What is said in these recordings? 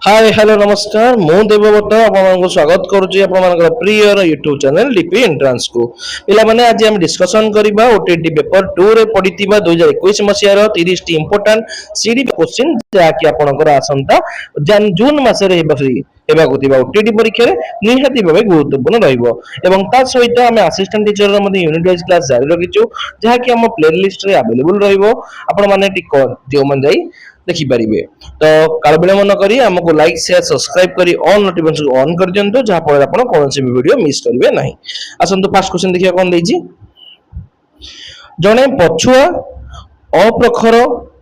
Hi hello नमस्कार मु देवव्रत आपको स्वागत करुच्ची प्रिय यूट्यूब चैनल डीपी एंट्रांस को पिला माने आज हम डिस्कशन करबा ओटीटी पेपर 2 रे पडितिबा 2021 मसिया रो 30 टी इंपोर्टेंट सीडी क्वेश्चन जाकी आपनकर आसंता जून मास रे हेबाकु थिबा ओटीटी परीक्षा रे निहाती भाबे गुरुत्वपूर्ण रहइबो एवं ता सहित हम असिस्टेंट टीचर रो मध्ये यूनिट वाइज क्लास जारी रखिछु जाकी हम प्लेलिस्ट रे अवेलेबल रहइबो आपण माने टिक जो मन जाई देखि परिबे तो काल विलंब न करी हमको लाइक शेयर सब्सक्राइब करी ऑल नोटिफिकेशन ऑन कर दियंतो जहां पर आपण कोन से भी वीडियो मिस करिवे नाही। आसंतो फर्स्ट क्वेश्चन देखिया कोन देछि जणे पछुआ अप्रखर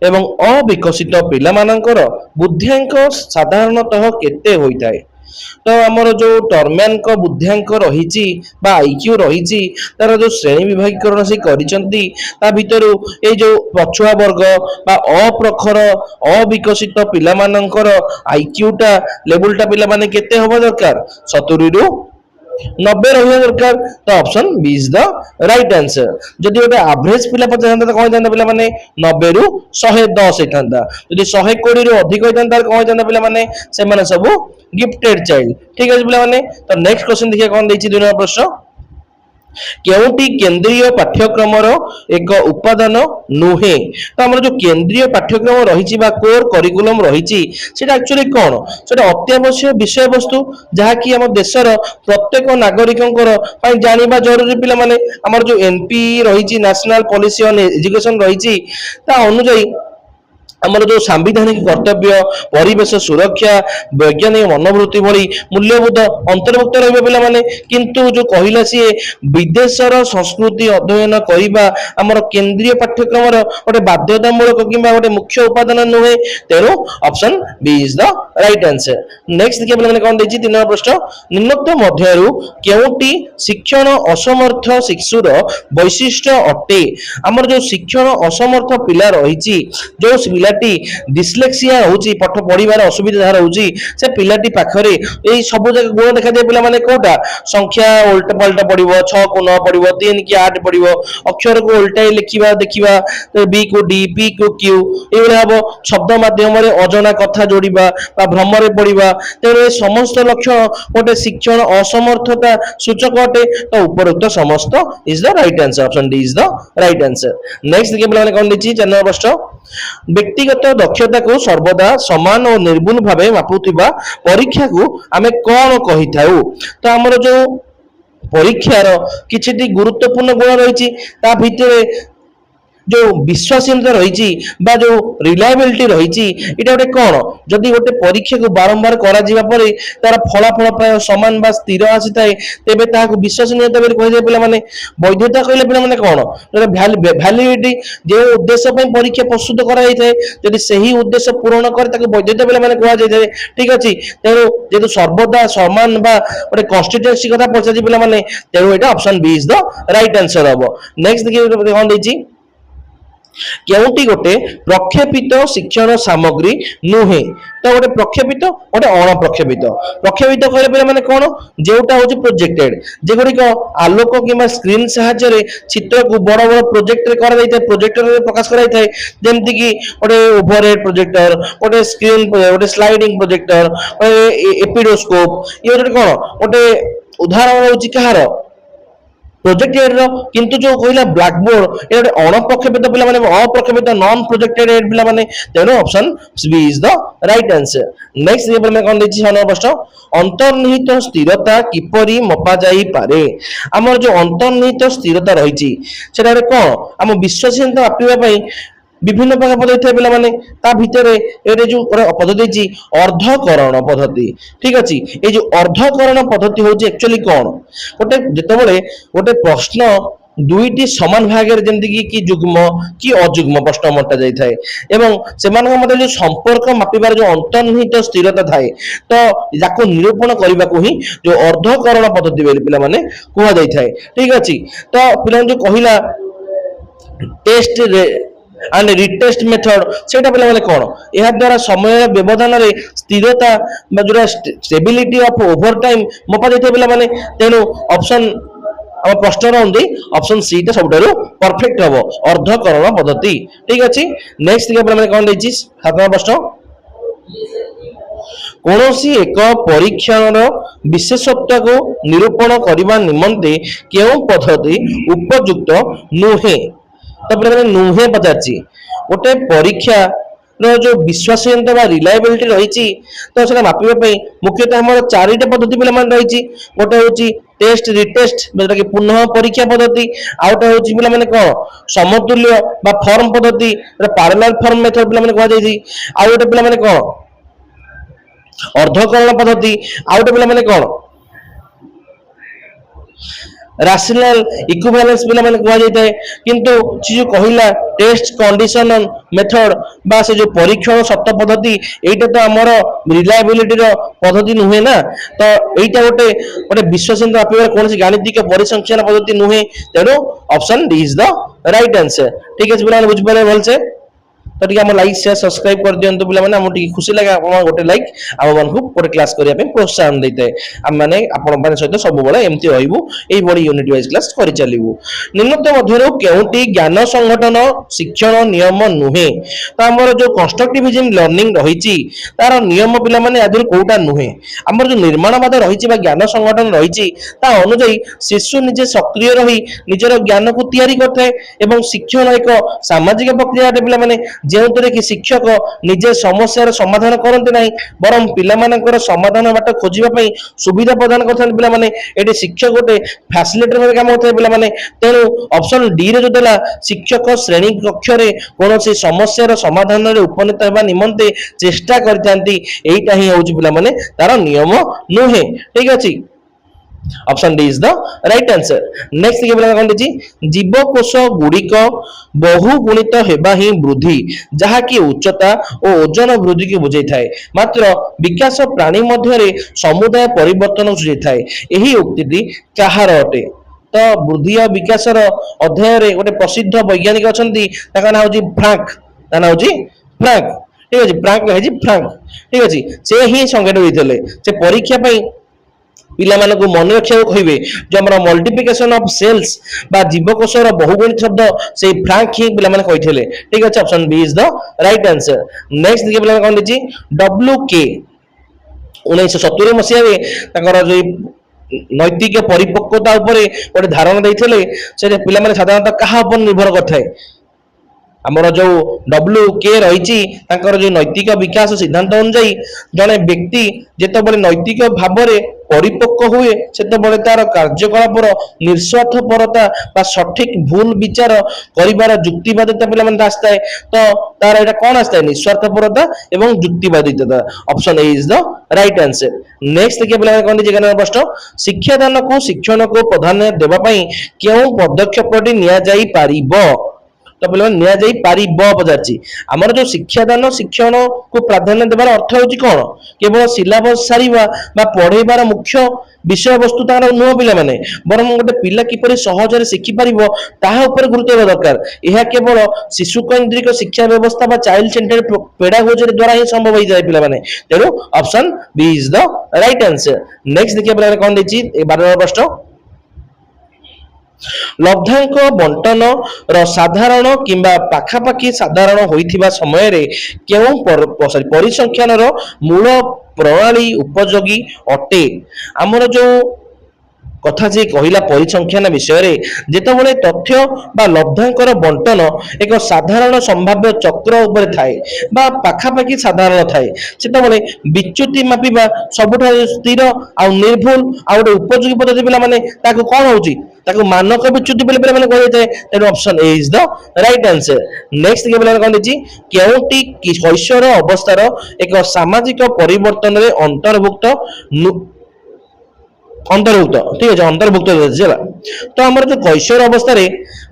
एवं अविकसित पिला मानकर बुद्धियांक साधारणतः केते होइताय तो आमर जो टर्मैन को बुद्धियांक रही आईक्यू रही तार जो श्रेणी विभागीकरण से करिसंती ता भितरु ए जो पछुआ वर्ग बा अप्रखर अविकसित पिला मानकर आईक्यू टा लेवल टा पिला माने केते होबा दरकार 70 रु 90 रहिया दरकार तो option B is the right answer. जदि ओटे एवरेज पिला पचांता तो कोन जानता पिला माने 90 रु 110 हेतांता जदि 120 रु अधिक हेतांता कोन जानता पिला माने से माने सब गिफ्टेड चाइल्ड। ठीक है पिला माने तो नेक्स्ट क्वेश्चन देखिए कोन दैछि 2 नंबर प्रश्न केउटी केंद्रीय पाठ्यक्रम एक उपादान नुहे तो आम जो केंद्रीय पाठ्यक्रम रही कोर करिकुलम रही एक्चुअली कौन से अत्यावश्यक विषय वस्तु जहाँकि आम देशर प्रत्येक नागरिक जाना जरूरी पिला माने आमर जो एनपी रही नेशनल पॉलिसी ऑन एजुकेशन रही अनुजाई आमर जो सांविधानिक कर्तव्य परिवेश सुरक्षा वैज्ञानिक मनोवृत्ति भली मूल्यबोध अंतर्भुक्त रहिबा पिला माने किंतु जो कहिला सी विदेशर संस्कृति अध्ययन करिबा आमर केंद्रीय पाठ्यक्रम गोटे बाध्यतामूलक किंबा गोटे मुख्य उपादान नुहे तेरो option B is the right answer. Next देखिए पिला माने कोन दैछि 3 नंबर प्रश्न निम्नोक्त मध्यरु केउटी शिक्षण असमर्थ शिशुर वैशिष्ट्य अटे आमर जो शिक्षण असमर्थ पिला रहिछि जो पिलाटी डिस्लेक्सिया होची पाठ पढ़िबार असुविधा जहार होची से पिलाटी पाखरे एई सब जगह गुण देखा जाय पिला माने कोटा संख्या उल्टा पलटा पड़िबो 6 को 9 पड़िबो 3 की 8 पड़िबो अक्षर को उल्टाई लिखिबा देखिबा बी को डी पी को क्यू एबे हबो शब्द माध्यम रे अजना कथा जोड़िबा बा भ्रम रे पड़िबा तेरे समस्त लक्षण गोटे शिक्षण असमर्थता सूचक अटे तो उपरोक्त समस्त is the right answer option D is the right answer. Next देखिए पिला माने कोन दिछि 4 नंबर प्रश्न व्यक्तिगत दक्षता को सर्वदा समान और निर्गुण भावे मापुथिबा परीक्षा को आमे कौन कहि थाउ तो हमर जो परीक्षार किछि गुरुत्वपूर्ण गुण रही ता भितरे जो विश्वासनीयता रही जो रिलायबिलिटी रही इटा गोटे कौन जदि गोटे परीक्षा को बारंबार करा जिबा परे तार फलाफल प्राय समान बा स्थिर आसी थाए तेबे ताहाको विश्वसनीयता बेले कहि दे पिला माने वैधता कहले पिला माने कौन वैलिडिटी जे उद्देश्य पे परीक्षा प्रस्तुत करा जाय थाए जदि सही उद्देश्य पूर्ण करे ताको वैधता पिला माने कहा जाय थाए। ठीक अछि तेरो जेतु सर्वदा समान बा गोटे कन्स्टिट्यूएंसी कथा पछा पिला माने तेरो एटा option B is the right answer हबो। नेक्स्ट देखिए कोन दैछि केउटी गोटे प्रक्षेपित शिक्षण सामग्री नुहे तो गोटे प्रक्षेपित गोटे अणप्रक्षेपित प्रक्षेपित कहले पे माने कोन जेउटा होची प्रोजेक्टेड जे गुडी आलोक किबा स्क्रीन सहायता रे चित्र को बड़ बड़ प्रोजेक्ट रे करा जाय प्रोजेक्टर रे प्रकाश करा जाय जेमति कि गोटे ओवरहेड प्रोजेक्टर गोटे स्क्रीन गोटे स्लाइडिंग प्रोजेक्टर एपिडोस्कोप ये गोटे कोन गोटे उदाहरण होची कहार प्रोजेक्टेड रो किंतु जो कहला ब्लैक बोर्ड ए अणप्रक्षेपित पिला माने अप्रक्षेपित नॉन प्रोजेक्टेड पिला माने तेनो option B is the right answer. Next ये मैं कोन देछि 9 प्रश्न अंतर्निहित स्थिरता किपरि मपा जाई पारे हमर जो अंतर्निहित स्थिरता रहिछि सेटा रे कोन हम विश्वसनीयता मापिबा पई विभिन्न प्रकार पद्धति पिला माने ता भितरे एरे जो पद्धति अर्धकरण पद्धति। ठीक अछि ए जो अर्धकरण पद्धति होची एक्चुअली कोन गोटे जेतेबेले गोटे प्रश्न दुईटी समान भाग रे जेंति कि युग्म कि अयुग्म प्रश्न मटा जाय थाए एवं सेमान मते जो संपर्क मापिबार जो अंतर्निहित स्थिरता थाए तो याको निरूपण करबा को ही जो अर्धकरण पद्धति बेले पिला माने कोहा जाय थाए। ठीक अछि तो पिला जो कहिला टेस्ट रे एंड रिटेस्ट मेथड सेटा पिला माने कोन एहा द्वारा समय व्यवधान रे स्थिरता जोरा stability of over time Mopa जाय पिला माने तेनु ऑप्शन हम प्रश्न रही ऑप्शन सी टा सब परफेक्ट हम अर्धकरण पद्धति। ठीक अच्छे नेक्स्ट कौन 7 प्रश्न କୌଣସି ଏକ ପରୀକ୍ଷଣର ବିଶେଷତ୍ୱକୁ ନିରୂପଣ କରିବା ନିମନ୍ତେ କେଉଁ ପଦ୍ଧତି ଉପଯୁକ୍ତ ନୁହେଁ? ତାପରେ ନୁହେଁ ପଚାରିଛି। ଗୋଟେ ପରୀକ୍ଷା जो विश्वसनीयता बा रिलायबिलिटी रही तो सेटा मापिबा पई मुख्यतः हमर चारिटा पद्धति पिला मान रही। गोटे होची टेस्ट रिटेस्ट जोटा कि पुनः परीक्षा पद्धति, आउटा होची पिला माने कोन समतुल्य बा फॉर्म पद्धति, पैरेलल फॉर्म मेथड पिला माने कहा जाई। आ गोटे पिला माने कोन अर्धकरण पद्धति, आउटा पिला माने कोन राशनल इक्विवेलेंस पिला माने कहा जाता है। किंतु से जो कहला टेस्ट कंडीशन मेथड बा से जो परीक्षण सत्य पद्धति एटा तो हमर रिलायबिलिटी रो पद्धति नुहे ना। तो एटा गोटे गोटे विश्वसनीयता मापिबार कोनसी गाणितिक परिसंख्यान पद्धति नुहे। तेणु option D is the right answer. ठीक है पिला बुझ पारे भल से तो टी हम लाइक शेयर सब्सक्राइब कर दियंतु पिला माने हम टी खुशी लागे आपण गोटे लाइक हम मन को गोटे क्लास करिया पे प्रोत्साहन देते हम माने आपण माने सहित सब बेले एमती रहइबू एई बडी यूनिट वाइज क्लास करि चलिबू। निम्नलिखित मध्यरो केउटी ज्ञान संगठन शिक्षण नियम नुहे? तो हमर जो कंस्ट्रक्टिविज्म लर्निंग रहिछि तार नियम पिला माने आदि कोउटा नुहे? हमर जो निर्माणवाद रहिछि बा ज्ञान संगठन रहिछि ता अनुଯାयी शिशु निजे सक्रिय रही निजर ज्ञान को तयारी करथाय एवं शिक्षण एक सामाजिक प्रक्रिया पिला माने जेउतरे कि शिक्षक निजे समस्यार समाधान करते नहीं बरं पिलामानकर समाधान बाट खोजिबा पई सुविधा प्रदान करथान पिला माने। एटी शिक्षक गोटे फैसिलिटेटर भाबे काम करथाय पिला माने। तेणु ऑप्शन डी रे जो देला शिक्षक श्रेणी कक्ष रे कोनोसी समस्यार समाधान रे उपनीत हेबा निमंते चेष्टा करथांती एइटा ही होउची पिला माने तार नियम नुहे। ठीक अछि, option D is the right answer. Next के पिला कोन दिछि जीवकोष गुड़िक बहुगुणित हेबा ही वृद्धि जहा कि उच्चता और ओजन वृद्धि के बुझाई थाए, मात्र विकास प्राणी मध्य समुदाय परिवर्तन सुझाई थाए। एही उक्तिटी कहार अटे? तो वृद्धि और विकास अध्याय रे गोटे प्रसिद्ध वैज्ञानिक अछंती ताका नाम होची फ्रांक। ता नाम होची फ्रांक। ठीक अछि, फ्रांक है जी फ्रांक। ठीक अछि, से ही संकेत होइतले से परीक्षा पई पिला मानक मन रखा कहे जो आम मल्टीप्लिकेशन ऑफ सेल्स बा जीवकोशर बहुगुणित शब्द से फ्रांक ही पिला माने कहिथिले। ठीक अछि, option B is the right answer. Next देखिए पिला कोन दिछि डब्ल्यू के 1970 मसिया रे ताकर जो नैतिक परिपक्वता ऊपर गोटे धारणा देइथिले से पिला माने साधारणतः कहा ऊपर निर्भर करथाय। आमर जो डब्ल्यू के रही जो नैतिक विकास सिद्धांत अनुଯାयी जड़े व्यक्ति जिते नैतिक भाव में परिपक्व हुए से तार कार्यकलापर निस्वार्थपरता सठिक भूल विचार कर जुक्तिवादिता पे आसता है। तो तार यहाँ कौन आसता है निस्वार्थपरता एवं जुक्तिवादिता। Option A is the right answer. Next देखिए पे कौन दीजिए प्रश्न शिक्षादान को शिक्षण को प्राधान्य देवाई क्यों पदक्षेप नि तो पे निया जाई पारी ब पचारछि हमर जो शिक्षादान शिक्षण को प्राधान्य देवार अर्थ होची कोन केवल सिलेबस सारिबा बा पढेबार मुख्य विषय वस्तु तार नुह पिला माने बरम गोटे पिला किपरि सहज रे शिखि परिबो ताहा ऊपर गुरुत्व देबा दरकार। यह केवल शिशु केंद्रिक शिक्षा व्यवस्था बा चाइल्ड सेंटर्ड पेडागोजी द्वारा ही संभव हो जाय पिला माने। तेरो option B is the right answer. Next देखिए पिला कोन देछि 12 प्रश्न लब्धांक बंटन रो साधारण किंबा पाखापाखी साधारण होइथिबा समय रे केउ परिसंख्यान रो मूल प्रणाली उपयोगी अटे। हमर जो कथा जे कहिला परिसंख्यान विषय रे जेतबेले तथ्य बा लब्धांकर बंटन एक साधारण संभाव्य चक्र ऊपर थाए बा पाखापाखी साधारण थाए सेतबेले विच्युति मापिबा सबुठा स्थिर आ निर्भुल आ गोटे उपयोगी पद्धति पिला माने ताको कोन होउची ताको मानक विच्युति पिला माने कहै थाए। तेनो option A is the right answer. Next के पिला कोन दिछि केउटी कैशोर अवस्थार एक सामाजिक परिवर्तन रे अंतर्भुक्त ठीक है अंतर्भुक्त तो आम जो कैशोर अवस्था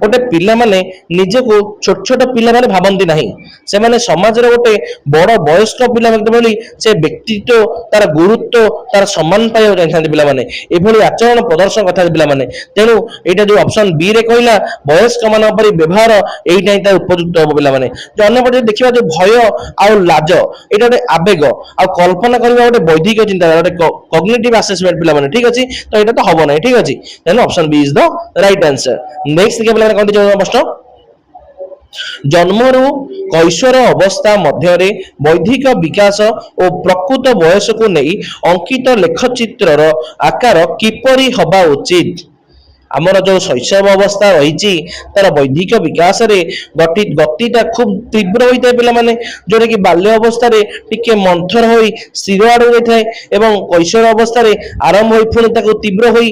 गोटे पिला माने निजे को छोट छोट पिला माने भावंती नहीं से माने समाज रे गोटे बड़ वयस्क पिला बोली से व्यक्तित्व तार गुरुत्व तार सम्मान पाइबा चाहिए पिला माने एभली आचरण प्रदर्शन करथा पिला माने। तेणु एटा जो ऑप्शन बी रे कहला वयस्क मान पर व्यवहार एइटा ही तार उपयुक्त हो पिला माने। जो अन्य पटे देखिबा जो भय आ लाज एटा गोटे आवेग आ कल्पना करबा गोटे बौद्धिक चिंता गोटे कॉग्निटिव असेसमेंट पिला माने। ठीक अछि, तो एटा तो हबो नै। ठीक अछि, then option B is the right answer. Next के पिला कोन दिजो प्रश्न जन्मरू कैशोर अवस्था मध्य बौद्धिक विकास और प्रकृत बयस को नहीं अंकित लेखचित्रर आकार किपरि हवा उचित आमर जो शैशव अवस्था रही तार बौद्धिक विकास रे गतिटा खूब तीव्र होता है पे जोटा कि बाल्य अवस्था टिके मंथर हो स्थिर आड़ जाए एवं कैशोर अवस्था आरंभ हो पुणी तीव्र हो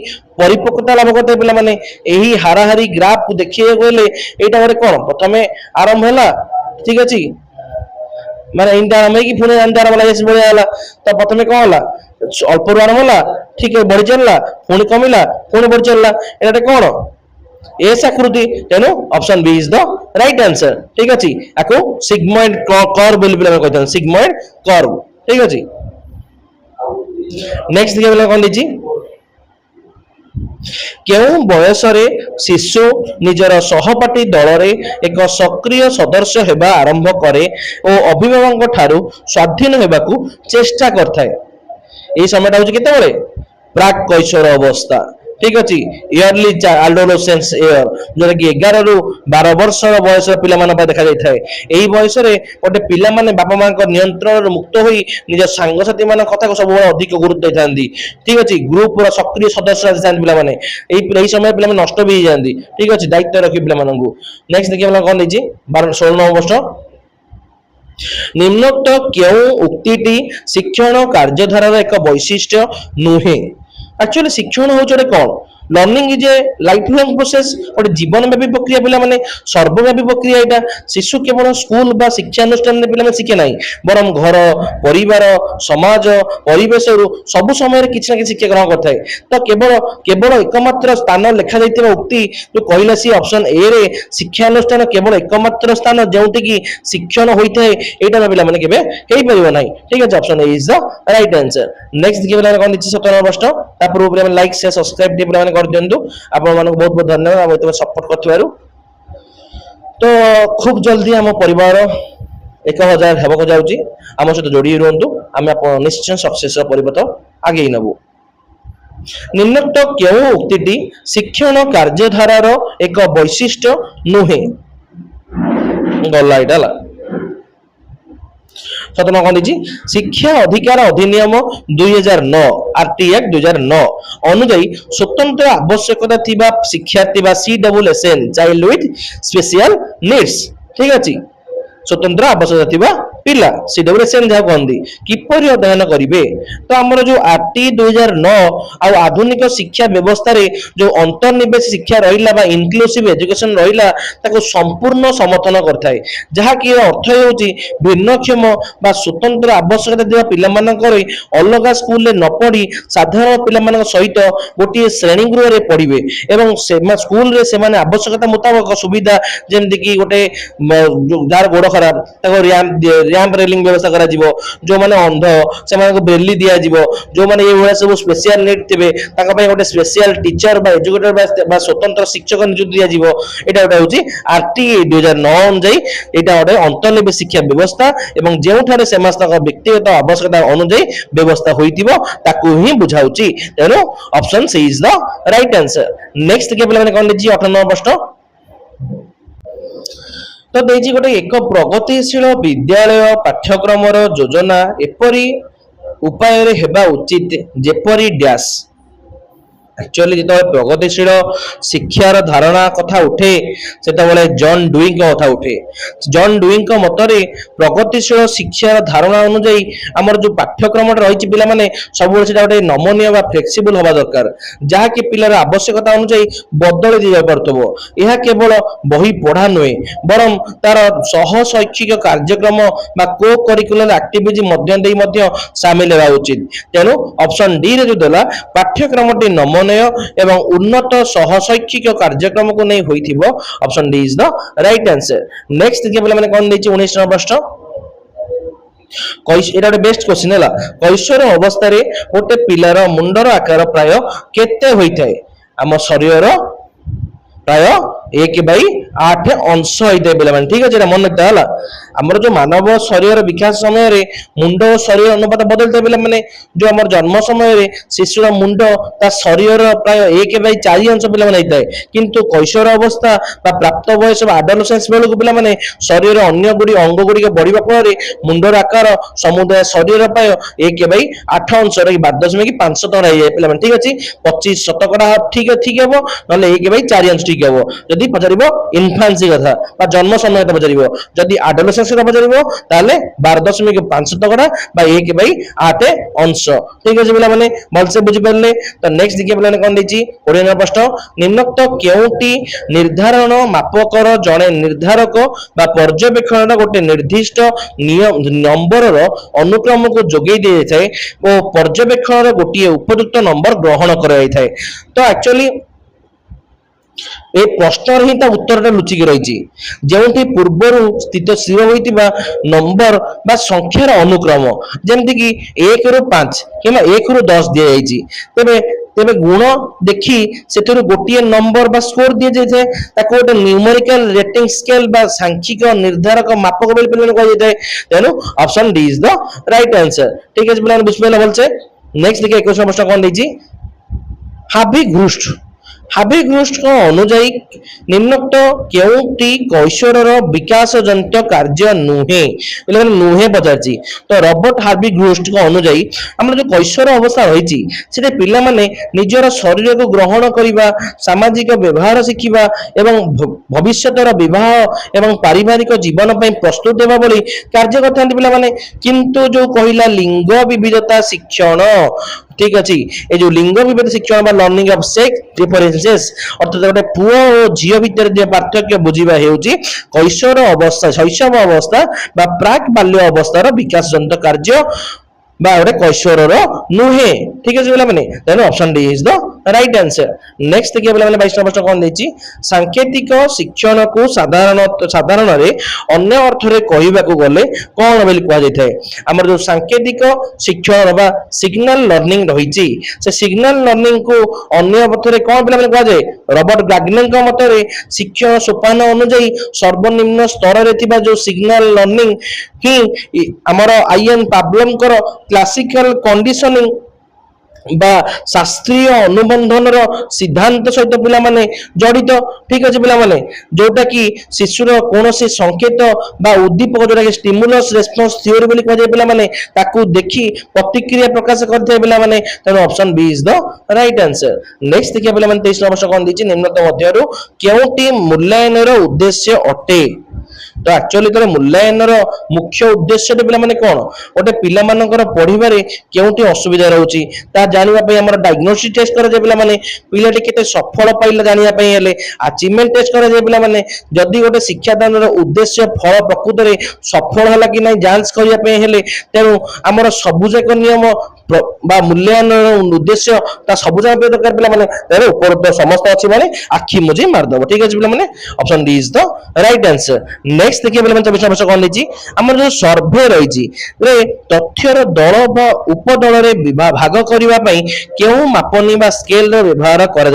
परिपक्वता लाभ करते पे यही हाराहारी ग्राफ को देखिए गले यहाँ गोटे कौन प्रथम आरंभ है ठीक अच्छे माने इंटा आरंभ है पुणी आरंभ है तो प्रथम कौन है अल्प आरंभ है ठीक है बढ़ी चलला पुणी कमिला पुणी बढ़ी चलला एटा कौन एस आकृति तेणु option B is the right answer ठीक अच्छे आपको सिग्मॉइड कर्व बोली पिला कहते सिग्मॉइड कर्व ठीक अच्छे नेक्स्ट देखिए कौन दीजिए केउ बयस रे शिशु निजर सहपाठी दल रे एक सक्रिय सदस्य हेबा आरंभ करे और अभिभावक ठारू स्वाधीन हेबाकू चेष्टा करथाय এই সময়টা হচ্ছে কেতেবেলে প্রাক কৈশোর অবস্থা ঠিক আছে ইয়ারলি আডোলেসেন্স ইয়ার যেটা কি 11 রু 12 বর্ষর বয়সর পিলামান পা দেখা যাই থাকে এই বয়সরে গোটে পিলামানে বাপা মাଙ୍କ নিয়ন্ত্রণରୁ মুক্ত ହୋଇ ନିଜ ସାଙ୍ଗସାଥୀ ମାନଙ୍କ କଥାକୁ ସବୁବେଳେ ଅଧିକ ଗୁରୁତ୍ୱ ଦେଇଥାନ୍ତି ଠିକ ଅଛି ଗ୍ରୁପର ସକ୍ରିୟ ସଦସ୍ୟ ଆସିଥାନ୍ତି ପିଲାମାନେ এই ସମୟରେ ପିଲାମାନେ ନଷ୍ଟ ବି ହେଇଯାନ୍ତି ଠିକ ଅଛି ଦାୟିତ୍ୱ ରଖି ପିଲାମାନଙ୍କୁ ନେକ୍ସଟ ଦେଖିବା କଣ ଦେଇଛି 16 নম্বর ପ୍ରଶ୍ନ निम्नोक्त क्यों उक्तिटी शिक्षण कार्यधारार एक वैशिष्ट्य नुहे एक्चुअली शिक्षण होचे कौन learning is a life long process गोटे जीवनव्यापी प्रक्रिया पिला माने सर्वव्यापी प्रक्रिया एटा शिशु केवल स्कूल बा शिक्षा अनुष्ठान में पिला शिखे नहीं बरम घर परिवार समाज परिवेश सब समय किसी ना किसी शिक्षा ग्रहण करता है तो केवल केवल एकमात्र स्थान लिखा जाइतिबा उक्ति जो कहला सी ऑप्शन ए रे शिक्षा अनुष्ठान केवल एकमात्र स्थान जोंटी की शिक्षण होइता है एटा पिला माने केबे हेई परिबो नाही ठीक है option A is the right answer next देखिए पिला कोन दिछि 17 प्रश्न ता पूर्व रे लाइक शेयर सब्सक्राइब दे पिला कर दियंतु आपण मानको बहुत बहुत धन्यवाद आप एते सपोर्ट करथिबारु तो खूब जल्दी हम परिवार 1000 हेबको जाउची हम सहित जोड़ी रहंतु हम आपण निश्चय सक्सेस परिपथ आगे नबु निम्नोक्त केउ उक्तिटी शिक्षण कार्यधारार एक वैशिष्ट्य नुहे गला इटाला सतम कौन दीजिए शिक्षा अधिकार अधिनियम 2009 आरटी एक्ट 2009 अनुजाई स्वतंत्र आवश्यकता थिबा शिक्षार्थी बा CSSN child with special needs ठीक अछि स्वतंत्र आवश्यकता थिबा पिला CSSN जा कहंदी किपरि अध्ययन करिवे तो हमर जो आरटी 2009 आ आधुनिक शिक्षा व्यवस्था रे जो अंतर्निवेश शिक्षा रहिला बा इंक्लूसिव एजुकेशन रहिला ताको संपूर्ण समर्थन करथाय जहा कि अर्थ हेउची भिन्नक्षम बा स्वतंत्र आवश्यकता दिबा पिला मानकर अलगा स्कूल रे न पढ़ी साधारण पिला मान सहित गोटे श्रेणी गृह रे पढ़िबे एवं स्कूल रे से माने आवश्यकता मुताबिक सुविधा जेमति कि गोटे जार गोड़ खराब ताको रैंप रेलिंग व्यवस्था करा जिवो जो माने अंध से माने को ब्रेली दिया जिवो जो माने ये वाला सब स्पेशल नीड थिबे ताका पय गोटे स्पेशल टीचर बा एजुकेटर बा स्वतंत्र शिक्षक नियुक्त दिया जिवो एटा गोटे होची आरटी 2009 अनुଯାयी एटा गोटे अंतर्निवेश शिक्षा व्यवस्था एवं जेउ ठारे सेमास्तक व्यक्तिगत आवश्यकता अनुଯାयी व्यवस्था होइतिबो ताकू ही बुझाउची तेनो option C is the right answer next के पिला माने कोन दिजी 98 प्रश्न तो देजी गोटे एक प्रगतिशील विद्यालय पाठ्यक्रम योजना एपरी उपाय हेबा उचित जेपरी डैश एक्चुअली जो प्रगतिशील शिक्षार धारणा कथा उठे से जॉन डुई कथा उठे जॉन डुई मतरे प्रगतिशील शिक्षार धारणा अनुଯାयी आमर जो पाठ्यक्रम रही पिला माने सब गोटे नमनीय बा फ्लेक्सिबल हवा दरकार जहाँकि पिलार आवश्यकता अनुଯାयी बदल दी जापरतबो यह केवल बही पढ़ा नुहे बरम तार सह शैक्षिक कार्यक्रम बा को करिकुलर एक्टिविटी मध्य देई मध्य शामिल हेबा उचित तेनु ऑप्शन डी रे जो देला पाठ्यक्रमटी नमनीय एवं उन्नत सहशैक्षिक कार्यक्रम को नहीं होइथिबो option D is the right answer next देखिए पिला माने कोन देछि 19 नंबर प्रश्न एटा गोटे बेस्ट क्वेश्चन है कैशोर अवस्था रे गोटे पिलार मुंडर आकार प्राय केते होइथाय आम शरीर प्राय 1/8 अंश होता है पे ठीक अच्छे मन रखता है आमर जो मानव शरीर विकास समय मुंड और शरीर अनुपात बदलता है पे जो आम जन्म समय शिशुर मुंड ता शरीर प्राय 1/4 अंश पे होता है किंतु कैशोर अवस्था प्राप्त बयस आडोलेसेंस बेलू पे शरीर अन्य गुड़ी अंग गुड़िक बढ़ा फल मुंडर आकार समुदाय शरीर प्राय 1/8 अंश 12.5 पे ठीक अच्छे 25 शतकड़ा ठीक ठीक हे ना 1/4 अंश ठीक हे जदि पचार इनफान्सी कथा जन्म समय पचार जदि आडोलेसेंस पचार 12.5 शतकड़ा 1/8 अंश ठीक अच्छे पे भलसे बुझीपारे तो नेक्स्ट देखिए पे कौन देखिए 20 प्रश्न निम्नोक्त केउटी निर्धारण मापकर जड़े निर्धारक बा पर्यवेक्षण गोटे निर्दिष्ट नंबर अनुक्रम को जोगे दी जाए और पर्यवेक्षण गोटे उपयुक्त नंबर ग्रहण कर तो एक्चुअली ए प्रश्न ही उत्तर लुचिक रही जो पूर्वर स्थित स्थिर होता नंबर बा संख्यार अनुक्रम जमती कि 1 ରୁ 5 कि 1 ରୁ 10 दि जाइए तेरे तेरे गुण देखी से गोटे नंबर बा स्कोर दि जाए गोटे न्यूमेरिकल रेटिंग स्केल बा सांख्यिक निर्धारक मापक कहुए तेणु option D is the right answer ठीक है पे बुझे भलसे नेक्स्ट देखिए 21 प्रश्न कौन देखिए हाभिघृष्ट हाभिघृष्ट अनुजाई निम्नोक्त केउटी कैशोर विकास जनित कार्य नुहे नुहे पचार तो रॉबर्ट हार्विघृष्ट अनुजाई आम जो कैशोर अवस्था रही पिला माने निजर शरीर को ग्रहण करने सामाजिक व्यवहार शिखा एवं भविष्यतर विवाह एवं पारिवारिक जीवन पर प्रस्तुत होगा बोली कार्य करते पिला किंतु जो कहला लिंग विविधता शिक्षण ठीक अच्छे ये जो लिंग विभेद शिक्षण लर्निंग ऑफ सेक्स डिफरेंसेस अर्थात गोटे पुओ और झील भितर जो पार्थक्य बुझा कैशोर अवस्था शैशव अवस्था प्राक बाल्य अवस्थार विकास जनित कार्य गोटे कैशोर नुहे ठीक है पे तेणु option D is the right answer next देखिए पे 22 प्रश्न कौन देखिए सांकेतिक शिक्षण को साधारण अन्य अर्थ रे कहवाकू गले कौन बोली कहुए आमर जो सांकेतिक शिक्षण बा सिग्नल लर्निंग रही से सिग्नल लर्निंग को अन्य अर्थ रे कौन पे कहुए रॉबर्ट गाग्ने मत शिक्षण सोपान अनुजाई सर्वनिम्न स्तर रे जो सिग्नल लर्निंग ही आमर आईएन पाब्लम क्लासिकल कंडीशनिंग बा शास्त्रीय अनुबंधन सिद्धांत सहित पिला माने जड़ित ठीक अच्छे पिला माने जोटा कि शिशुर कौन संकेत बा उद्दीपक जोटा कि स्टिमुलस रेस्पॉन्स थ्योरी बोली कह पिला माने ताकू देखि प्रतिक्रिया प्रकाश करथे पिला माने तेणु option B is the right answer next देखिए पिला माने 23 प्रश्न कौन दीची निम्नतम मध्यरु केउटी मूल्यांकन उद्देश्य अटे तो एक्चुअली तर मूल्यांकन मुख्य उद्देश्य पे कौन गोटे पिला पढ़ारे केउटी असुविधा रोचे जानापी आम डायग्नोसिस टेस्ट कर पिलाटी केते सफल पाइला जानापी अचीवमेंट टेस्ट कर पे जदि गोटे शिक्षादान उद्देश्य फल प्रकृत में सफल है कि नहीं जांच करने तेणु आमर सबुजाक नियम मूल्यांकन उद्देश्य सबुजा दरकार पे उपरोक्त समस्त अच्छी मैंने आखि मुझे मारदेव ठीक अच्छे पे option D is the right answer next देखिए पे 24 प्रश्न कौन देखिए आमर जो सर्वे रही तथ्यर दल बा उपदल भाग करने क्यों मापनी बा स्केल व्यवहार कर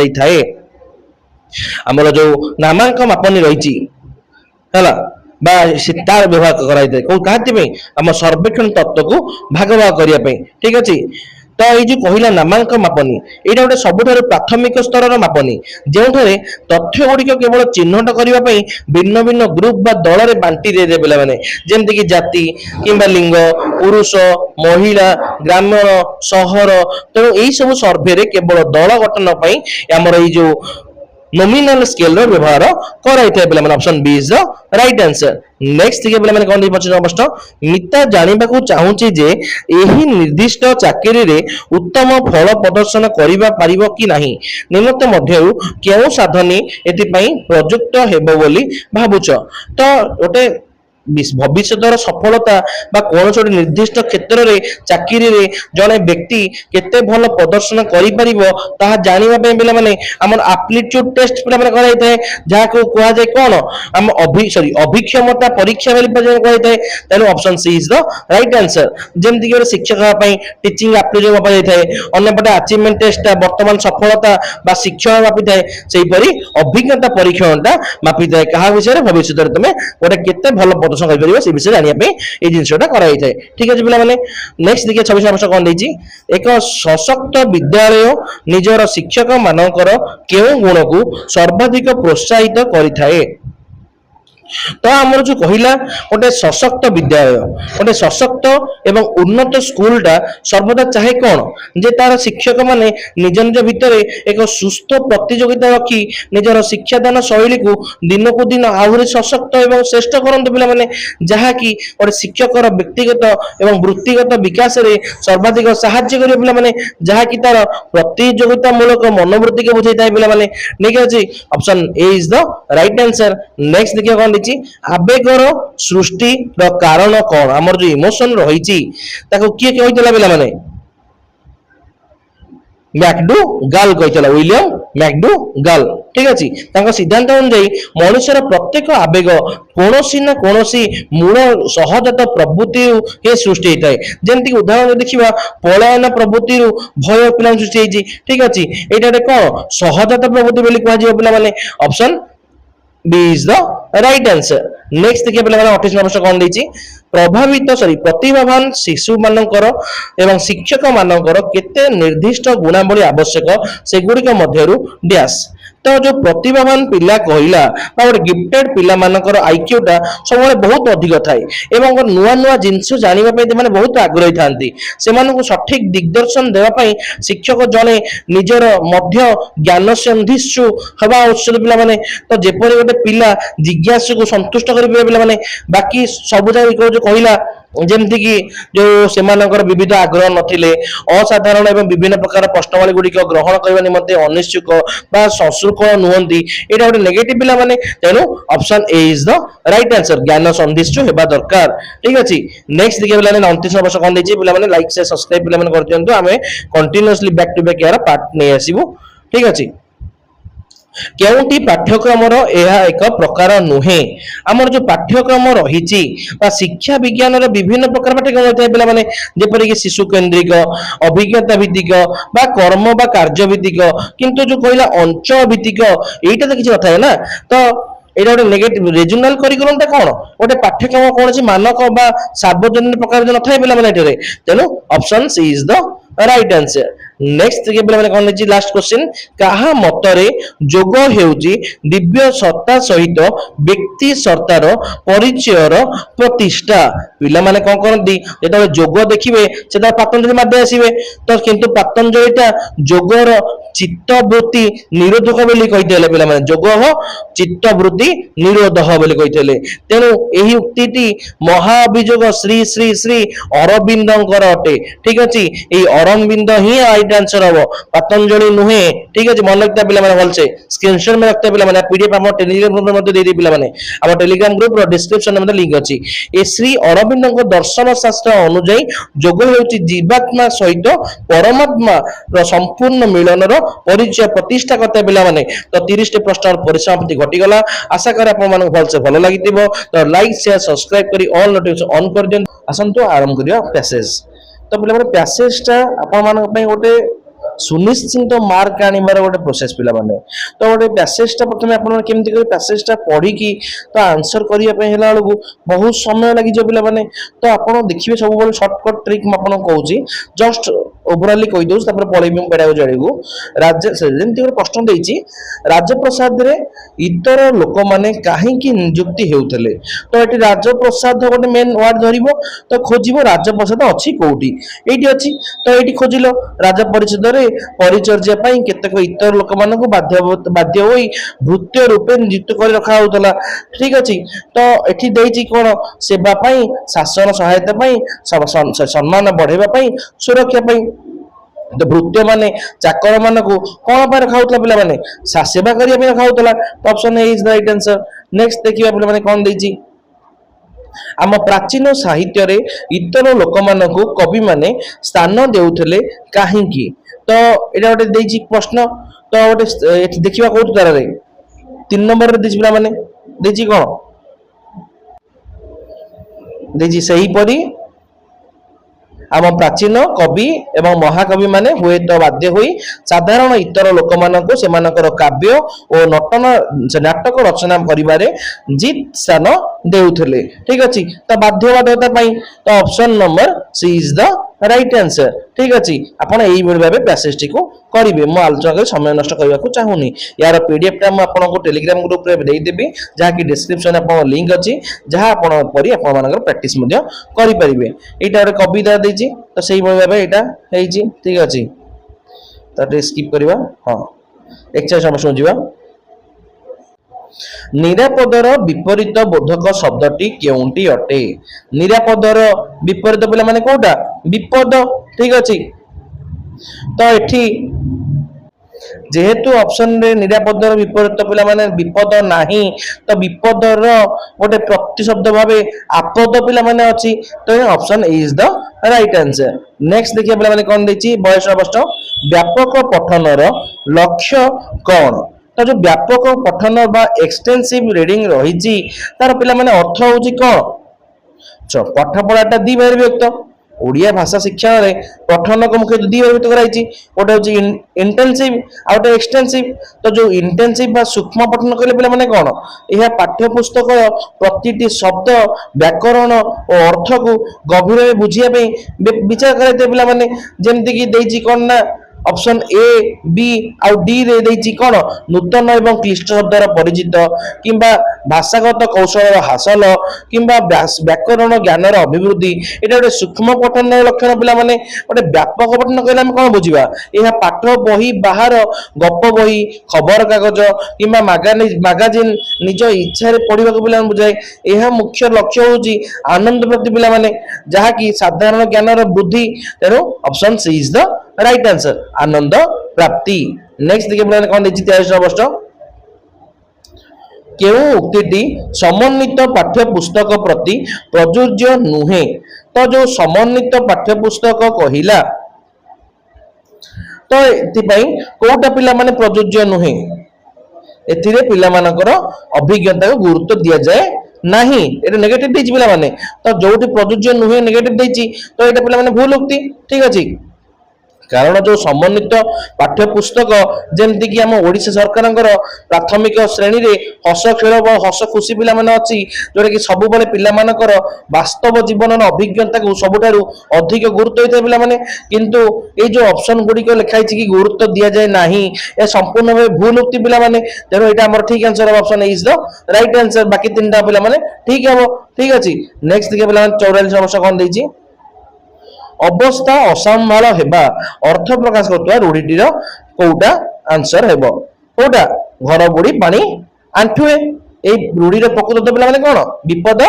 आमर जो नामांक मापनी रही तार व्यवहार कराई कहीं आम सर्वेक्षण तत्व को भाग भाग करने ठीक अच्छे तो ये जो कहला नामांक मापनी यहाँ गोटे सबुठ प्राथमिक स्तर मापनी जो तथ्य गुड़िक केवल चिन्हट करने भिन्न भिन्न ग्रुप बा दल में बांटी दे पे जमती कि जाति कि लिंग पुरुष महिला ग्रामीण सहर तेणु यही सब सर्वे केवल दल गठन आमर जो नॉमिनल स्केल व्यवहार कर option B is the right answer next देखिए पे कौन पचास प्रश्न मिता जानवा चाहूँगी जे यही निर्दिष्ट चाकरी रे उत्तम फल प्रदर्शन करिबा पारिबो कि नहीं निम्नत मध्यरु केउ साधनी एति पई प्रयुक्त हेबो बोली भाबुछ तो गोटे ଭବିଷ୍ୟତର ସଫଳତା ବା କୌଣସି ଗୋଟେ ନିର୍ଦ୍ଦିଷ୍ଟ କ୍ଷେତ୍ରରେ ଚାକିରିରେ ଜଣେ ବ୍ୟକ୍ତି କେତେ ଭଲ ପ୍ରଦର୍ଶନ କରିପାରିବ ତାହା ଜାଣିବା ପାଇଁ ପିଲାମାନେ ଆମର ଆପ୍ଲିଟ୍ୟୁଡ ଟେଷ୍ଟ ପିଲାମାନେ କରାଯାଇଥାଏ, ଯାହାକୁ କୁହାଯାଏ କଣ ଆମ ଅଭିକ୍ଷମତା ପରୀକ୍ଷା ବୋଲି କୁହାଯାଇଥାଏ। ତେଣୁ option she is the right answer. ଯେମିତି କି ଗୋଟେ ଶିକ୍ଷକ ପାଇଁ ଟିଚିଂ ଆପ୍ଲିଟ୍ୟୁଡ ମାପାଯାଇଥାଏ, ଅନ୍ୟପଟେ ଆଚିଭମେଣ୍ଟ ଟେଷ୍ଟଟା ବର୍ତ୍ତମାନ ସଫଳତା ବା ଶିକ୍ଷଣ ମାପିଥାଏ, ସେହିପରି ଅଭିଜ୍ଞତା ପରୀକ୍ଷଣଟା ମାପିଥାଏ କାହା ବିଷୟରେ ଭବିଷ୍ୟତରେ ତମେ ଗୋଟେ କେତେ ଭଲ ପ୍ରଦର୍ଶନ କରିପାରିବ ସେ ବିଷୟରେ ଜାଣିବା ପାଇଁ এই ଜିନିଷଟା କରାଯାଇଥାଏ। ঠিক আছে ପିଲାମାନେ, ନେକ୍ସଟ ଦେଖିବା 26 ନମ୍ବର କଣ ଦେଇଛି, ଏକ ସଶକ୍ତ ବିଦ୍ୟାଳୟ ନିଜର ଶିକ୍ଷକ ମାନଙ୍କର କେଉଁ ଗୁଣକୁ ସର୍ବାଧିକ ପ୍ରୋତ୍ସାହିତ କରିଥାଏ? ତ ଆମର ଯୋଉ କହିଲା ଗୋଟେ ସଶକ୍ତ ବିଦ୍ୟାଳୟ, ଗୋଟେ ସଶକ୍ତ ଏବଂ ଉନ୍ନତ ସ୍କୁଲଟା ସର୍ବଦା ଚାହେଁ କଣ ଯେ ତାର ଶିକ୍ଷକ ମାନେ ନିଜ ନିଜ ଭିତରେ ଏକ ସୁସ୍ଥ ପ୍ରତିଯୋଗିତା ରଖି ନିଜର ଶିକ୍ଷାଦାନ ଶୈଳୀକୁ ଦିନକୁ ଦିନ ଆହୁରି ସଶକ୍ତ ଏବଂ ଶ୍ରେଷ୍ଠ କରନ୍ତୁ ପିଲାମାନେ, ଯାହାକି ଗୋଟେ ଶିକ୍ଷକର ବ୍ୟକ୍ତିଗତ ଏବଂ ବୃତ୍ତିଗତ ବିକାଶରେ ସର୍ବାଧିକ ସାହାଯ୍ୟ କରିବ ପିଲାମାନେ, ଯାହାକି ତାର ପ୍ରତିଯୋଗିତା ମୂଳକ ମନୋବୃତ୍ତିକୁ ବୁଝାଇଥାଏ ପିଲାମାନେ। ଠିକ ଅଛି, option A is the right answer. Next ଦେଖିବା କଣ ଦେଇଛି, ଆବେଗର ସୃଷ୍ଟିର କାରଣ କଣ? ଆମର ଯୋଉ ଇମୋସନ ରହିଛି ତାକୁ କିଏ କହିଥିଲା ପିଲାମାନେ? ମ୍ୟାକଡୁଗାଲ କହିଥିଲା, ୱିଲିୟମ ମ୍ୟାକଡୁଗାଲ। ଠିକ ଅଛି, ତାଙ୍କ ସିଦ୍ଧାନ୍ତ ଅନୁଯାୟୀ ମଣିଷର ପ୍ରତ୍ୟେକ ଆବେଗ କୌଣସି ନା କୌଣସି ମୂଳ ସହଜାତ ପ୍ରବୃତ୍ତିରୁ ହିଁ ସୃଷ୍ଟି ହେଇଥାଏ। ଯେମିତିକି ଉଦାହରଣ ଦେଖିବା, ପଳାୟନ ପ୍ରବୃତ୍ତିରୁ ଭୟ ପିଲାଙ୍କୁ ସୃଷ୍ଟି ହେଇଛି। ଠିକ ଅଛି, ଏଇଟା ଗୋଟେ କଣ ସହଜାତ ପ୍ରବୃତ୍ତି ବୋଲି କୁହାଯିବ ପିଲାମାନେ। Option B is the right answer. Next देखिए पिलाମାନେ 28 ନମ୍ବର କଣ ଦେଇଛି, ପ୍ରତିଭାବାନ ଶିଶୁ ମାନଙ୍କର ଏବଂ ଶିକ୍ଷକ ମାନଙ୍କର କେତେ ନିର୍ଦ୍ଦିଷ୍ଟ ଗୁଣାବଳୀ ଆବଶ୍ୟକ ସେଗୁଡ଼ିକ ମଧ୍ୟରୁ ଡ୍ୟାସ୍। ତ ଯୋଉ ପ୍ରତିଭାବାନ ପିଲା କହିଲା ବା ଗୋଟେ ଗିଫ୍ଟେଡ ପିଲାମାନଙ୍କର ଆଇକ୍ୟୁଟା ସବୁବେଳେ ବହୁତ ଅଧିକ ଥାଏ ଏବଂ ନୂଆ ନୂଆ ଜିନିଷ ଜାଣିବା ପାଇଁ ସେମାନେ ବହୁତ ଆଗ୍ରହୀ ଥାନ୍ତି। ସେମାନଙ୍କୁ ସଠିକ ଦିଗଦର୍ଶନ ଦେବା ପାଇଁ ଶିକ୍ଷକ ଜଣେ ନିଜର ମଧ୍ୟ ଜ୍ଞାନ ସନ୍ଧିତ୍ସୁ ହେବା ଆବଶ୍ୟକ ପିଲାମାନେ। ତ ଯେପରି ଗୋଟେ ପିଲା ଜିଜ୍ଞାସୁକୁ ସନ୍ତୁଷ୍ଟ କରିପାରିବେ ପିଲାମାନେ, ବାକି ସବୁ ଯାକ ଯୋଉ କହିଲା ଯେମିତିକି ଯୋଉ ସେମାନଙ୍କର ବିବିଧ ଆଗ୍ରହ ନଥିଲେ, ଅସାଧାରଣ ଏବଂ ବିଭିନ୍ନ ପ୍ରକାର ପ୍ରଶ୍ନାବଳୀ ଗୁଡ଼ିକ ଗ୍ରହଣ କରିବା ନିମନ୍ତେ ଅନିଶ୍ଚୁକ ବା ସଶୃଙ୍ଖଳ ନୁହନ୍ତି, ଏଇଟା ଗୋଟେ ନେଗେଟିଭ ପିଲାମାନେ। ତେଣୁ option A is the right answer, ଜ୍ଞାନ ସନ୍ଧିତ୍ସୁ ହେବା ଦରକାର। ଠିକ ଅଛି, ନେକ୍ସଟ ଦେଖିବା ପିଲାମାନେ 29 ବର୍ଷ କଣ ଦେଇଛି, ପିଲାମାନେ ଲାଇକ୍ ସେୟାର ସବସ୍କ୍ରାଇବ ପିଲାମାନେ କରିଦିଅନ୍ତୁ, ଆମେ କଣ୍ଟିନ୍ୟୁଅସଲି ବ୍ୟାକ୍ ଟୁ ବ୍ୟାକ୍ ଏହାର ପାର୍ଟ ନେଇ ଆସିବୁ। ଠିକ ଅଛି, କେଉଁଟି ପାଠ୍ୟକ୍ରମର ଏହା ଏକ ପ୍ରକାର ନୁହେଁ? ଆମର ଯୋଉ ପାଠ୍ୟକ୍ରମ ରହିଛି ବା ଶିକ୍ଷା ବିଜ୍ଞାନର ବିଭିନ୍ନ ପ୍ରକାର ପାଠ୍ୟକ୍ରମ ରହିଥାଏ ପିଲାମାନେ, ଯେପରିକି ଶିଶୁ କେନ୍ଦ୍ରିକ, ଅଭିଜ୍ଞତା ଭିତ୍ତିକ ବା କର୍ମ ବା କାର୍ଯ୍ୟ ଭିତ୍ତିକ, କିନ୍ତୁ ଯୋଉ କହିଲା ଅଞ୍ଚଳ ଭିତ୍ତିକ ଏଇଟା ତ କିଛି ନଥାଏ ନା। ତ ଏଇଟା ଗୋଟେ ନେଗେଟିଭ। ରିଜନାଲ କରିକୁଲମଟା କଣ ଗୋଟେ ପାଠ୍ୟକ୍ରମ କୌଣସି ମାନକ ବା ସାର୍ବଜନୀନ ପ୍ରକାର ନଥାଏ ପିଲାମାନେ ଏଠାରେ। ତେଣୁ option she is the right answer. Next ଦେଖିବା ପିଲାମାନେ କଣ ହେଇଛି, ଲାଷ୍ଟ କ୍ୱେଶ୍ଚିନ୍, କାହା ମତରେ ଯୋଗ ହେଉଛି ଦିବ୍ୟ ସତ୍ତା ସହିତ ବ୍ୟକ୍ତି ସତ୍ତାର ପରିଚୟର ପ୍ରତିଷ୍ଠା? ପିଲାମାନେ କଣ କରନ୍ତି, ଯେତେବେଳେ ଯୋଗ ଦେଖିବେ ସେତେବେଳେ ପାତଞ୍ଜଳି ମାର୍ଦ୍ଦ ଆସିବେ, ତ କିନ୍ତୁ ପାତଞ୍ଜଳିଟା ଯୋଗର ଚିତ୍ତବୃତ୍ତି ନିରୋଧକ ବୋଲି କହିଥିଲେ ପିଲାମାନେ, ଯୋଗ ଚିତ୍ତବୃତ୍ତି ନିରୋଧ ବୋଲି କହିଥିଲେ। ତେଣୁ ଏହି ଉକ୍ତିଟି ମହାଅଭିଯୋଗ ଶ୍ରୀ ଶ୍ରୀ ଶ୍ରୀ ଅରବିନ୍ଦଙ୍କର ଅଟେ। ଠିକ ଅଛି, এই ଅରବିନ୍ଦ ହିଁ ରାଇଟ୍ ଆନ୍ସର ହବ, ପତଞ୍ଜଳି ନୁହେଁ। ଠିକ ଅଛି, ମନେ ରଖିଥିବା ପିଲାମାନେ ଭଲସେ ସ୍କ୍ରିନଶଟ ମେ ରଖିଥିବା ପିଲାମାନେ, ପିଡିଏଫ ଆମ ଟେଲିଗ୍ରାମ ଗ୍ରୁପରେ ମଧ୍ୟ ଦେଇଦେଇ ପିଲାମାନେ, ଆମ ଟେଲିଗ୍ରାମ ଗ୍ରୁପର ଡିସ୍କ୍ରିପସନରେ ମଧ୍ୟ ଲିଙ୍କ ଅଛି। ଏ ଶ୍ରୀ ଅରବିନ୍ଦଙ୍କ ଦର୍ଶନ ଶାସ୍ତ୍ର ଅନୁଯାୟୀ ଯୋଗ ହେଉଛି ଜୀବାତ୍ମା ସହିତ ପରମାତ୍ମାର ସମ୍ପୂର୍ଣ୍ଣ ମିଳନର ପରିଚୟ ପ୍ରତିଷ୍ଠା କରିଥାଏ ପିଲାମାନେ। ତ 30ଟି ପ୍ରଶ୍ନର ପରିସମାପ୍ତି ଘଟିଗଲା, ଆଶା କରେ ଆପଣମାନଙ୍କୁ ଭଲସେ ଭଲ ଲାଗିଥିବ। ତ ଲାଇକ୍ ସେୟାର ସବସ୍କ୍ରାଇବ କରି ଅଲ୍ ନୋଟିଫିକେସନ ଅନ୍ କରିଦିଅନ୍ତୁ। ଆସନ୍ତୁ ଆରମ୍ଭ କରିବା ପ୍ୟାସେଜ। ତ ପିଲାମାନେ ପ୍ୟାସେଜଟା ଆପଣମାନଙ୍କ ପାଇଁ ଗୋଟେ ସୁନିଶ୍ଚିତ ମାର୍କ ଆଣିବାର ଗୋଟେ ପ୍ରୋସେସ ପିଲାମାନେ। ତ ଗୋଟେ ପ୍ୟାସେଜଟା ପ୍ରଥମେ ଆପଣମାନେ କେମିତି କରିବେ, ପ୍ୟାସେଜଟା ପଢିକି ତ ଆନ୍ସର କରିବା ପାଇଁ ହେଲା ବେଳକୁ ବହୁତ ସମୟ ଲାଗିଯିବ ପିଲାମାନେ। ତ ଆପଣ ଦେଖିବେ ସବୁବେଳେ ସର୍ଟକଟ ଟ୍ରିକ୍ ମୁଁ ଆପଣଙ୍କୁ କହୁଛି, ଜଷ୍ଟ ଓଭରାଲି କହିଦଉଛି ତାପରେ ପଳେଇବି ମୁଁ ପେଡାଗୋଜି ଆଡ଼କୁ। ଯେମିତି ଗୋଟେ ପ୍ରଶ୍ନ ଦେଇଛି, ରାଜପ୍ରସାଦରେ ଇତର ଲୋକମାନେ କାହିଁକି ନିଯୁକ୍ତି ହେଉଥିଲେ? ତ ଏଠି ରାଜପ୍ରସାଦ ଗୋଟେ ମେନ୍ ୱାର୍ଡ ଧରିବ, ତ ଖୋଜିବ ରାଜପ୍ରସାଦ ଅଛି କୋଉଠି, ଏଇଠି ଅଛି। ତ ଏଇଠି ଖୋଜିଲ, ରାଜ ପରିଷଦରେ ପରିଚର୍ଯ୍ୟା ପାଇଁ କେତେକ ଇତର ଲୋକମାନଙ୍କୁ ବାଧ୍ୟ ହୋଇ ଭୃତ୍ୟ ରୂପେ ନିଯୁକ୍ତ କରି ରଖା ହଉଥିଲା। ଠିକ ଅଛି, ତ ଏଠି ଦେଇଛି କଣ, ସେବା ପାଇଁ, ଶାସନ ସହାୟତା ପାଇଁ, ସମ୍ମାନ ବଢେଇବା ପାଇଁ, ସୁରକ୍ଷା ପାଇଁ। ତ ଭୃତ୍ୟ ମାନେ ଚାକର ମାନଙ୍କୁ କଣ ପାଇଁ ରଖାଉଥିଲା ପିଲାମାନେ, ସେବା କରିବା ପାଇଁ ରଖାଉଥିଲା। Option A is the right answer. Next ଦେଖିବା ପିଲାମାନେ କଣ ଦେଇଛି, आम प्राचीन साहित्य रे इतर लोक मानकु कवि माने स्थान देउथले काहेकि तो एटा गोटे देछि प्रश्न तो गोटे देखिबा कोउ तारा रे 3 नंबर रे देछि पिला माने देछि कोन देछि सही परी आम प्राचीन कवि एवं महाकवि माने हुए तो बाध्य हुई साधारण इतर लोक मानकु सेमानकर काव्य और नटन नाटक रचना करिबारे जीत स्थान देउथले ठीक अछि तो बाध्यबाधकता पई तो option number C is the right answer ठीक अछि आपण एई भली भाबे पैसेज टी को करिवे मो आलोचना कर समय नष्ट करबा को चाहुनी यार पीडीएफ टा म आपण को टेलीग्राम ग्रुप रे देई देबी जहा कि डिस्क्रिप्शन आपण लिंक अछि जहा आपण परी आपण मानकर प्रैक्टिस मध्ये करि परिबे एटा रे कविता देछि तो सेई भली भाबे एटा हेछि ठीक अछि तो स्किप करबा हां एक्सरसाइज हम सुनजिबा निरापदर विपरीत बोधक शब्दटी केउंटी अटे निरापदर विपरीत पिला माने कोटा विपद ठीक अछि तो एठी जेहेतु ऑप्शन रे निरापदर विपरीत पिला माने विपद नाही तो विपदर गोटे प्रति शब्द भाबे आपद पिला माने अछि तो option is the right answer next देखिए पिला माने कोन देछि बयस अवस्थ व्यापक पठनर लक्ष्य कोन तो जो व्यापक पठन बा एक्सटेंसिव रीडिंग रही तार पिला माने अर्थ होची कोन पाठ पढ़ाटा दी बार व्यक्त ओडिया भाषा शिक्षा रे पठन को मुख्य दी बार व्यक्त कराई गोटे होची इंटेंसिव आ गोटे एक्सटेंसिव तो जो इंटेंसिव बा सूक्ष्म पठन कले पिला माने कोन एहा पाठ्य पुस्तक प्रतिटी शब्द व्याकरण और अर्थ को गभीर में बुझिया पे विचार कराइते पिला माने जेमति की देछि कोन ना ऑप्शन ए बी आउ डी रे देछि कोन नूतन एवं क्लिष्ट शब्दर परिचित किंबा भाषागत कौशल हासिल किंबा व्याकरण ज्ञानर अभिवृद्धि एटा गोटे सूक्ष्म पठन लक्षण पिला माने गोटे व्यापक पठन कहले हम कोन बुझिबा एहा पाठ बही बाहर गप बही खबर कागज किंबा मैगजीन निज इच्छा रे पढिबा को पिला बुझाए एहा मुख्य लक्ष्य होची आनंद प्रति पिला माने जहा कि साधारण ज्ञानर वृद्धि तेरो option C is the right answer आनंद प्राप्ति नेक्स्ट देखिए पिला कोन देछि 23 वर्ष केउ उक्तिटी समन्वित पाठ्य पुस्तक प्रति प्रযোज्य नुहे तो जो समन्वित पाठ्य पुस्तक कहिला तो एति पई कोटा पिला माने प्रযোज्य नुहे एथिरे पिला मानकर अभिज्ञता को गुरुत्व दिया जाए नहीं एटा नेगेटिव देछि पिला माने तो जोटी प्रযোज्य नुहे नेगेटिव देछि तो एटा पिला माने भूल उक्ति ठीक अछि कारण जो समन्वित पाठ्य पुस्तक जेमति कि हम ओडिशा सरकारंकर प्राथमिक श्रेणी रे हस खेल व हस खुशी पिला माने अछि जोरे कि सब बेले पिला मानकर वास्तव जीवन अभिज्ञता को सबुठारु अधिक गुरुत्व होइते पिला माने किंतु ए जो ऑप्शन गुडी को लिखाइ छि कि गुरुत्व दिया जाय नाही ए संपूर्ण भाবে भूल उक्ति पिला माने तेरो एटा हमर ठीक answer option is the right answer बाकी तीनटा पिला माने ठीक हबो ठीक अछि नेक्स्ट देखिए पिला 44 समस्या कोन देछि अवस्था असंभाल हेबा अर्थ प्रकाश करतवा रूढ़ीटीर कोउटा आंसर हेबो कोउटा घर बुड़ी पानी आंठुए ए रूढ़ीर प्रकृत पिला माने कोन विपद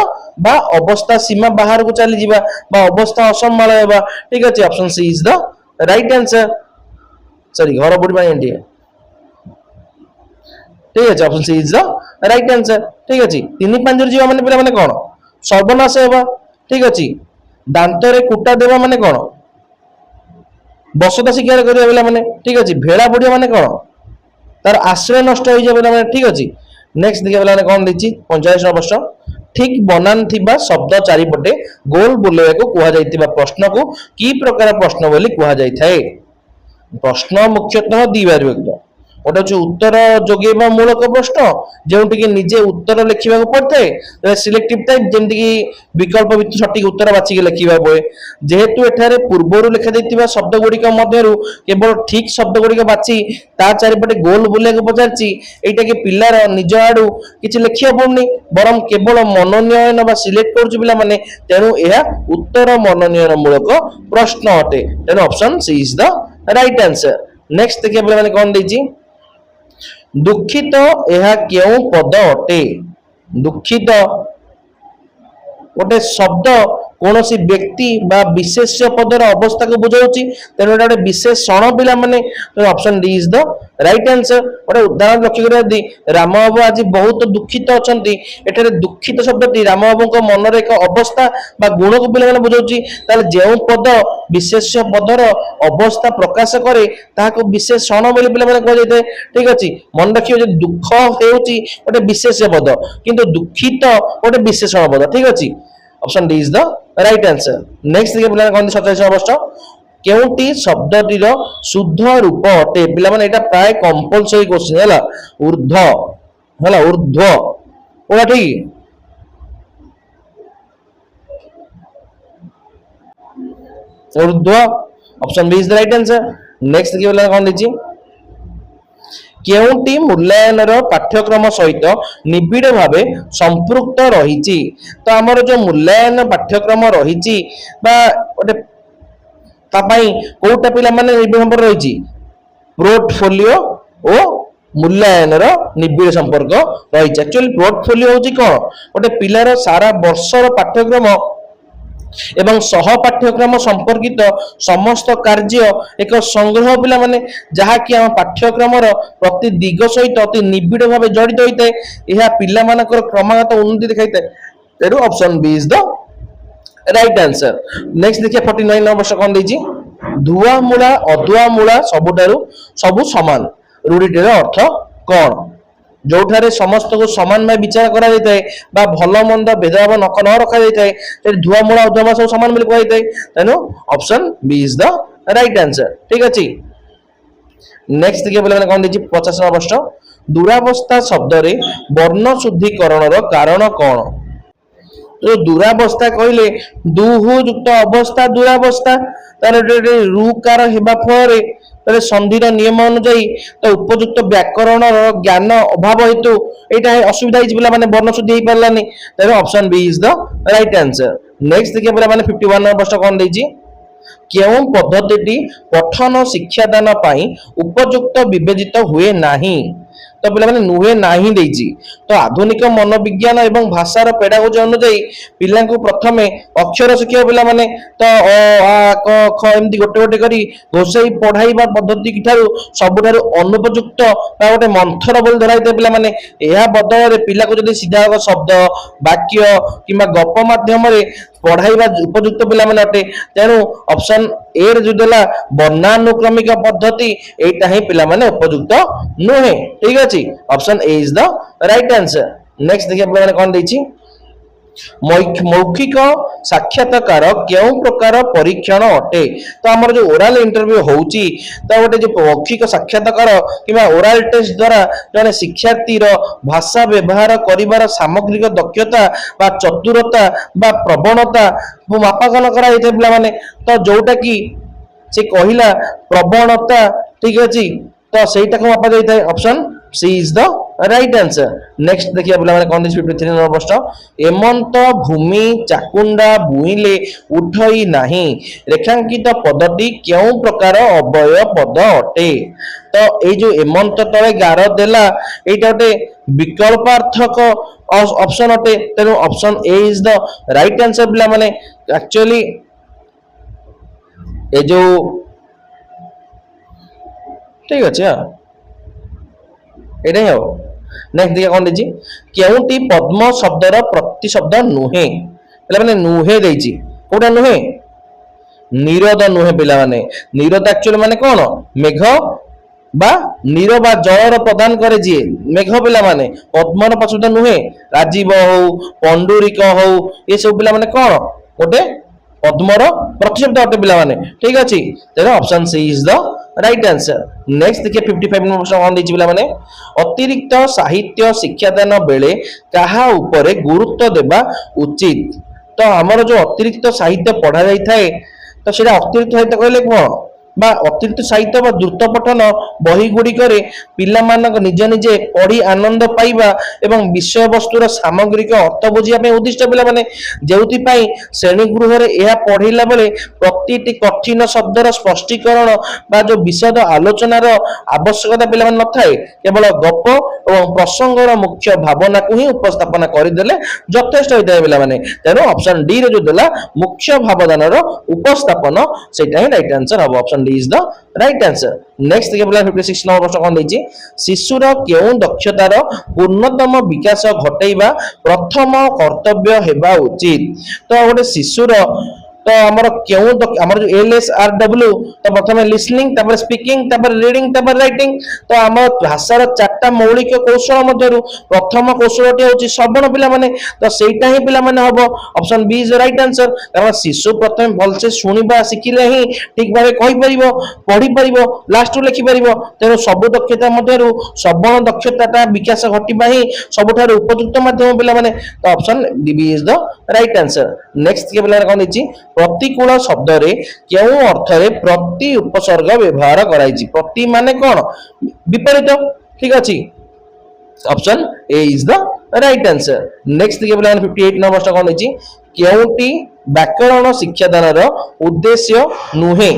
बा अवस्था सीमा बाहर को चली जिबा बा अवस्था असंभाल हेबा ठीक अछि option C is the right answer sorry घर बुड़ी पानी आंठुए ठीक अछि option C is the right answer ठीक अछि तीन पांच जीवा माने पिला माने कोन सर्वनाश हेबा ठीक अछि दांत रे कुटा देवा माने कोन बसता शिकार करिया बेला माने ठीक अछि भेड़ा बुढ़िया माने कोन तार आश्रय नष्ट होई जे बेला माने ठीक अछि नेक्स्ट देखिया बेला माने कोन दिछि 45 वर्ष ठीक बनान थिबा शब्द चारि पटे गोल बुलेवा को कुहा जाइतिबा प्रश्न को की प्रकार प्रश्न बोली कुहा जाय थाए प्रश्न मुख्यतः दी बार व्यक्त ओटा जो उत्तर जोगेबा मूलक प्रश्न जेउटी कि निजे उत्तर लिखिबा को पड़थे सिलेक्टिव टाइप जेमति कि विकल्प भितर सटीक उत्तर बाछि के लिखिबा पड़े जेहेतु एठारे पूर्वरु लिखा दैतिबा शब्द गुडी का मध्यरु केवल ठीक शब्द गुडी का बाछि ता चारि पटे गोल बुले को पचारछि एटा कि पिल्लार निज आडू किछि लिखिया पड़नी बरम केवल मनोनयन बा सिलेक्ट करछु पिला माने तेनु एहा उत्तर मनोनयन मूलक प्रश्न अटे तेनु option C is the right answer next देखिए पिला माने कोन दैछि दुखित यह क्यों पद अटे दुखित गोटे शब्द କୌଣସି ବ୍ୟକ୍ତି ବା ବିଶେଷ ପଦର ଅବସ୍ଥାକୁ ବୁଝାଉଛି, ତେଣୁ ଏଟା ଗୋଟେ ବିଶେଷଣ ପିଲାମାନେ। Option D is the right answer. ଗୋଟେ ଉଦାହରଣ ଲକ୍ଷ୍ୟ କରିବା, ଯଦି ରାମବାବୁ ଆଜି ବହୁତ ଦୁଃଖିତ ଅଛନ୍ତି, ଏଠାରେ ଦୁଃଖିତ ଶବ୍ଦଟି ରାମବାବୁଙ୍କ ମନରେ ଏକ ଅବସ୍ଥା ବା ଗୁଣକୁ ପିଲାମାନେ ବୁଝାଉଛି, ତାହେଲେ ଯେଉଁ ପଦ ବିଶେଷ ପଦର ଅବସ୍ଥା ପ୍ରକାଶ କରେ ତାହାକୁ ବିଶେଷଣ ବୋଲି ପିଲାମାନେ କୁହାଯାଇଥାଏ। ଠିକ ଅଛି, ମନେ ରଖିବ ଯେ ଦୁଃଖ ହେଉଛି ଗୋଟେ ବିଶେଷ ପଦ, କିନ୍ତୁ ଦୁଃଖିତ ଗୋଟେ ବିଶେଷଣ ପଦ। ଠିକ ଅଛି, option D is the right answer. Next ଦେଖିବା ପିଲାମାନେ କହନ୍ତି 47 ଅଗଷ୍ଟ, କେଉଁଟି ଶବ୍ଦଟିର ଶୁଦ୍ଧ ରୂପ ଅଟେ? ପିଲାମାନେ ଏଇଟା ପ୍ରାୟ କମ୍ପଲସରି କ୍ୱେଶ୍ଚିନ୍ ହେଲା। ଊର୍ଧ୍ୱ ହେଲା, ଊର୍ଧ୍ୱ କୋଉଟା ଠିକ? ଊର୍ଧ୍ୱ, option B is the right answer. Next ଦେଖିବା ପିଲାମାନେ କଣ ଦେଇଛି, କେଉଁଟି ମୂଲ୍ୟାୟନର ପାଠ୍ୟକ୍ରମ ସହିତ ନିବିଡ଼ ଭାବେ ସମ୍ପୃକ୍ତ ରହିଛି? ତ ଆମର ଯୋଉ ମୂଲ୍ୟାୟନ ପାଠ୍ୟକ୍ରମ ରହିଛି ବା ଗୋଟେ ତା ପାଇଁ କୋଉଟା ପିଲାମାନେ ନିବିଡ଼ ସମ୍ପର୍କ ରହିଛି? ପୋର୍ଟଫୋଲିଓ ଓ ମୂଲ୍ୟାୟନର ନିବିଡ଼ ସମ୍ପର୍କ ରହିଛି। ଆକ୍ଚୁଆଲି ପୋର୍ଟଫୋଲିଓ ହେଉଛି କଣ? ଗୋଟେ ପିଲାର ସାରା ବର୍ଷର ପାଠ୍ୟକ୍ରମ ଏବଂ ସହ ପାଠ୍ୟକ୍ରମ ସମ୍ପର୍କିତ ସମସ୍ତ କାର୍ଯ୍ୟ ଏକ ସଂଗ୍ରହ ପିଲାମାନେ, ଯାହାକି ଆମ ପାଠ୍ୟକ୍ରମର ପ୍ରତି ଦିଗ ସହିତ ଅତି ନିବିଡ଼ ଭାବେ ଜଡ଼ିତ ହୋଇଥାଏ। ଏହା ପିଲାମାନଙ୍କର କ୍ରମାଗତ ଉନ୍ନତି ଦେଖାଇଥାଏ। ତେଣୁ option B is the right answer. Next ଦେଖିବା 49 ବର୍ଷ କଣ ଦେଇଛି, ଧୁଆ ମୂଳା ଅଧୁଆ ମୂଳା ସବୁଠାରୁ ସବୁ ସମାନ ରୂଢିଟିର ଅର୍ଥ କଣ? ଯୋଉଠାରେ ସମସ୍ତଙ୍କୁ ସମାନ ଭାବେ ବିଚାର କରାଯାଇଥାଏ ବା ଭଲ ମନ୍ଦ ଭେଦଭାବ ନ ରଖାଯାଇଥାଏ, ସେଠି ଧୁଆ ମୂଳା ଅଧୁଆ ମୂଳା ସବୁ ସମାନ ବୋଲି କୁହାଯାଇଥାଏ। ତେଣୁ option B is the right answer. ଠିକ ଅଛି, ନେକ୍ସଟ ଦେଖିବା ପିଲାମାନେ କଣ ଦେଇଛି 50 ବର୍ଷ, ଦୁରାବସ୍ଥା ଶବ୍ଦରେ ବର୍ଣ୍ଣ ଶୁଦ୍ଧିକରଣର କାରଣ କଣ? जो दुरावस्था कहले दुहु युक्त अवस्था दुरावस्था तार रुकार हेबा फल तारे संधिर नियम अनुଯାୟୀ तो उपयुक्त व्याकरण ज्ञान अभाव हेतु एटा असुविधा हिज पिला माने वर्ण शुद्धि हे परलानी। तेरे option B is the right answer. Next देखिए पिला माने 51 नंबर कोन देजी, केउं पद्धति पठन शिक्षादान पाई उपयुक्त विवेचित हुए नाही? तो पिला माने नुहे नाही देजी। तो आधुनिक मनोविज्ञान एवं भाषार पेडागोजी अनुଯାୟୀ पिलांको प्रथमे अक्षर शिक्षा पिला माने तो अ आ क ख एमती गोटे गोटे करी घोषाई पढ़ाइबा पद्धति किठारु सबुठारु अनुपयुक्त बा गोटे मंथर बोल धराइते पिला माने एहा बदल रे पिला को जदी सीधा शब्द वाक्य किबा गप माध्यम रे पढ़ाइबा उपयुक्त पिला माने अटे। तेनु ऑप्शन ए रे जो देला वर्णानुक्रमिक पद्धति एटा ही पिला माने उपयुक्त नुहे। ठीक अछि, option A is the right answer. Next देखिए पिला माने कोन देछि, मौखिक साक्षात्कार केउं प्रकार परीक्षण अटे? तो हमर जो ओरल इंटरव्यू होउची तो गोटे जो मौखिक साक्षात्कार किबा ओरल टेस्ट द्वारा जने शिक्षार्थी रो भाषा व्यवहार करिवार सामग्रिक दक्षता बा चतुरता बा प्रवणता मापांकन करा हेते पिला माने। तो जोटा की से कहिला प्रवणता, ठीक अछि, तो सेटा को मापा जाय थाए। Option C is the right answer. Next देखिए पिला माने कोन 53 नंबर प्रश्न, एमंत भूमि चाकुंडा बुइले उठई नाही रेखांकित पदटी केउं प्रकार अवयव पद अटे? तो ए जो एमंत तळे गार देला एटा गोटे विकल्पार्थक ऑप्शन अटे। तेनु option A is the right answer पिला माने। एक्चुअली ए जो ठीक अछि एटा हो। नेक्स्ट देखिए कोन देछि, केउंटी पद्म शब्दर प्रतिशब्द नुहे? पिला माने नुहे देछि, कोटा नुहे? निरोध नुहे पिला माने। निरोध एक्चुअली माने कोन? मेघ बा नीर बा जलर प्रदान करे जे मेघ पिला माने। पद्मर प्रतिशब्द नुहे, राजीव हो पंडुरिक हो ये सब पिला माने कोन? कोटे पद्मर प्रतिशब्द अटे पिला माने। ठीक अछि, तेरे option C is the right answer. Next देखिए 55 नंबर प्रश्न कोन देछि पिला माने, अतिरिक्त साहित्य शिक्षादान बेले कहा ऊपर गुरुत्व देबा उचित? तो हमर जो अतिरिक्त साहित्य पढ़ा जाय थाए तो सेटा अतिरिक्त साहित्य कहले कोन बा अतिरिक्त साहित्य बा द्रुत पठन बही गुडी करे पिला मानक निज निजे पढ़ी आनंद पाइबा एवं विषय वस्तुर सामग्रिक अर्थ बुझिया पे उद्दिष्ट पिला माने, जेउति पई श्रेणी गृह रे एहा पढ़िला बेले प्रतिटी कठिन शब्दर स्पष्टीकरण बा जो विशद आलोचनार आवश्यकता पिला माने न थाए, केवल गप ଏବଂ ପ୍ରସଙ୍ଗର ମୁଖ୍ୟ ଭାବନାକୁ ହିଁ ଉପସ୍ଥାପନ କରିଦେଲେ ଯଥେଷ୍ଟ ହୋଇଥାଏ ପିଲାମାନେ। ତେଣୁ ଅପସନ ଡି ରେ ଯୋଉ ଦେଲା ମୁଖ୍ୟ ଭାବଦାନର ଉପସ୍ଥାପନ ସେଇଟା ହିଁ ରାଇଟ୍ ଆନ୍ସର ହବ। Option D is the right answer. Next ଦେଖିବା ପିଲା 56 ନମ୍ବର ପ୍ରଶ୍ନ କଣ ଦେଇଛି, ଶିଶୁର କେଉଁ ଦକ୍ଷତାର ପୂର୍ଣ୍ଣତମ ବିକାଶ ଘଟେଇବା ପ୍ରଥମ କର୍ତ୍ତବ୍ୟ ହେବା ଉଚିତ। ତ ଗୋଟେ ଶିଶୁର तो हमर केउ हमर जो LSRW तो प्रथम लिसनिंग तापर स्पीकिंग तापर रीडिंग तापर राइटिंग तो हम भाषार चारटा मौलिक कौशल मध्यरु प्रथम कौशलटी होची श्रवण पिला माने तो सेटा ही पिला माने हबो option B is right answer कारण शिशु प्रथम भल से सुनिबा सिखिले ही ठीक भाबे कहि परिबो पढि परिबो लास्ट रु लिखि परिबो तेरो सब दक्षता मध्यरु श्रवण दक्षताटा विकास घटिबा ही सबठार उपयुक्त माध्यम पिला माने तो option B is the right answer. Next के पिला कोन दिछि प्रतिकूल शब्द रे केउ अर्थ रे प्रति उपसर्ग व्यवहार कराइछि प्रति माने कोन विपरीत ठीक अछि option A is the right answer. Next के पिला 58 नंबर टा कोन दिछि केउटी व्याकरण शिक्षादान रो उद्देश्य नुहे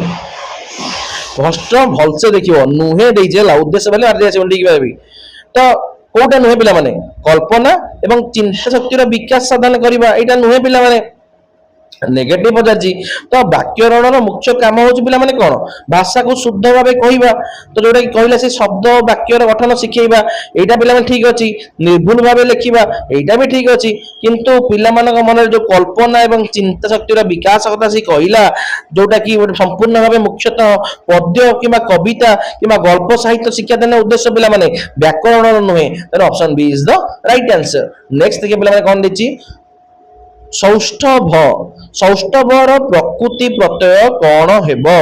स्पष्ट भलसे देखियो नुहे देइजेला उद्देश्य बोले आर जे ठीक भाबी तो कोटा नुहे पिला माने कल्पना एवं चिंता शक्तिर विकास साधन करिबा एटा नुहे पिला माने नेगेटिव पचारछि तो व्याकरणर मुख्य काम होछि पिला माने कोन भाषा को शुद्ध भाबे कहिबा तो जोडा कि कहिला से शब्द वाक्यर गठन सिखेइबा एटा पिला माने ठीक अछि निर्भुल भाबे लेखिबा एटा भी ठीक अछि किंतु पिला मानक मन जो कल्पना एवं चिंता शक्तिर विकास कथा से कहिला जोटा कि संपूर्ण भाबे मुख्यतः पद्य किबा कविता किबा गल्प साहित्य शिक्षा देने उद्देश्य पिला माने व्याकरणर नुहे त option B is the right answer. Next के पिला माने कोन दिछि सौष्ठवर प्रकृति प्रत्यय कौन हेबो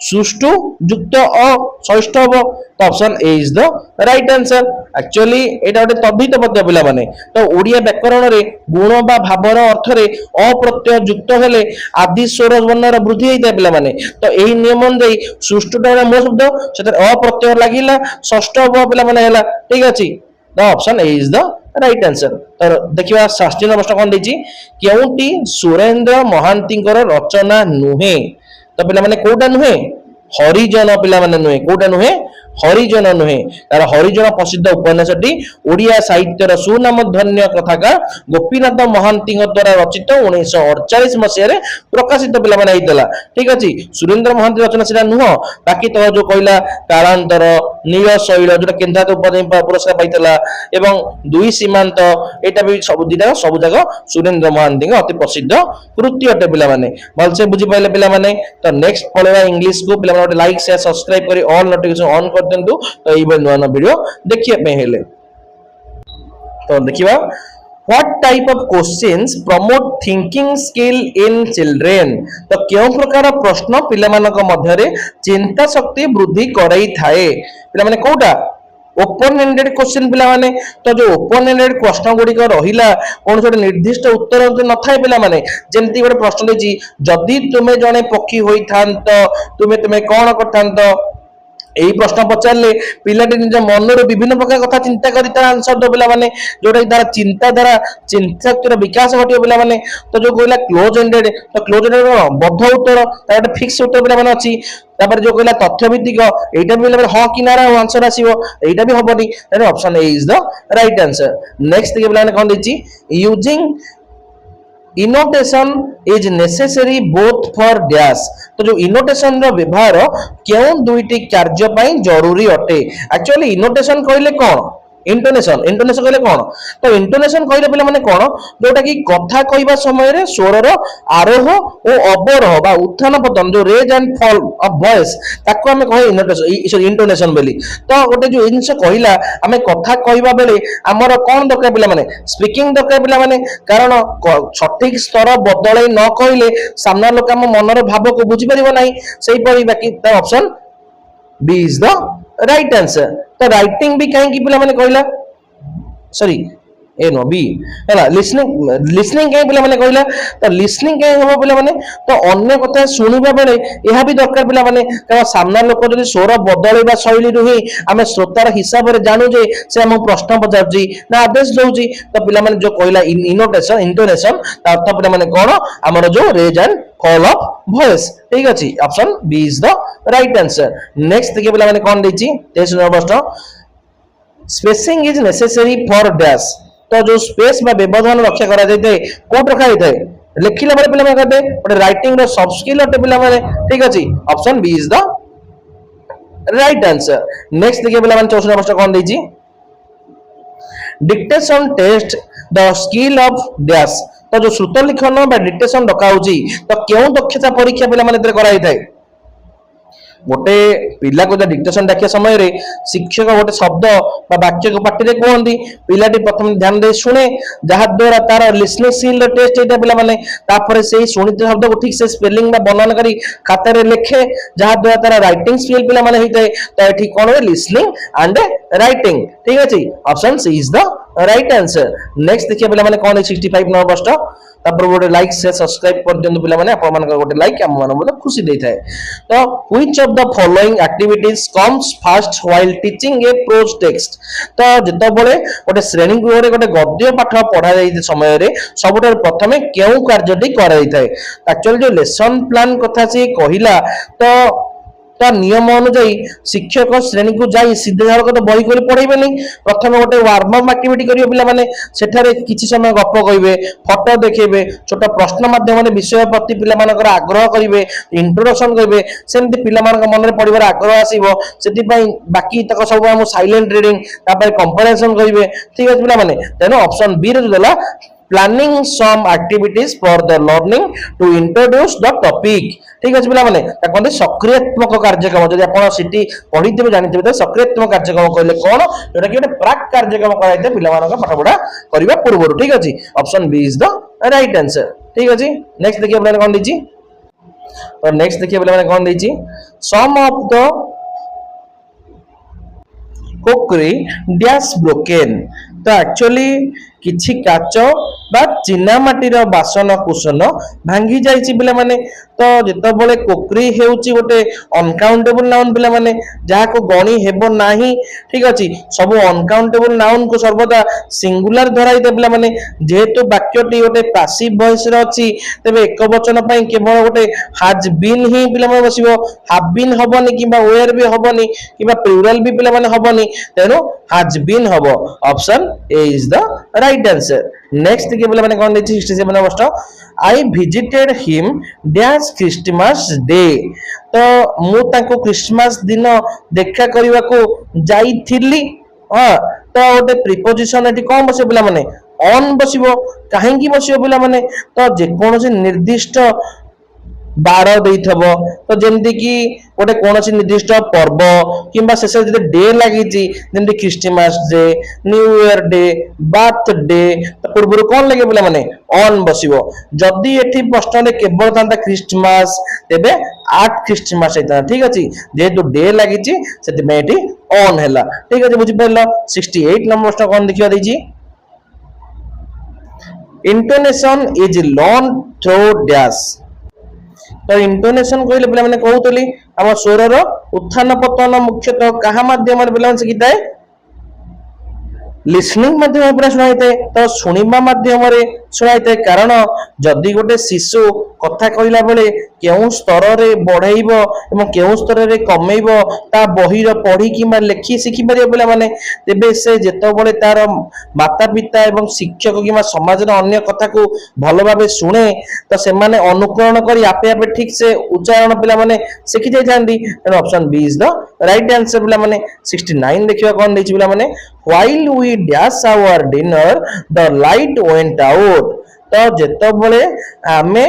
सुष्टु युक्त अ सौष्ठव तो option A is the right answer. Actually एटा गोटे तद्धित पद्य पिला माने तो ओडिया व्याकरण रे गुण बा भावर अर्थ रे अ प्रत्यय युक्त हेले आदि स्वर वर्णर वृद्धि हेता पिला माने तो एही नियम अनुसार सुष्टुटा मूल शब्द सेतर अ प्रत्यय लागिला षष्ठव पिला माने हैला ठीक अछि the option A is the right answer. तो देखिबा 60 नंबर प्रश्न कोन देछि केउटी सुरेंद्र महांतीकर रचना नुहे तो पिला माने कोटा नुहे हरिजन पिला माने नुहे कोटा नुहे हरिजन नुहे तार हरिजन प्रसिद्ध उपन्यासटी ओडिया साहित्यर सुनाम धन्य कथाकार गोपीनाथ महांती द्वारा रचित 1948 मसिया रे प्रकाशित पिला माने आइतला ठीक अछि सुरेंद्र महांती रचना सेटा नुह बाकी तो जो कहला कालांतर नील शैल जोटा केंद्रात पुरस्कार पाइतला एवं दुई सीमांत एटा भी सब दिटा सब जगह सुरेंद्र महांती अति प्रसिद्ध कृति अटे पिला माने भलसे बुझी पाइले पिला माने तो नेक्स्ट पळेवा इंग्लिश को पिला माने लाइक शेयर सब्सक्राइब करी ऑल नोटिफिकेशन ऑन कर देंतु तो ये नया वीडियो देखिए पे हेले तो देखिबा What type of questions promote thinking skill in children तो क्यों प्रकार प्रश्न पिला मानक मध्य रे चिंता शक्ति वृद्धि करई थाए पिला माने कोटा ओपन एंडेड क्वेश्चन पिला माने तो जो ओपन एंडेड प्रश्न गुडी को रहिला कोन छोटे निर्दिष्ट उत्तर न थाए पिला माने जेंति गोटे प्रश्न देछि जदि तुमे जने पक्षी होई थांत तुमे कोन करथांत एही प्रश्न पचारले पिलाटी निज मनर विभिन्न प्रकार कथा चिंता करी तार आंसर दो पिला माने जोटा तार चिंता द्वारा चिंता विकास घटियो पिला माने तो जो कहला क्लोज एंडेड तो क्लोज एंडेड कोन बद्ध उत्तर तार फिक्स उत्तर पिला माने अछि तापर जो कहला तथ्य भित्तिक एटा भी पिला हां कि ना आंसर आसीबो एटा भी हबनी तेन option A is the right answer. Next के पिला माने कोन दिछि using intonation is necessary both for dash तो जो इनोटेशन रो व्यवहार केउ दुईटी कार्य पई जरूरी अटे एक्चुअली इनोटेशन कहले कोन इंटोनेशन इंटोनेशन कहले कोन तो इंटोनेशन कहले पिला माने कोन जोटा कि कथा कहबा समय रे स्वर रो आरोह और अवरोह बा उत्थान पतन जो raise and fall of voice ताको हमें कहे इनोटेशन इंटोनेशन बेली तो गोटे जो इनस कहला हमें कथा कहबा बेले हमर कोन दरकार पिला माने स्पीकिंग दरकार पिला माने कारण सठिक स्तर बदलै न कहले सामना लोक हम मनर भाव को बुझी परिबो नाही सेही परि बाकी त option B is the right answer. तो राइटिंग भी कहीं की पिला माने कहला सॉरी ए नो बी हैला लिसनिंग कहीं पिला माने कहला तो लिसनिंग कहीं हो पिला माने तो अन्य कथा सुनिबा बेले एहा भी दरकार पिला माने कारण सामना लोक जदी स्वर बदलैबा शैली रुही हमें श्रोतार हिसाब रे जानू जे से हम प्रश्न पचारजी ना आदेश दउजी तो पिला माने जो कहला इनोटेशन इंटोनेशन ता अर्थ पिला माने कोन हमर जो raise and fall of voice ठीक अछि option B is the right answer. Next के पिला माने कोन देछि 23 नंबर प्रश्न spacing is necessary for dash. तो जो स्पेस बा व्यवधान रक्षा करा जाय कोट रखा जाय लिखिला बेले पिला कहते गोटे राइटिंग रो सॉफ्ट स्किल अटे पिला माने ठीक अछि option B is the right answer. Next देखिए पिला माने 64 प्रश्न कोन देछि dictation test the skill of dash. तो जो श्रुत लिखन बा डिक्टेशन डका होछि तो केउ दक्षता परीक्षा पिला माने तरे कराई थाए गोटे पिला को डिक्टेशन डाकिया समय रे शिक्षक गोटे शब्द बा वाक्य को पाटी रे कहंती पिलाटी प्रथम ध्यान दे सुने जहा द्वारा तार लिसनिंग स्किल टेस्ट एटा पिला माने तापर से सुनित शब्द को ठीक से स्पेलिंग बा वर्णन करी खाता रे लिखे जहा द्वारा तार राइटिंग स्किल पिला माने होइते तो एठी कोन हो लिसनिंग एंड राइटिंग ठीक अछि option C is the right answer. Next देखिए पिला माने कोन 65 नंबर प्रश्न तापर गोटे लाइक से सब्सक्राइब कर दियंतु पिला माने आपण मान गोटे लाइक हम मान बोले खुशी देई थाए। तो which of the following activities comes first while teaching a prose text. तो जतो बोले गोटे श्रेणी गृह रे गोटे गद्य पाठ पढ़ा जाई समय रे सबटर प्रथमे केउ कार्यटी कराई थाए एक्चुअली जो लेसन प्लान कथा से कहिला तो नियम अनुଯାयी शिक्षक श्रेणी को जाई सीधे सड़क तो बही को पढ़ेबे प्रथम गोटे वार्म अप एक्टिविटी करियो पिला माने सेठारे किछि समय गप कहिबे फोटो देखेबे छोट प्रश्न माध्यम विषय प्रति पिला मानकर आग्रह करिवे इंट्रोडक्शन करिवे सेमति पिला मानक मन रे पढिबार आग्रह आसीबो सेति पई बाकी तक सब हम साइलेंट रीडिंग तापर कंपैरिजन करिवे ठीक अछि पिला माने तेनो ऑप्शन बी रे देला planning some activities for the learning to introduce the topic ठीक अछि पिला माने ताकंदे सक्रियात्मक कार्यक्रम जदि आपण सिटी पढिथिबे जानिथिबे त सक्रियात्मक कार्यक्रम कहले कोन जोटा कि ଗୋଟେ प्राक कार्यक्रम कराइते पिला मानक पाठ पढा करिबा पूर्वरु ठीक अछि option B is the right answer ठीक अछि। नेक्स्ट देखिए पिला कोन दिछि और नेक्स्ट देखिए पिला माने कोन दिछि सम ऑफ द कोकरी डैश ब्रोकन। तो एक्चुअली किछि काच बा चिना माटीर बासन कुसन भांगी जाइछि पिला माने तो जेतो बोले कोकरी हेउछि गोटे अनकाउंटेबल नाउन पिला माने जहा को गणी हेबो नाही ठीक अछि सब अनकाउंटेबल नाउन को सर्वदा सिंगुलर धराई दे पिला माने जेहेतु वाक्यटी गोटे पैसिव वॉइस रे अछि तबे एक वचन पई केवल गोटे हैज बीन ही पिला माने बसिबो हैव बीन हबनी किबा वेयर भी हबनी किबा प्लूरल भी पिला माने हबनी तेनो हैज बीन हबो option A is the right answer. Next के पिला माने कोन देछि 67 number I visited him dash Christmas day. तो मु ताको क्रिसमस दिन देखा करबा को जाईथिली हां तो ओटे प्रीपोजिशन एटी कोन बसे पिला माने ऑन बसिबो काहे की बसिबो पिला माने तो जे कोनोसी निर्दिष्ट बार देइथबो तो जेमति कि गोटे कोनोसी निर्दिष्ट पर्व किंबा शेष जे डे लागिची जेमति Christmas day new year day birthday तो पूर्व कोन लागे पिला माने ऑन बसिबो जदी एठी प्रश्न रे केवल तांता क्रिसमस तेबे आठ क्रिसमस हेता ठीक अछि जेहेतु डे लागिची सेति में एठी ऑन हैला ठीक अछि बुझि परलो। 68 नंबर प्रश्न कोन देखिया दैछि intonation is learn through dash. तो इंटोनेशन कहले पिला माने कहउतली हम स्वर रो उत्थान पतन मुख्यतः कहा माध्यम रे पिला सिखिताए लिसनिंग माध्यम रे सुनाइते तो सुनिबा माध्यम रे सुनाइते कारण जदि गोटे शिशु कथा कहला बेले केउ स्तर रे बढ़ाइबो एवं केउ स्तर रे कमेइबो ता बही रो पढ़ी किबा लेखि सिखि परियो पिला माने तेबे से जेतो बळे तार माता पिता एवं शिक्षक किबा समाज रो अन्य कथा को भलो भाबे सुने तो से माने अनुकरण करी आपे आपे ठीक से उच्चारण पिला माने सिखि जाय थांदी एन option B is the right answer पिला माने 69 देखिबा कोन दैछि पिला माने while we dash our dinner the light went out। तो जेतो बळे आमे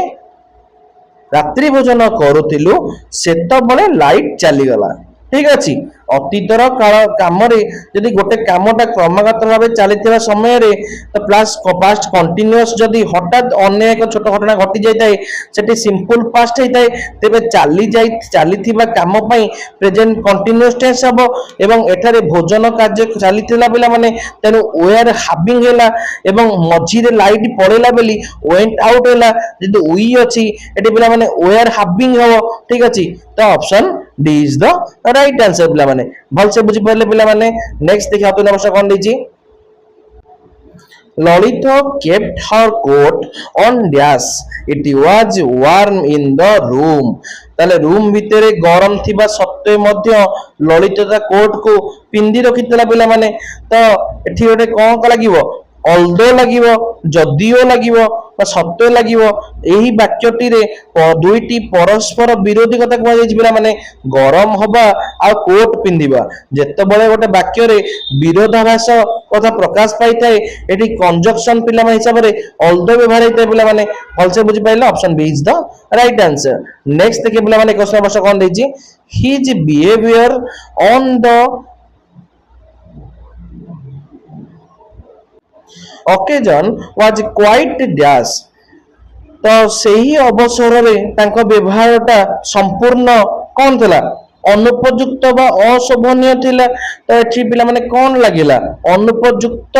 रात्रि भोजन करूथिलु सेतो बळे लाइट चली गला ठीक अछि अतीतर काल काम रे यदि गोटे कामटा क्रमगत भाबे चलीथिबा समय रे तो प्लस पास्ट कंटीन्यूअस जदि हठात अन्य एक छोट घटना घटी जाय थाए सेठी सिंपल पास्ट हे थाए तेबे चलीथिबा काम पई प्रेजेंट कंटीन्यूअस टेंस हबो एवं एठारे भोजन कार्य चलीथिला पिला माने तेनु वेयर हैविंग हैला एवं मझी रे लाइट पड़ेला बेली वेंट आउट हैला जदि वी अछि एठी पिला माने वेयर हैविंग हबो ठीक अछि तो option D is the right answer पिला माने भल से बुझी परले पिला माने। नेक्स्ट देखि आतो नमस्कार कोन दैछि Lolita kept her coat on dash. It was warm in the room. ତାହେଲେ ରୁମ୍ ଭିତରେ ଗରମ ଥିବା ସତ୍ତ୍ୱେ ମଧ୍ୟ ଲଳିତ ତା କୋଟ୍ କୁ ପିନ୍ଧି ରଖିଥିଲା ପିଲାମାନେ। ତ ଏଠି ଗୋଟେ କଣ ଲାଗିବ? ଅଲଦୋ ଲାଗିବ, ଯଦିଓ ଲାଗିବ ବା ସତ୍ତ୍ୱେ ଲାଗିବ। ଏହି ବାକ୍ୟଟିରେ ଦୁଇଟି ପରସ୍ପର ବିରୋଧୀ କଥା କୁହାଯାଇଛି ପିଲାମାନେ, ଗରମ ହବା ଆଉ କୋଟ୍ ପିନ୍ଧିବା। ଯେତେବେଳେ ଗୋଟେ ବାକ୍ୟରେ ବିରୋଧାଭାସ କଥା ପ୍ରକାଶ ପାଇଥାଏ ଏଠି କଞ୍ଜକ୍ସନ ପିଲାମାନେ ହିସାବରେ ଅଲଦୋ ବ୍ୟବହାର ହେଇଥାଏ ପିଲାମାନେ। ଭଲସେ ବୁଝିପାରିଲେ? Option B is the right answer. Next ଦେଖିବେ ପିଲାମାନେ 21 ବର୍ଷ କଣ ଦେଇଛି? His behaviour on the occasion was quite dash। ତ ସେହି ଅବସରରେ ତାଙ୍କ ବ୍ୟବହାରଟା ସମ୍ପୂର୍ଣ୍ଣ କଣ ଥିଲା? ଅନୁପଯୁକ୍ତ ବା ଅଶୋଭନୀୟ ଥିଲା। ତ ଏଠି ପିଲାମାନେ କଣ ଲାଗିଲା? ଅନୁପଯୁକ୍ତ।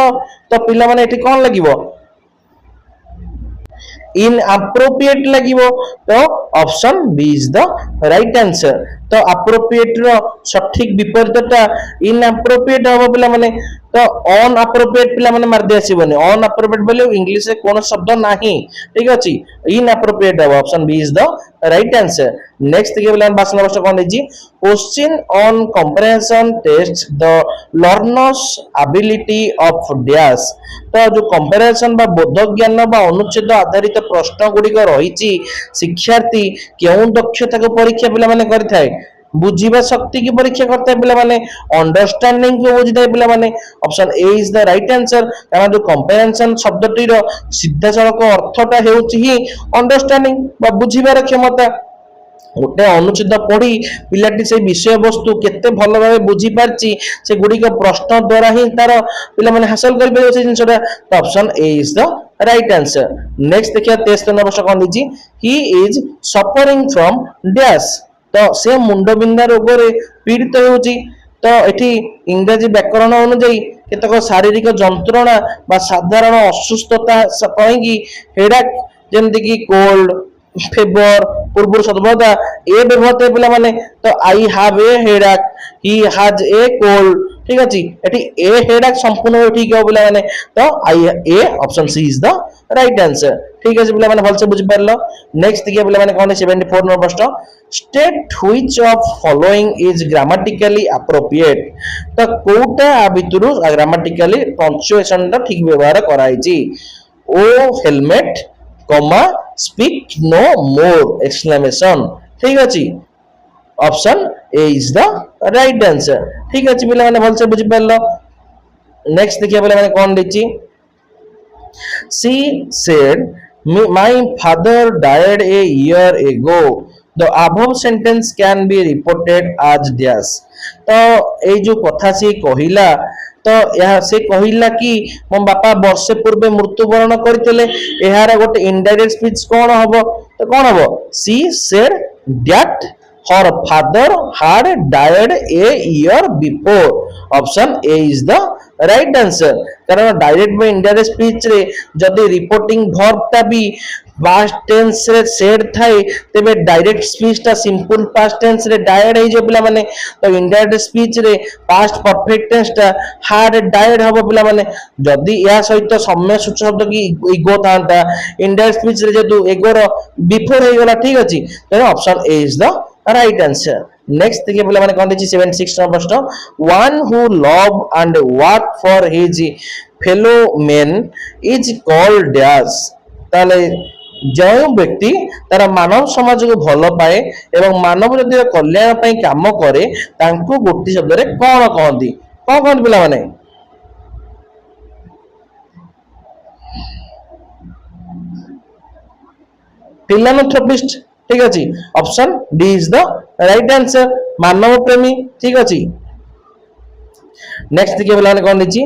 ତ ପିଲାମାନେ ଏଠି କଣ ଲାଗିବ? inappropriate ଲାଗିବ। ତ option B is the right answer. ତ appropriate ର ସଠିକ ବିପରୀତଟା inappropriate ହବ ପିଲାମାନେ। ତ ଅନଆପ୍ରୋପ୍ରିଏଟ ପିଲାମାନେ ମାର୍ଦି ଆସିବନି। ଅନଆପ୍ରୋପ୍ରିଏଟ ବୋଲି ଇଂଲିଶରେ କୌଣସି ଶବ୍ଦ ନାହିଁ, ଠିକ ଅଛି। inappropriate ହବ। Option B is the right answer. Next ଦେଖିବେ ପିଲାମାନେ 22 ବର୍ଷ କଣ ଦେଇଛି? Question on comparison test the learners ability of dash। ତ ଯୋଉ କମ୍ପାରିଜନ ବା ବୋଧ ଜ୍ଞାନ ବା ଅନୁଚ୍ଛେଦ ଆଧାରିତ ପ୍ରଶ୍ନ ଗୁଡିକ ରହିଛି ଶିକ୍ଷାର୍ଥୀ କେଉଁ ଦକ୍ଷତାକୁ ପରୀକ୍ଷା ପିଲାମାନେ କରିଥାଏ? ବୁଝିବା ଶକ୍ତି କି ପରୀକ୍ଷା କରିଥାଏ ପିଲାମାନେ, ଅଣ୍ଡରଷ୍ଟାଣ୍ଡିଂ କୁ ବୁଝିଥାଏ ପିଲାମାନେ। Option A is the right answer. କାରଣ ଯୋଉ କମ୍ପାରିଜନ ଶବ୍ଦଟିର ସିଧାସଳଖ ଅର୍ଥଟା ହେଉଛି ହିଁ ଅଣ୍ଡରଷ୍ଟାଣ୍ଡିଂ ବା ବୁଝିବାର କ୍ଷମତା। ଗୋଟେ ଅନୁଚ୍ଛେଦ ପଢି ପିଲାଟି ସେଇ ବିଷୟବସ୍ତୁ କେତେ ଭଲ ଭାବେ ବୁଝି ପାରିଛି ସେଗୁଡିକ ପ୍ରଶ୍ନ ଦ୍ୱାରା ହିଁ ତାର ପିଲାମାନେ ହାସଲ କରିପାରିବେ ସେ ଜିନିଷଟା। Option A is the right answer. Next ଦେଖିବା 23 ବର୍ଷ କଣ ଦେଇଛି? ହି ଇଜ ସଫରିଂ ଫ୍ରମ୍ ଡ୍ୟାଶ। ତ ସେ ମୁଣ୍ଡବିନ୍ଧା ରୋଗରେ ପୀଡ଼ିତ ହେଉଛି। ତ ଏଠି ଇଂରାଜୀ ବ୍ୟାକରଣ ଅନୁଯାୟୀ କେତେକ ଶାରୀରିକ ଯନ୍ତ୍ରଣା ବା ସାଧାରଣ ଅସୁସ୍ଥତା ପାଇଁକି ହେଡାକ୍, ଯେମିତିକି କୋଲ୍ଡ, ଫେବର ପୂର୍ବରୁ ସର୍ବଦା ଏ ବ୍ୟବହୃତ ପିଲାମାନେ। ତ I have a headache, he has a cold, ঠিক ଅଛି। ଏଠି ଏ ହେଡାକ୍ ସମ୍ପୂର୍ଣ୍ଣ ଠିକ ହବ ପିଲାମାନେ। ତ I A option she is the right answer. ঠিক আছে ପିଲାମାନେ, ଭଲସେ ବୁଝିପାରିଲ। ନେକ୍ସଟ ଦେଖିବା ପିଲାମାନେ କଣ 74 নম্বর ପ୍ରଶ୍ନ। State which of following is grammatically appropriate। ତ କୋଉଟା ଆ ଭିତରୁ ଗ୍ରାମାଟିକାଲି ପଞ୍ଚୁଏସନଟା ଠିକ ବ୍ୟବହାର କରାଯାଇଛି? ଓ ହେଲମେଟ, କମା ସ୍ପିକ୍ नो मोर एक्सक्लेमेशन, ठीक ଅଛି। Option A is the right answer. ठीक ଅଛି ପିଲାମାନେ, ଭଲସେ ବୁଝିପାରିଲ। ନେକ୍ସଟ ଦେଖିବା ପିଲାମାନେ କଣ ଦେଇଛି? She said, my father died a year ago। The above sentence can be reported as dash। ତ ଏଇ ଯୋଉ କଥା ସେ କହିଲା, ତ ଏହା ସେ କହିଲା କି ମୋ ବାପା ବର୍ଷେ ପୂର୍ବେ ମୃତ୍ୟୁବରଣ କରିଥିଲେ। ଏହାର ଗୋଟେ ଇନଡାଇରେକ୍ଟ ସ୍ପିଚ କଣ ହବ? ତ କଣ ହବ? She said that her father had died a year before। Option A is the right answer. कारण डायरेक्ट में इनडायरेक्ट स्पीच रे जदि रिपोर्टिंग वर्ब ता भी पास्ट टेंस रे सेड थाए तेबे डायरेक्ट स्पीच ता सिंपल पास्ट टेंस रे डायड हे जो पिला माने। तो इनडायरेक्ट स्पीच रे पास्ट परफेक्ट टेंस ता हार्ड डायड हबो पिला माने। जदि या सहित सम्य सूचक शब्द की इगो थांता इनडायरेक्ट स्पीच रे जदि इगो रो बिफोर हे गला, ठीक अछि। तो option A is the right answer. Next देखिए पिला माने कोन दिछि 76 नंबर प्रश्न। One who love and work for his fellow main is called dash. ताले जो व्यक्ति तार मानव समाज को भल पाए एवं मानव जातिर कल्याण पई काम करे तांको गोटी शब्द रे कोन कहंती? कोन कहंती पिला माने? फिलानथ्रोपिस्ट, ठीक अछि। Option D is the right answer, मानव प्रेमी, ठीक अछि। नेक्स्ट देखिए पिला कोन दिछि?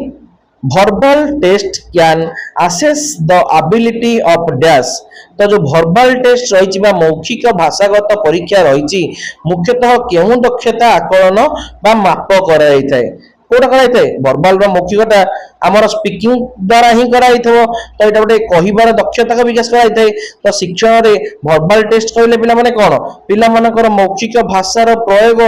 verbal test can assess the ability of dash। तो जो verbal test रही बा मौखिक भाषागत परीक्षा रही मुख्यतः केउं दक्षता आकलन बा माप कराई थाए? कोटा कराई वर्बाल मौखिकटा आमर स्पीकिंग द्वारा ही कराई तो यहाँ गोटे कहबार दक्षता का विकास कराई तो शिक्षण में वर्बाल टेस्ट कहले पिला माने कौन पिला मानकर मौखिक भाषार प्रयोग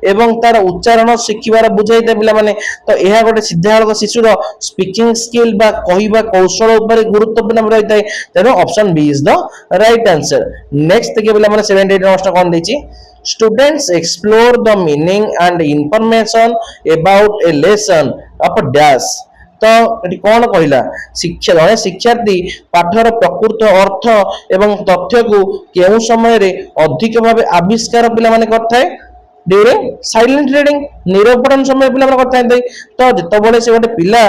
एवं तार उच्चारण शिखिबार बुझाई पिला माने तो यह गोटे सीधा शिशुर स्पीकिंग स्किल बा कहवा कौशल गुरुत्वपूर्ण रही है तेणु option B is the right answer next देखिए पिला माने 78 नंबर कौन देछि students explore the meaning and information about a lesson of dash तो ये कौन कहला शिक्षा जड़े शिक्षार्थी पाठर प्रकृत अर्थ एवं तथ्य को केउ समय रे अधिक भाव आविष्कार पिला माने करथाय ड्यूरिंग साइलेंट रीडिंग नीरव पठन समय पिला माने करथाय तो जतबेले से गोटे पिला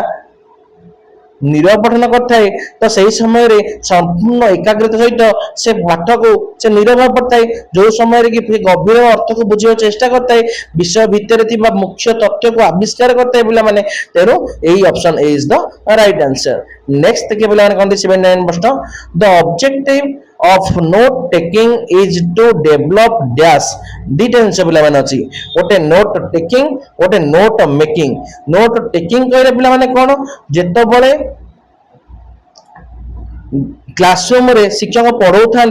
नीरव पठन करथाय तो सही समय रे संपूर्ण एकाग्रता सहित से पाठ को से नीरव भाव पड़ता है जो समय रे कि गभीर अर्थ को बुझियो चेष्टा करता है विषय भितर थिबा मुख्य तथ्य को आविष्कार करता है पिला माने तेरो एही option A is the right answer next के पिला माने कोन 79 प्रश्न the objective of note taking is to develop dash details पिला माने अछि ओटे नोट टेकिंग ओटे नोट मेकिंग नोट टेकिंग कहले पिला माने कोन जेतो बळे क्लासरूम रे शिक्षक पढ़ाऊ था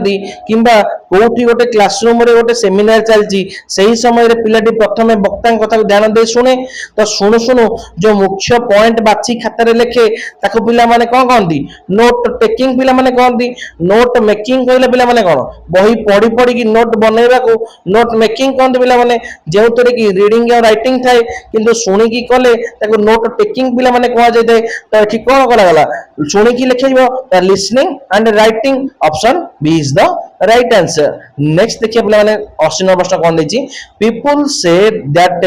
किंबा कोठी गोटे क्लासरूम रे गोटे सेमिनार चलती सही समय रे पिलाटी प्रथम वक्ता कथा ध्यान दे शुणे तो शुणु शुणु जो मुख्य पॉइंट बाछी खाता रे लिखे ताको पिला माने कोन कहंदी नोट टेकिंग पिला माने कहंदी नोट मेकिंग कहले पिला माने कोन बही पढ़ी पढ़ी की नोट बनेबा को नोट मेकिंग कहंदी पिला माने जेउ तरे की रीडिंग या राइटिंग थाए किंतु शुणी की कले ताको नोट टेकिंग पिला माने कहा जाय तो एठी कोन कला गला शुणी की लिखैबो listening and writing option B is the right answer next देखिए पिला माने 80 नंबर प्रश्न कोन देछि people said that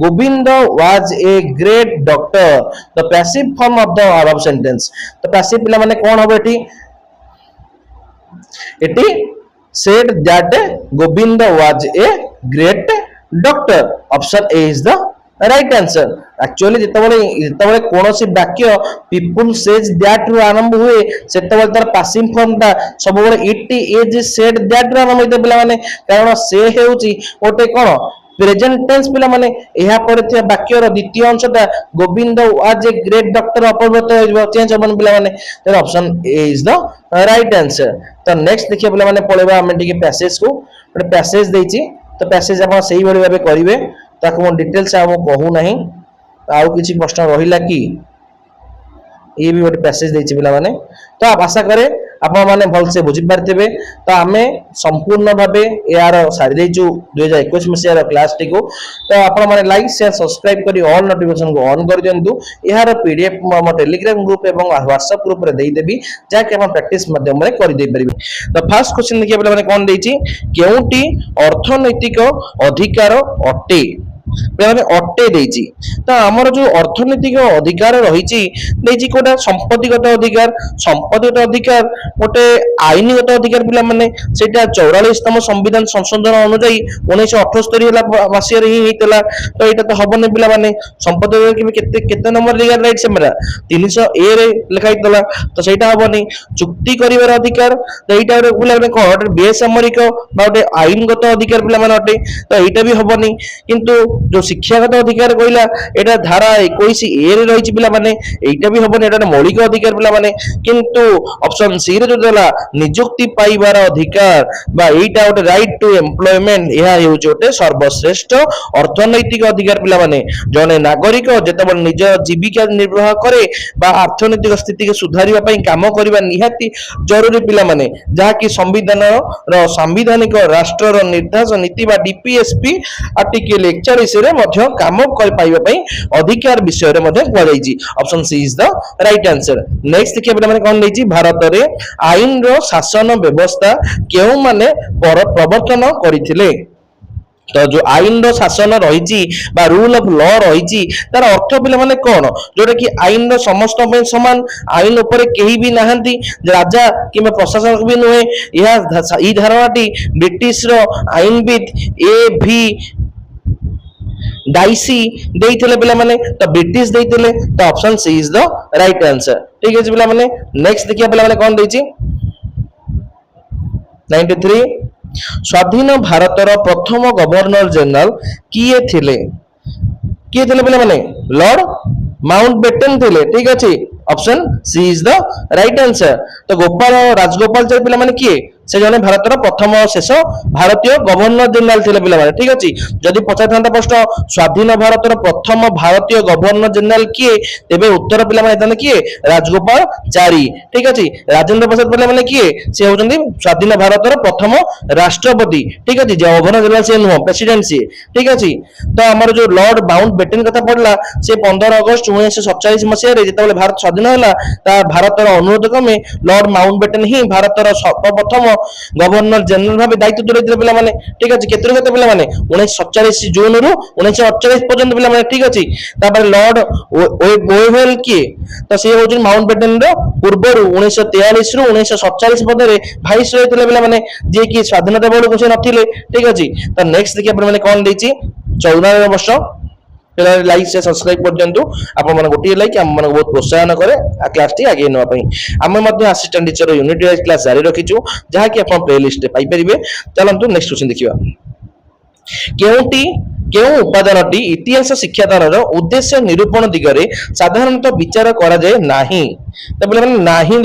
Govinda was a great doctor the passive form of the above sentence तो passive पिला माने कोन होबो eighty said that Govinda was a great doctor option A is the right answer actually जितबले कोनोसी वाक्य people says that रु आरंभ हुए सेतबले तार पासिव फॉर्म ता सब बळे इट इज सेड दैट रु आरंभ होते पिला माने कारण से हेउची ओटे कोन प्रेजेंट टेंस पिला माने एहा पर थे वाक्य रो द्वितीय अंशटा Govind was a great doctor अपवर्त हो चेंज अपन पिला माने तर option A is the right answer तो नेक्स्ट देखिए पिला माने पळेबा हम टिके पैसेज को एक पैसेज देछि तो पैसेज आपण सही बळे भाबे करिवे ताको मो डिटेल्स आ मो कहू नहीं आउ किछि प्रश्न रहिला कि ये भी गोटे पैसेज देछि पिला माने तो आप आशा करे आपण माने भल से बुझि पारथिबे तो आमे संपूर्ण भाबे यार सारि देछु 2021 मसियार क्लास टी को तो आपण माने लाइक शेयर सब्सक्राइब करी ऑल नोटिफिकेशन को ऑन कर दियंतु यार पीडीएफ मो टेलीग्राम ग्रुप एवं व्हाट्सएप ग्रुप रे देई देबी जाके आपण प्रैक्टिस माध्यम रे करि दे परिबे तो फर्स्ट क्वेश्चन देखिए पिला माने कोन देछि केउटी अर्थनैतिक अधिकार अटे पिलाने अटे देछि तो हमर जो अर्थनैतिक अधिकार रहिछि देछि कोटा संपत्तिगत अधिकार गोटे आईनगत अधिकार पिला माने सेटा 44 तम संविधान संशोधन अनुसार 1978 हला मासिया रे ही हेतला तो एटा तो हबने पिला माने संपत्ति केते केते नंबर लीगल राइट से मेरा 300 ए रे लिखा हितला तो सेटा हबनी चुक्ति करिवार अधिकार तो एटा रे पिला माने कोन बेसामरिक बा गोटे आईनगत अधिकार पिला माने अटे तो एटा भी हबनी किंतु जो शिक्षागत अधिकार कहला एटा धारा 21 ए रे रहिछि पिला माने एटा भी हबने एटा मौलिक अधिकार पिला माने किंतु ऑप्शन सी रे जो देला नियुक्ति पाइबार अधिकार बा एटा गोटे राइट टू एम्प्लॉयमेंट एहा हेउछि गोटे सर्वश्रेष्ठ अर्थनैतिक अधिकार पिला माने जने नागरिक जेतबल निज जीविका निर्वाह करे बा अर्थनैतिक स्थिति के सुधारिबा पई काम करबा निहाती जरूरी पिला माने जहा कि संविधान रो संवैधानिक राष्ट्र रो निर्देश नीति बा डीपीएसपी आर्टिकल 41 रे मध्य काम कर पाइबा पई अधिकार विषय रे मध्य कहै छी option C is the right answer next देखिए पिला माने कोन लेछि भारत रे आईन रो शासन व्यवस्था केउ माने प्रवर्तन करिथिले तो जो आईन रो शासन रही बा रूल ऑफ लॉ रही तार अर्थ पिला माने कोन जोटा कि आईन रो समस्त पे समान आईन ऊपर केही भी नाहंती राजा किबा प्रशासक भी नुहे यह ई धारणाटी ब्रिटिश रो आईनविद ए भी डाइसी देइथिले पिला माने तो ब्रिटिश देइथिले तो option C is the right answer ठीक है पिला माने नेक्स्ट देखिए पिला माने कोन देछि 93 स्वाधीन भारतर प्रथम गवर्नर जनरल किए थिले किए थे पे लॉर्ड माउंटबेटन थे ठीक अच्छे option C is the right answer तो गोपाल राजगोपाल पे किए से जने भारतर प्रथम शेष भारतीय गवर्नर जनरल थे पे ठीक अच्छे जदि पचार था प्रश्न स्वाधीन भारतर प्रथम भारतीय गवर्नर जनरल किए तेरे उत्तर पे किए राजगोपाल चारी ठीक अच्छे राजेंद्र प्रसाद पे किए से होती स्वाधीन भारतर प्रथम राष्ट्रपति ठीक अच्छे गवर्नर जनरल से नुह प्रेसिडेंट सी ठीक अच्छे तो आम जो लॉर्ड माउंटबेटन कथा पड़ा से 15 अगस्त 1947 मसीह जो भारत स्वाधीन है भारतर अनुरोध क्रमे लॉर्ड माउंटबेटन ही भारतर सर्वप्रथम गवर्नर जनरल भाव दायित्व तुले पे ठीक अच्छे केते पे 1947 जून रु 1948 पर्यंत पे ठीक अच्छे लॉर्ड ओवेल किए तो सी हूँ माउंटबेटन पूर्व 1943 रु 1947 पदे भाइस रही पे जी कि स्वाधीनता बेलू से नथिले ठीक अच्छे तो नेक्स्ट देखिए कौन 14 वर्ष लाइक से सब्सक्राइब कर दिंतु आपण गोटे लाइक आम बहुत प्रोत्साहन करे क्लास टी आगे नापी आम assistant teacher unit wise class जारी रखीचु जहाँकि आप प्ले लिस्ट पाइपर चलतु नेक्स्ट क्वेश्चन देखिए केउं उपादानटी इतिहास शिक्षादान उद्देश्य निरूपण दिगरे साधारणतः विचार करा जाए नाही नहीं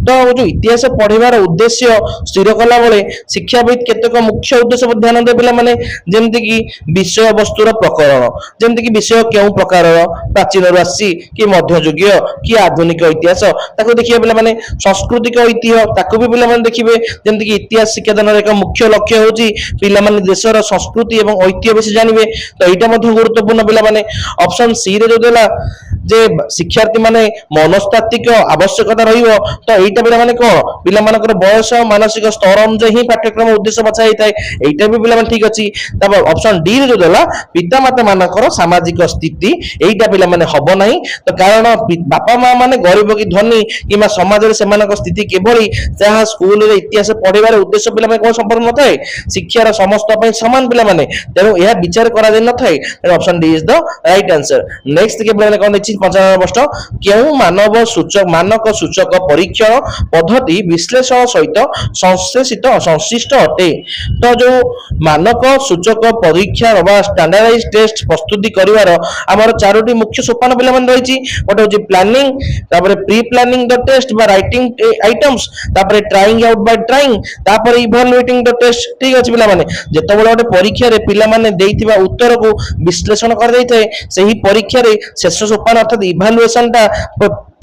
तो जो इतिहास पढ़ार उद्देश्य स्थिर कला बेले शिक्षाविद केतक मुख्य उद्देश्य ध्यान दे पे जमती कि विषय वस्तुर प्रकरण जमती कि विषय क्यों प्रकार प्राचीन आसी कि मध्ययुगीय कि आधुनिक इतिहास देखिए पे सांस्कृतिक ऐतिह्य भी पे देखिए जमती कि इतिहास शिक्षादान एक मुख्य लक्ष्य हूँ देशर संस्कृति और ऐतिह्य विषय जानवे तो यहाँ गुरुत्वपूर्ण पे ऑप्शन सी रे जो देला जे शिक्षार्थी माने मनस्तात्विक आवश्यकता रहिबो तो एटा पिला माने कोन पिला मानकर बयस मानसिक स्तर अनुसार ही पाठ्यक्रम उद्देश्य बचा हिताय एटा भी पिला माने ठीक अछि तब ऑप्शन डी रे जो देला पिता माता मानकर सामाजिक स्थिति एटा पिला माने हबो नाही तो कारण बापा मां माने गरीब की धनी किमा समाज रे सेमानक स्थिति केभली जहा स्कूल रे इतिहास पढिबार उद्देश्य पिला माने कोन संपर्क नथाय शिक्षार समस्त पय समान पिला माने तेनु यह विचार करा दे नथाय option D is the right answer next के पिला कोन 55 वर्ष केउ मानक सूचक परीक्षण पद्धति विश्लेषण सहित संश्लिष्ट अटे तो जो मानक सूचक परीक्षा स्टैंडर्डाइज टेस्ट प्रस्तुति करिवार हमर चारोटी मुख्य सोपान पिला मन रहिछि गोटे होछि प्लानिंग तापर प्री प्लानिंग द टेस्ट बा राइटिंग आइटम्स तापर ट्राइंग आउट बाय ट्राइंग तापर इवैल्यूएटिंग द टेस्ट ठीक अछि पिला माने जेतबेले गोटे परीक्षा रे पिला माने देइथिबा उत्तर को विश्लेषण कर दैथाय सेही परीक्षा रे शेष सोपान अर्थात इवैल्यूएशन ता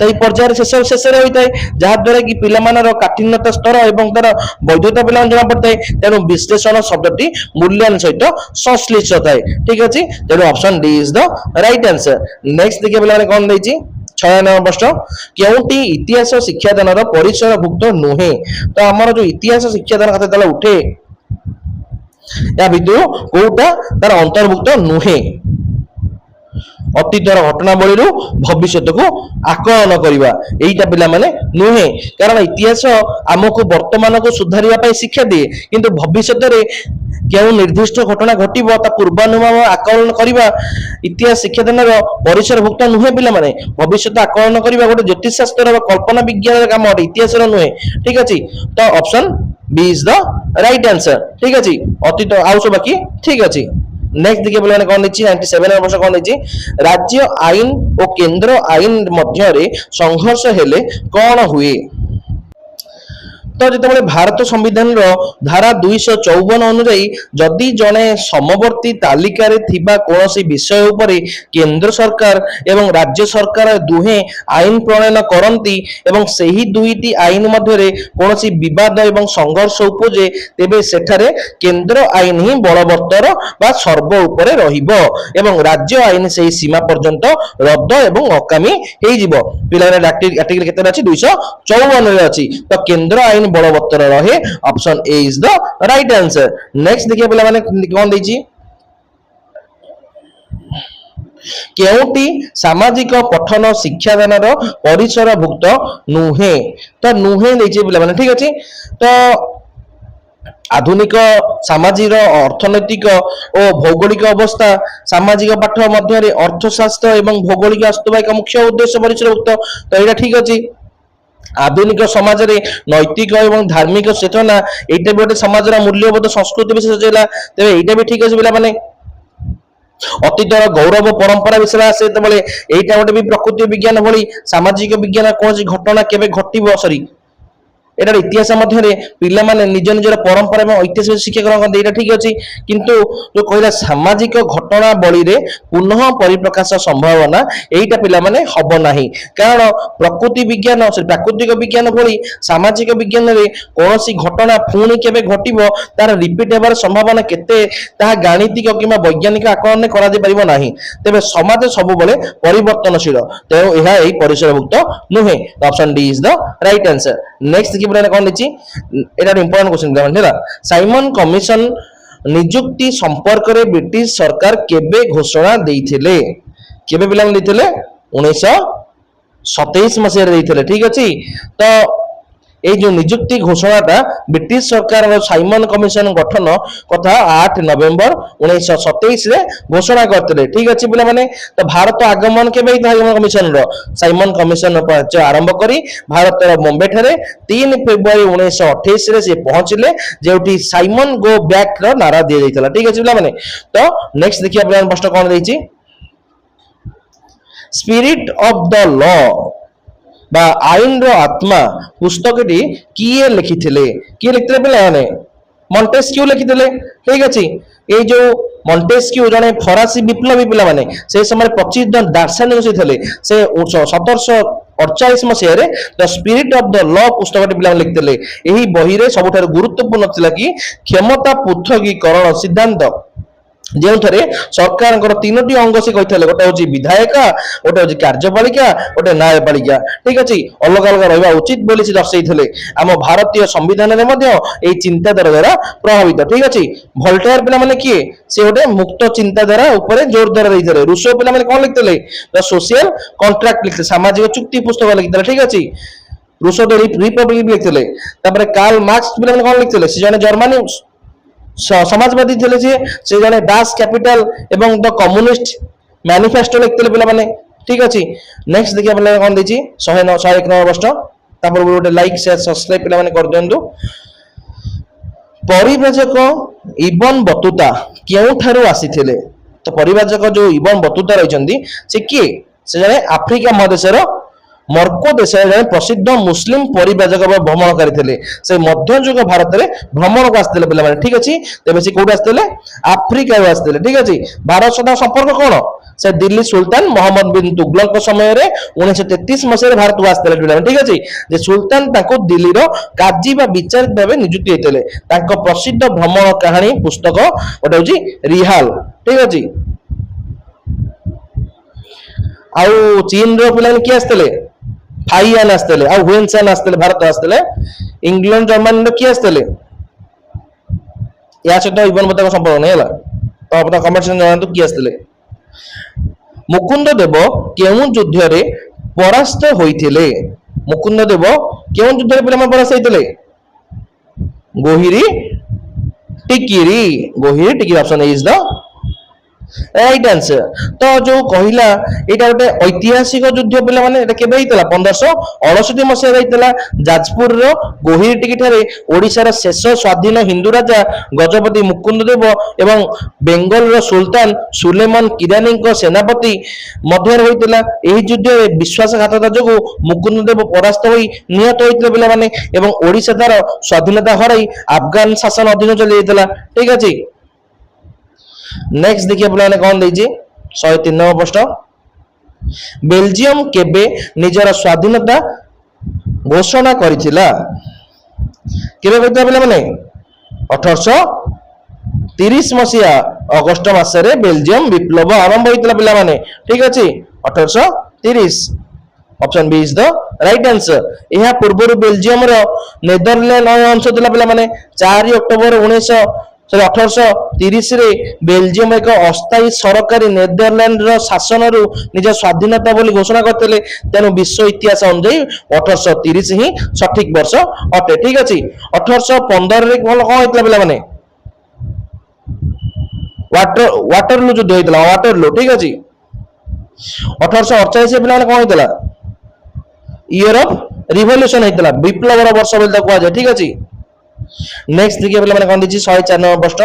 पर्यायर शेष होता है जहाद्वारा कि पिलामानर काठिन्यता स्तर और तार वैधता पिला जना पड़ता है तेणु विश्लेषण शब्दटी मूल्यांकन सहित संश्लिष्ट होता है ठीक अच्छे तेणु option D is the right answer next देखिए पिला कौन देछि 96 वर्ष केउटी इतिहास शिक्षादान परिसर भुक्त नुहे तो आमर जो इतिहास शिक्षादान कथा तला उठे या भितर कोटा तार अंतर्भुक्त नुहे अतीतर घटनावली भविष्य को आकलन करवा यहीटा पिला माने नुहे कारण इतिहास आमको वर्तमान को सुधारिया शिक्षा दिए किंतु भविष्य क्यों निर्दिष्ट घटना घटव पूर्वानुमान आकलन करवा इतिहास शिक्षादान परिसरभुक्त नुहे पिला माने भविष्य आकलन करवा गोटे ज्योतिष शास्त्र कल्पना विज्ञान काम इतिहास नुहे ठीक अच्छे तो option B is the right answer ठीक अच्छे अतीत आउ सब बाकी ठीक अच्छे नेक्स्ट देखिए बोले कौन 97 वर्ष कौन राज्य आईन और केंद्र आईन मध्य संघर्ष हेले कौन हुए तो जिते भारत संविधान धारा 254 अनुजाई जदि जड़े समवर्ती तालिकार कौन विषय उपरे केंद्र सरकार एवं राज्य सरकार दुहे आईन प्रणयन करती एवं सही दुईटी आईन मध्य कौन विवाद एवं संघर्ष उपजे तेबे सेठारे केंद्र आईन ही बलवत्तर बा सर्व उपरे रहिबो एवं राज्य आईन से सीमा पर्यंत रद्द एवं अकामी हो पिला आर्टिकल केते अछि 254 रे अछि तो केंद्र आईन बलवत्तर रहे option A is the right answer next देखिए पिला माने कौन देछि केउटी सामाजिक पठन शिक्षादान परिसर भुक्त नुहे तो नुहे देछि पिला माने ठीक अछि तो आधुनिक सामाजिक अर्थनैतिक और भौगोलिक अवस्था सामाजिक पाठ मध्य अर्थशास्त्र एवं भौगोलिक आस्तुवा एक मुख्य उद्देश्य परिसरभुक्त तो यहाँ ठीक अच्छे आधुनिक समाज रे नैतिक एवं धार्मिक चेतना यहाँ भी गोटे समाज मूल्यबोध संस्कृति विशेष तेरे यहाँ भी ठीक अच्छे पिला माने ଅତୀତର ଗୌରବ ପରମ୍ପରା ବିଷୟରେ ଆସେ ଯେତେବେଳେ ଏଇଟା ଗୋଟେ ବି ପ୍ରକୃତି ବିଜ୍ଞାନ ଭଳି ସାମାଜିକ ବିଜ୍ଞାନ କୌଣସି ଘଟଣା କେବେ ଘଟିବ ସରି ଏଟାର ଇତିହାସ ମଧ୍ୟରେ ପିଲାମାନେ ନିଜ ନିଜର ପରମ୍ପରା ଏବଂ ଐତିହାସିକ ଶିକ୍ଷା ଗ୍ରହଣ କରନ୍ତି ଏଇଟା ଠିକ ଅଛି କିନ୍ତୁ ଯୋଉ କହିଲା ସାମାଜିକ ଘଟଣାବଳୀରେ ପୁନଃ ପରିପ୍ରକାଶ ସମ୍ଭାବନା ଏଇଟା ପିଲାମାନେ ହବ ନାହିଁ କାରଣ ପ୍ରକୃତି ବିଜ୍ଞାନ ପ୍ରାକୃତିକ ବିଜ୍ଞାନ ଭଳି ସାମାଜିକ ବିଜ୍ଞାନରେ କୌଣସି ଘଟଣା ପୁଣି କେବେ ଘଟିବ ତାର ରିପିଟ ହେବାର ସମ୍ଭାବନା କେତେ ତାହା ଗାଣିତିକ କିମ୍ବା ବୈଜ୍ଞାନିକ ଆକଳନରେ କରାଯାଇ ପାରିବ ନାହିଁ ତେବେ ସମାଜ ସବୁବେଳେ ପରିବର୍ତ୍ତନଶୀଳ ତେଣୁ ଏହା ଏହି ପରିସରଭୁକ୍ତ ନୁହେଁ option D is the right answer next देखिए पुराने कौन लिखी एटा इंपोर्टेंट क्वेश्चन है साइमन कमिशन नियुक्ति संपर्क रे ब्रिटिश सरकार केबे घोषणा देइथिले केबे पिलान देइथिले 1927 मसिया रे देइथिले ठीक अछि तो এই যে নিযুক্তি ঘোষণাটা ব্রিটিশ সরকার সাইমন কমিশন গঠন কথা 8 নভেম্বর 1927 রে ঘোষণা করতে ঠিক আছে পিলা মানে তো ভারত আগমন কেবে সাইমন কমিশন আরম্ভ করি ভারতের মুম্বাই ঠারে 3 ফেব্রুয়ারি 1928 রে সে পৌঁছলে যেটি সাইমন গো ব্যাক র নারা দিয়ে যাইতলা ঠিক আছে পিলা মানে তো নেক্সট देखिए पिला प्रश्न कोन देइछि स्पिरिट ऑफ द लॉ बा आईन रो आत्मा पुस्तकटी किए लिखिथिले किए लिखिथिले पिला माने मॉन्टेस्क्यू लिखिथिले ठीक अछि ए जो मॉन्टेस्क्यू जने फरासी विप्लवी पिला माने से समय 25 जन दार्शनिक से थिले से 1748 मसिया रे the spirit of the law पुस्तकटी पिला लिखिथिले एही बही रे सबठार गुरुत्वपूर्ण थिला कि क्षमता पृथकीकरण सिद्धांत जो सरकार तीनो अंग से कही गोटे हूँ विधायिका गोटे हूँ कार्यपालिका गोटे न्यायपालिका ठीक अच्छे अलग अलग रहा उचित बोली से दर्शाई आम भारतीय संविधान में चिंताधारा द्वारा प्रभावित ठीक अच्छे भोल्टेयर पिला माने किए से गोटे मुक्त चिंताधारा ऊपर जोर द्वारा रही रूसो पिला माने कौन लिखते द सोशल कॉन्ट्रैक्ट लिखते सामाजिक चुक्ति पुस्तक लिखते ठीक अच्छे रूसो द रिपब्लिक लिखते कार्ल मार्क्स पिला माने कौन लिखते से जने जर्मनी समाजवादी थे से जने दास कैपिटल एवं द कम्युनिस्ट मैनिफेस्टो लिखते पिला माने ठीक अच्छे नेक्स्ट देखिए पिला कौन देछि 101 नंबर प्रश्न तापर गोटे लाइक शेयर सब्सक्राइब पिला माने कर दियंतु परिव्राजक इबन बतुता केउ ठारू आसीथिले तो परिव्राजक जो इबन बतुता रहिचंदी से किए से जने अफ्रीका महादेशर मर्को देश जन प्रसिद्ध मुस्लिम परिव्राजक भ्रमण करते से मध्ययुग भारत में भ्रमण को आसते पे ठीक अच्छे तेज से कौट आसते आफ्रिका आसते ठीक अच्छे भारत सहित संपर्क कौन से दिल्ली सुल्तान मोहम्मद बिन तुगलक समय 1933 मसीह भारत को आसते ठीक अच्छे जे सुल्तान दिल्ली काजी विचारित भाव नियुक्ति होते प्रसिद्ध भ्रमण कहानी पुस्तक गोटे हूँ रिहाल ठीक अच्छे आउ चीन रो पिला किए आसते फाइयान आसते आ हुएनसान आसते भारत आसते इंग्लैंड जर्मनी रो किए आसते या सहित इबन बतुता संपर्क नहीं है तो अपना कमेंट सेक्शन जानतु किए आसते मुकुंद देव केउ युद्ध रे परास्त होइथिले मुकुंद देव केउ युद्ध रे पिला परास्त होइथिले गोहिरी टिकिरी option is the right answer तो जो कहला एटा गोटे ऐतिहासिक युद्ध पिला माने एटा केबे हितला 1568 मसिया रहितला जाजपुर रो गोहिरटिकी ठारे ओडिसा रो शेष स्वाधीन हिंदू राजा गजपति मुकुंद देव एवं बेंगल रो सुल्तान सुलेमान किरानी को सेनापति मध्य होइतला एही युद्ध रे विश्वासघातकता जोगु मुकुंद देव परास्त होई निहत होइतला पिला माने एवं ओडिसा तार स्वाधीनता हराई अफगान शासन अधीन चली जाइतला ठीक अछि नेक्स्ट देखिए पिलाने कौन देछि 103 नंबर प्रश्न बेल्जियम केबे निजर स्वाधीनता घोषणा करिथिला केबे कहता पिला माने 1830 मसिया अगस्त मासरे बेल्जियम विप्लव आरंभ होइतला पिला माने ठीक अछि 1830 option B is the right answer यह पूर्व बेल्जियम रो नेदरलैंड अंश दिला पिला माने 4 अक्टोबर 1830 रे बेल्जियम एक अस्थायी सरकारी नेदरलैंड रो शासन रु निज स्वाधीनता बोली घोषणा करते तेणु विश्व इतिहास अनुसार 1830 ही सठिक वर्ष अटे ठीक अछि 1815 रे कौन होइतला पिला माने वाटरलू युद्ध होइतला वाटरलू ठीक अछि 1848 पिला माने कौन होइतला ईयर ऑफ रिवोल्यूशन होइतला विप्लव रो वर्ष बोलता को ठीक अछि नेक्स्ट देखिए पिला माने कोन दिछि 104 नंबर प्रश्न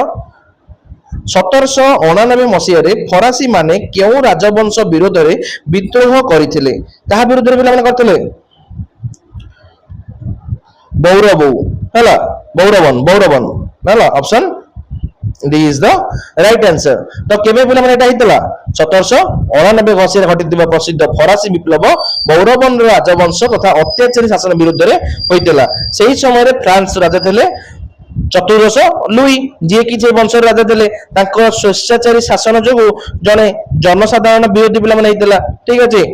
1789 ମସିହାରେ ଫରାସୀ ମାନେ କେଉଁ ରାଜବଂଶ ବିରୋଧରେ ବିଦ୍ରୋହ କରିଥିଲେ? କାହା ବିରୋଧରେ ପିଲାମାନେ କରିଥିଲେ? ବୌରବ ହେଲା, ବୌରବନ ହେଲା, option D is the right answer। ତ କେବେ ପିଲାମାନେ ଏଟା ହେଇଥିଲା? 1789 ମସିହାରେ ଘଟିଥିବା ପ୍ରସିଦ୍ଧ ଫରାସୀ ବିପ୍ଳବ ବୌରବନ ରାଜବଂଶ ତଥା ଅତ୍ୟାଚାରୀ ଶାସନ ବିରୁଦ୍ଧରେ ହୋଇଥିଲା। ସେହି ସମୟରେ ଫ୍ରାନ୍ସ ରାଜା ଥିଲେ ଚତୁର୍ଦଶ ଲୁଇ, ଯିଏକି ଯେ ବଂଶର ରାଜା ଥିଲେ। ତାଙ୍କ ସ୍ୱେଚ୍ଛାଚାରୀ ଶାସନ ଯୋଗୁଁ ଜଣେ ଜନସାଧାରଣ ବିରୋଧୀ ପିଲାମାନେ ହେଇଥିଲା। ଠିକ ଅଛି।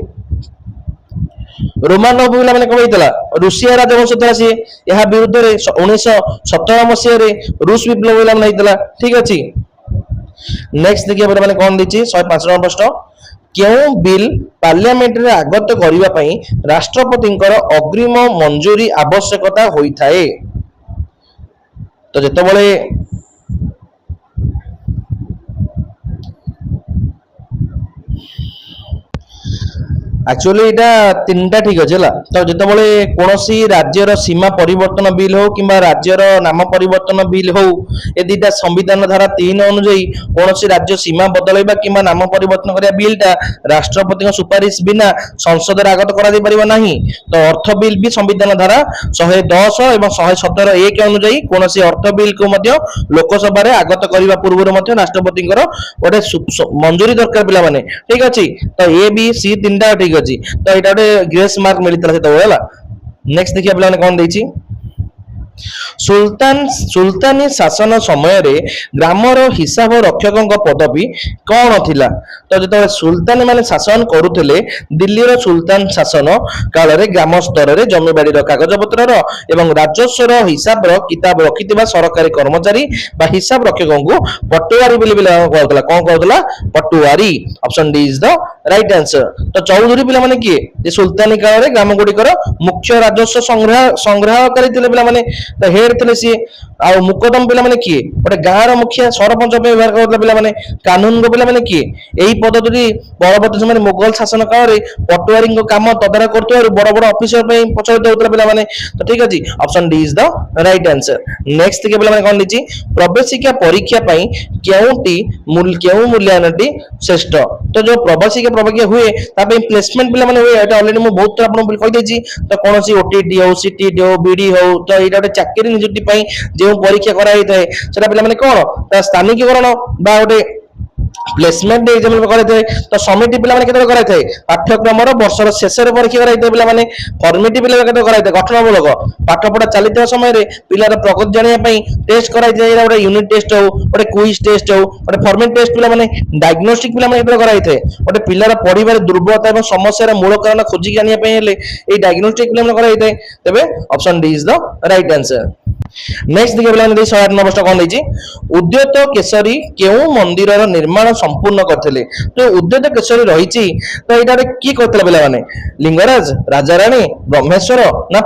ରୋମାନୋଭ ପିଲାମାନେ କଣ ହେଇଥିଲା? ରୁଷିଆ ରାଜବଂଶ ଥିଲା ସିଏ। ଏହା ବିରୁଦ୍ଧରେ 1917 ମସିହାରେ ରୁଷ ବିପ୍ଳବ ପିଲାମାନେ ହେଇଥିଲା। ଠିକ ଅଛି। ନେକ୍ସଟ ଦେଖିବା ପିଲାମାନେ କଣ ଦେଇଛି 105 ନମ୍ବର ପ୍ରଶ୍ନ। କେଉଁ ବିଲ୍ ପାର୍ଲିଆମେଣ୍ଟରେ ଆଗତ କରିବା ପାଇଁ ରାଷ୍ଟ୍ରପତିଙ୍କର ଅଗ୍ରିମ ମଞ୍ଜୁରୀ ଆବଶ୍ୟକତା ହୋଇଥାଏ? ତ ଯେତେବେଳେ एक्चुअली এটা তিনটা ঠিক আছে ହେଲା। ତ ଯେତେବେଳେ କୌଣସି ରାଜ୍ୟର ସୀମା ପରିବର୍ତ୍ତନ ବିଲ୍ ହଉ କିମ୍ବା ରାଜ୍ୟର ନାମ ପରିବର୍ତ୍ତନ ବିଲ୍ ହଉ, ଏ ଦିଟା ସମ୍ବିଧାନ ଧାରା 3 ଅନୁଯାୟୀ କୌଣସି ରାଜ୍ୟ ସୀମା ବଦଳାଇବା କିମ୍ବା ନାମ ପରିବର୍ତ୍ତନ କରିବା ବିଲ୍ଟା ରାଷ୍ଟ୍ରପତିଙ୍କ ସୁପାରିଶ ବିନା ସଂସଦରେ ଆଗତ କରାଯାଇ ପାରିବ ନାହିଁ। ତ ଅର୍ଥ ବିଲ୍ ବି ସମ୍ବିଧାନ ଧାରା 110 ଏବଂ 117(1) ଅନୁଯାୟୀ କୌଣସି ଅର୍ଥ ବିଲ୍କୁ ମଧ୍ୟ ଲୋକସଭାରେ ଆଗତ କରିବା ପୂର୍ବରୁ ମଧ୍ୟ ରାଷ୍ଟ୍ରପତିଙ୍କର ଗୋଟେ ମଞ୍ଜୁରୀ ଦରକାର ପିଲାମାନେ। ଠିକ ଅଛି। ତ ଏ ବି ସି ତିନିଟା ଠିକ ଅଛି। ତ ଏଇଟା ଗୋଟେ ଗ୍ରେସ୍ ମାର୍କ ମିଳିଥିଲା ସେତେବେଳେ ହେଲା। ନେକ୍ସଟ ଦେଖିବା ପିଲାମାନେ କଣ ଦେଇଛି। ସୁଲତାनी ଶାସନ ସମୟରେ ଗ୍ରାମର ହିସାବ ରକ୍ଷକଙ୍କ ପଦବୀ କଣ ଥିଲା? ତ ଯେତେବେଳେ ସୁଲତାନ ମାନେ ଶାସନ କରୁଥିଲେ ଦିଲ୍ଲୀର ସୁଲତାନ ଶାସନ କାଳରେ ଗ୍ରାମ ସ୍ତରରେ ଜମିବାଡିର କାଗଜପତ୍ରର ଏବଂ ରାଜସ୍ୱର ହିସାବର କିତାବ ରଖିଥିବା ସରକାରୀ କର୍ମଚାରୀ ବା ହିସାବ ରକ୍ଷକଙ୍କୁ ପଟୁଆରୀ ବୋଲି କହୁଥିଲା। କଣ କହୁଥିଲା? ପଟୁଆରୀ। Option D is the right answer. ତ ଚୌଧୁରୀ ପିଲାମାନେ କିଏ? ଯେ ସୁଲତାନି କାଳରେ ଗ୍ରାମ ଗୁଡିକର ମୁଖ୍ୟ ରାଜସ୍ୱ ସଂଗ୍ରହକାରୀ ଥିଲେ ପିଲାମାନେ। ତ ହେଡ୍ ଥିଲେ ସିଏ। ଆଉ ମୁକଦମ ପିଲାମାନେ କିଏ? ଗୋଟେ ଗାଁର ମୁଖିଆ ସରପଞ୍ଚ ପାଇଁ ବ୍ୟବହାର କରୁଥିଲା ପିଲାମାନେ। କାନୁନଗୋ ପିଲାମାନେ କିଏ? ଏହି ପଦଟି ପରବର୍ତ୍ତୀ ସମୟରେ ମୋଗଲ ଶାସନ କାଳରେ ପଟୁଆରୀଙ୍କ କାମ ତଦାରଖ କରୁଥିବାରୁ ବଡ ବଡ ଅଫିସର ପାଇଁ ପ୍ରଚଳିତ ହେଉଥିଲା ପିଲାମାନେ। ତ ଠିକ ଅଛି। Option D is the right answer. Next ଦେଖିବା ପିଲାମାନେ କଣ ଦେଇଛି। ପ୍ରବେଶିକା ପରୀକ୍ଷା ପାଇଁ କେଉଁ ମୂଲ୍ୟାୟନଟି ଶ୍ରେଷ୍ଠ? ତ ଯୋଉ ପ୍ରବେଶିକା ପରୀକ୍ଷା ହୁଏ ତା ପାଇଁ ପ୍ଲେସମେଣ୍ଟ ପିଲାମାନେ ହୁଏ। ଏଟା ଅଲରେଡି ମୁଁ ବହୁତ ଥର ଆପଣଙ୍କୁ କହିଦେଇଛି। ତ କୌଣସି ଓଟିଟି ହଉ, ସିଟିଟି ହଉ, ବିଡି ହଉ, ତ ଏଇଟା ଗୋଟେ ଚାକିରି ନିଯୁକ୍ତି ପାଇଁ ଯେଉଁ ପରୀକ୍ଷା କରାଯାଇଥାଏ ସେଟା ପିଲାମାନେ କଣ? ତା ସ୍ଥାନିକୀକରଣ ବା ଗୋଟେ ପ୍ଲେସମେଣ୍ଟ ଏକ୍ସାମ କରାଯାଇଥାଏ। ତ ସମିଟି ପିଲାମାନେ କେତେବେଳେ କରାଯାଇଥାଏ? ପାଠ୍ୟକ୍ରମର ବର୍ଷର ଶେଷରେ ପରୀକ୍ଷା କରାଯାଇଥାଏ ପିଲାମାନେ। ଫର୍ମିଟି ପିଲାମାନେ କେତେବେଳେ କରାଯାଇଥାଏ? ଗଠନମୂଳକ ପାଠପଢା ଚାଲିଥିବା ସମୟରେ ପିଲାର ପ୍ରଗତି ଜାଣିବା ପାଇଁ ଟେଷ୍ଟ କରାଯାଇଥାଏ। ଗୋଟେ ୟୁନିଟ ଟେଷ୍ଟ ହଉ, ଗୋଟେ କୁଇଜ ଟେଷ୍ଟ ହଉ, ଗୋଟେ ଫର୍ମିଟ ଟେଷ୍ଟ ପିଲାମାନେ। ଡାୟଗ୍ନୋଷ୍ଟିକ ପିଲାମାନେ କେତେବେଳେ କରାଯାଇଥାଏ? ଗୋଟେ ପିଲାର ପଢିବାରେ ଦୁର୍ବଳତା ଏବଂ ସମସ୍ୟାର ମୂଳ କାରଣ ଖୋଜିକି ଆଣିବା ପାଇଁ ହେଲେ ଏଇ ଡାୟଗ୍ନୋଷ୍ଟିକ ପିଲାମାନେ କରାଯାଇଥାଏ। ତେବେ option D is the right answer. Next ଦେଖିବା ପିଲାମାନେ 108 ନମ୍ବର ପ୍ରଶ୍ନ କଣ ଦେଇଛି। ଉଦ୍ୟତ କେଶରୀ କେଉଁ ମନ୍ଦିରର ନିର୍ମାଣ ସମ୍ପୂର୍ଣ୍ଣ କରିଥିଲେ? ତ ଉଦ୍ୟତ କେଶରୀ ରହିଛି ତ ଏଇଟାରେ କିଏ କରିଥିଲା ପିଲାମାନେ? ଲିଙ୍ଗରାଜ, ରାଜାରାଣୀ, ବ୍ରହ୍ମେଶ୍ୱର ନା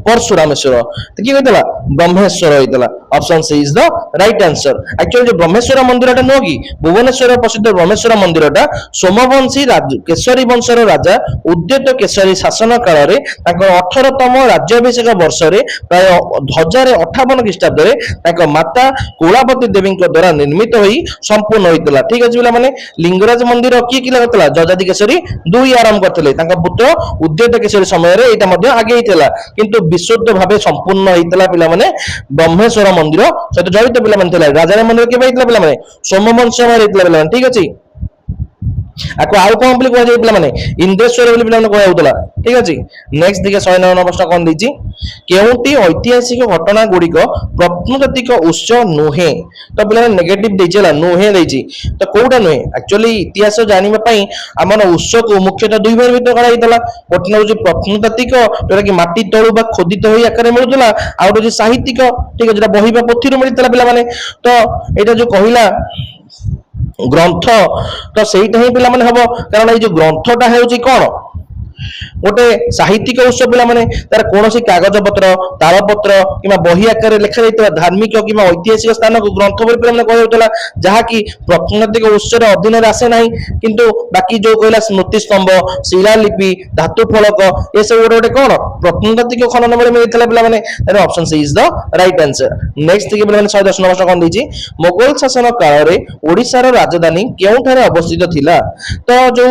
ପରଶୁରାମେଶ୍ୱର? ତ କିଏ କହିଥିଲା? ବ୍ରହ୍ମେଶ୍ୱର ହେଇଥିଲା। Option she is the right answer. Actually ଯୋଉ ବ୍ରହ୍ମେଶ୍ୱର ମନ୍ଦିରଟା ନୁହଁ କି, ଭୁବନେଶ୍ୱର ପ୍ରସିଦ୍ଧ ବ୍ରହ୍ମେଶ୍ୱର ମନ୍ଦିରଟା ସୋମବଂଶୀ କେଶରୀ ବଂଶର ରାଜା ଉଦ୍ୟତ କେଶରୀ ଶାସନ କାଳରେ ତାଙ୍କର 18ତମ ରାଜ୍ୟାଭିଷେକ ବର୍ଷରେ ପ୍ରାୟ 1058 ଖ୍ରୀଷ୍ଟାବ୍ଦରେ ତାଙ୍କ ମାତା କୁଳାବତୀ ଦେବୀଙ୍କ ଦ୍ୱାରା ନିର୍ମିତ ହୋଇ ସମ୍ପୂର୍ଣ୍ଣ ହୋଇଥିଲା। ଠିକ ଅଛି ପିଲାମାନେ। ଲିଙ୍ଗରାଜ ମନ୍ଦିର କିଏ କିଏ କରିଥିଲା? ଯଯାତି କେଶରୀ 2 ଆରମ୍ଭ କରିଥିଲେ। ତାଙ୍କ ପୁତ୍ର ଉଦ୍ୟତ କେଶରୀ ସମୟରେ ଏଇଟା ମଧ୍ୟ ଆଗେଇଥିଲା, କିନ୍ତୁ ବିଶୁଦ୍ଧ ଭାବେ ସମ୍ପୂର୍ଣ୍ଣ ହେଇଥିଲା ପିଲାମାନେ ବ୍ରହ୍ମେଶ୍ୱର ମନ୍ଦିର ସହିତ ଜଡ଼ିତ ପିଲାମାନେ ଥିଲା। ରାଜାରାଣୀ ମନ୍ଦିର କେବେ ହେଇଥିଲା ପିଲାମାନେ? ସୋମବଂଶ ସମୟରେ ହେଇଥିଲା ପିଲାମାନେ। ଠିକ ଅଛି। ଆକୁ ଆଉ କଣ ବୋଲି କୁହାଯାଏ ପିଲାମାନେ? ଇନ୍ଦ୍ରେଶ୍ୱର ବୋଲି ପିଲାମାନେ କୁହାଯାଉଥିଲା। ଠିକ ଅଛି। ନେକ୍ସଟ ଦେଖିବା 109 ପ୍ରଶ୍ନ କଣ ଦେଇଛି। କେଉଁଟି ଐତିହାସିକ ଘଟଣା ଗୁଡ଼ିକ ପ୍ରତ୍ନତାତ୍ତ୍ୱିକ ଉତ୍ସ ନୁହେଁ? ତ ପିଲାମାନେ ନେଗେଟିଭ ଦେଇଛି ହେଲା, ନୁହେଁ ଦେଇଛି। ତ କୋଉଟା ନୁହେଁ? ଆକ୍ଚୁଆଲି ଇତିହାସ ଜାଣିବା ପାଇଁ ଆମର ଉତ୍ସକୁ ମୁଖ୍ୟତଃ ଦୁଇ ଭାଗ ଭିତରେ କରାଯାଇଥିଲା। ଗୋଟେ ହେଉଛି ପ୍ରତ୍ନତାତ୍ତ୍ୱିକ, ଯୋଉଟା କି ମାଟି ତଳୁ ବା ଖୋଦିତ ହୋଇ ଆକାରରେ ମିଳୁଥିଲା। ଆଉ ଗୋଟେ ହେଉଛି ସାହିତ୍ୟିକ, ଠିକ ଅଛି, ବହି ବା ପୋଥିରୁ ମିଳିଥିଲା ପିଲାମାନେ। ତ ଏଇଟା ଯୋଉ କହିଲା ଗ୍ରନ୍ଥ, ତ ସେଇଟା ହିଁ ପିଲାମାନେ ହବ। କାରଣ ଏଇ ଯୋଉ ଗ୍ରନ୍ଥଟା ହେଉଛି କଣ? गोटे साहित्यिक उत्सव पिला माने तार कोनोसी कागज पत्र तालपत्र किमा बही आकार लेखा जाइतबा धार्मिक किमा ऐतिहासिक स्थान को ग्रंथ पर पिला माने कहउतला जहा कि प्रत्नैतिक उत्सव अधीन रे आसे नाही किंतु बाकी जो कहला स्मृति स्तंभ शिलालिपि धातु फलक ए सब गोटे कोन प्रत्नैतिक खनन बेले मिलितला पिला माने तार option C is the right answer next देखि पिला माने 110 नंबर कोन देछि मुगल शासन काल रे ओडिसा रो राजधानी केउठारे अवस्थित थिला तो जो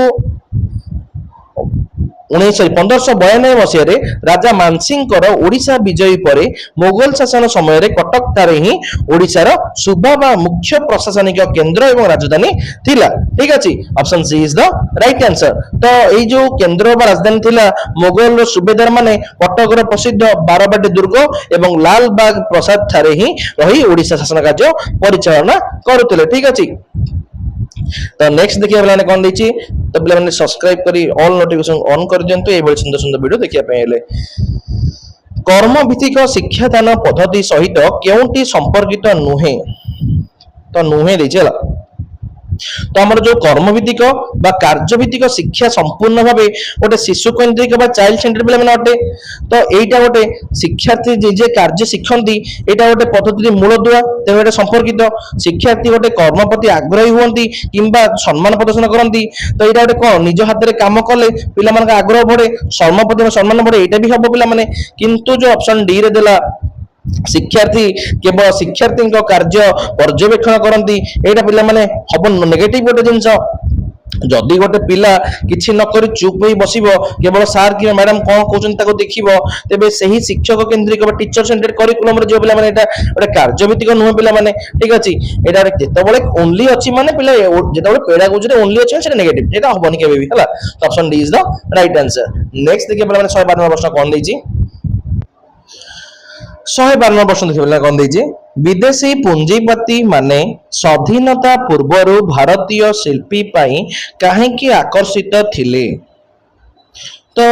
1592 मसीह राजा मानसिंह ओडिशा विजयी पर मुगल शासन समय कटक ठारे ही ओडिशार सुबा बा मुख्य प्रशासनिक केंद्र एवं राजधानी थिला ठीक अछि option C is the right answer तो एई जो केंद्र बा राजधानी थिला मुगल सुबेदार माने कटक रो प्रसिद्ध बारबाटी दुर्ग एवं लालबाग प्रासाद ठारे ही रही ओडिशा शासन कार्य परिचालना करुतिले ठीक अछि तो नेक्स्ट देखिए पिलाने कौन देछि तो पिलाने सब्सक्राइब करी ऑल नोटिफिकेशन ऑन कर दियंतु ए बड़ी सुंदर सुंदर वीडियो देखिया पे हेले कर्म भित्तिक शिक्षादान पद्धति सहित केउंटी संपर्कित नुहे तो नुहे देछि हला तो हमर जो कर्मभित्तिक बा कार्यभित्तिक शिक्षा संपूर्ण भाबे गोटे शिशु केंद्रिक बा चाइल्ड सेंटर पिला माने अटे तो एटा गोटे शिक्षार्थी जे जे कार्य शिखंती एटा गोटे पद्धति मूलदुआ तेनो एटा संपर्कित शिक्षार्थी गोटे कर्म प्रति आग्रही हुअंती किंबा सम्मान प्रदर्शन करंती तो एटा गोटे कोन निज हाथ रे काम कले पिला मानका आग्रह बढ़े सम्मान प्रति सम्मान बढ़े एटा भी हबो पिला माने किंतु जो ऑप्शन डी रे देला शिक्षार्थी केवल शिक्षार्थी कार्य पर्यवेक्षण करती एटा पिला माने हबन नेगेटिव गोटे जिंस जदि गोटे पिला किछि न करी चुप होई बसिबो केवल सार कि मैडम कोन कहउछन ताको देखिबो तेबे सही शिक्षक केंद्रिक बा टीचर सेंटर्ड करिकुलम रे जो पिला माने एटा गोटे कार्यभित्तिक नुह पिला माने ठीक अछि एटा जेतबेले ओनली अछि माने पिला जेतबेले पेडागोजी रे ओनली अछि सेटा नेगेटिव एटा हबनी केबे भी हला option D is the right answer next देखिए पिला माने 112 नंबर प्रश्न कोन देछि 112 प्रश्न देखिए कौन देछि विदेशी पूंजीपति माने स्वाधीनता पूर्व भारतीय शिल्पी पाई काहेकि आकर्षित थिले तो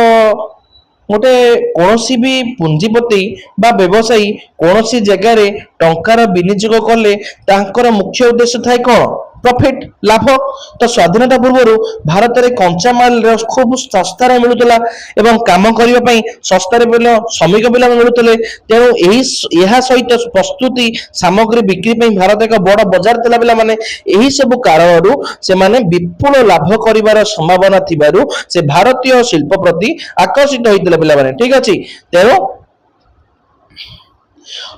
गोटे कौनसी भी पूंजीपति बा व्यवसायी कौनसी जगह रे टंकार विनियोग कले तांकर मुख्य उद्देश्य थाए कौन प्रॉफिट लाभ तो स्वाधीनता पूर्व भारत में कंचा माल खूब सस्तार मिलूला एवं काम करने सस्तार श्रमिक पिला मिलूले तेणु यह सहित प्रस्तुति सामग्री बिक्री भारत एक बड़ बजार था पिला माने यही सब कारण से माने विपुल लाभ कर संभावना थिबारु से भारतीय शिल्प प्रति आकर्षित होते पिला माने ठीक अच्छे तेणु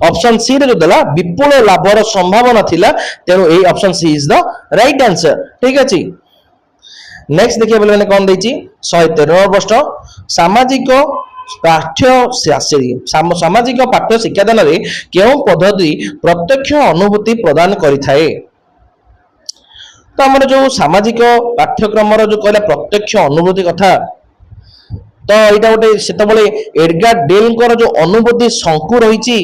ऑप्शन सी रे जो देला विपुल लाभर संभावना थिला तेणु ए option C is the right answer ठीक अछि नेक्स्ट देखिए बोले कौन देछि 113 प्रश्न सामाजिक सामाजिक पाठ्य शिक्षादान रे केउ पद्धति प्रत्यक्ष अनुभूति प्रदान करिथाए तो हमर जो सामाजिक पाठ्यक्रम जो कहला प्रत्यक्ष अनुभूति कथा तो एटा गोटे सेतबले एडगार डेल कर जो अनुभूति शंकु रही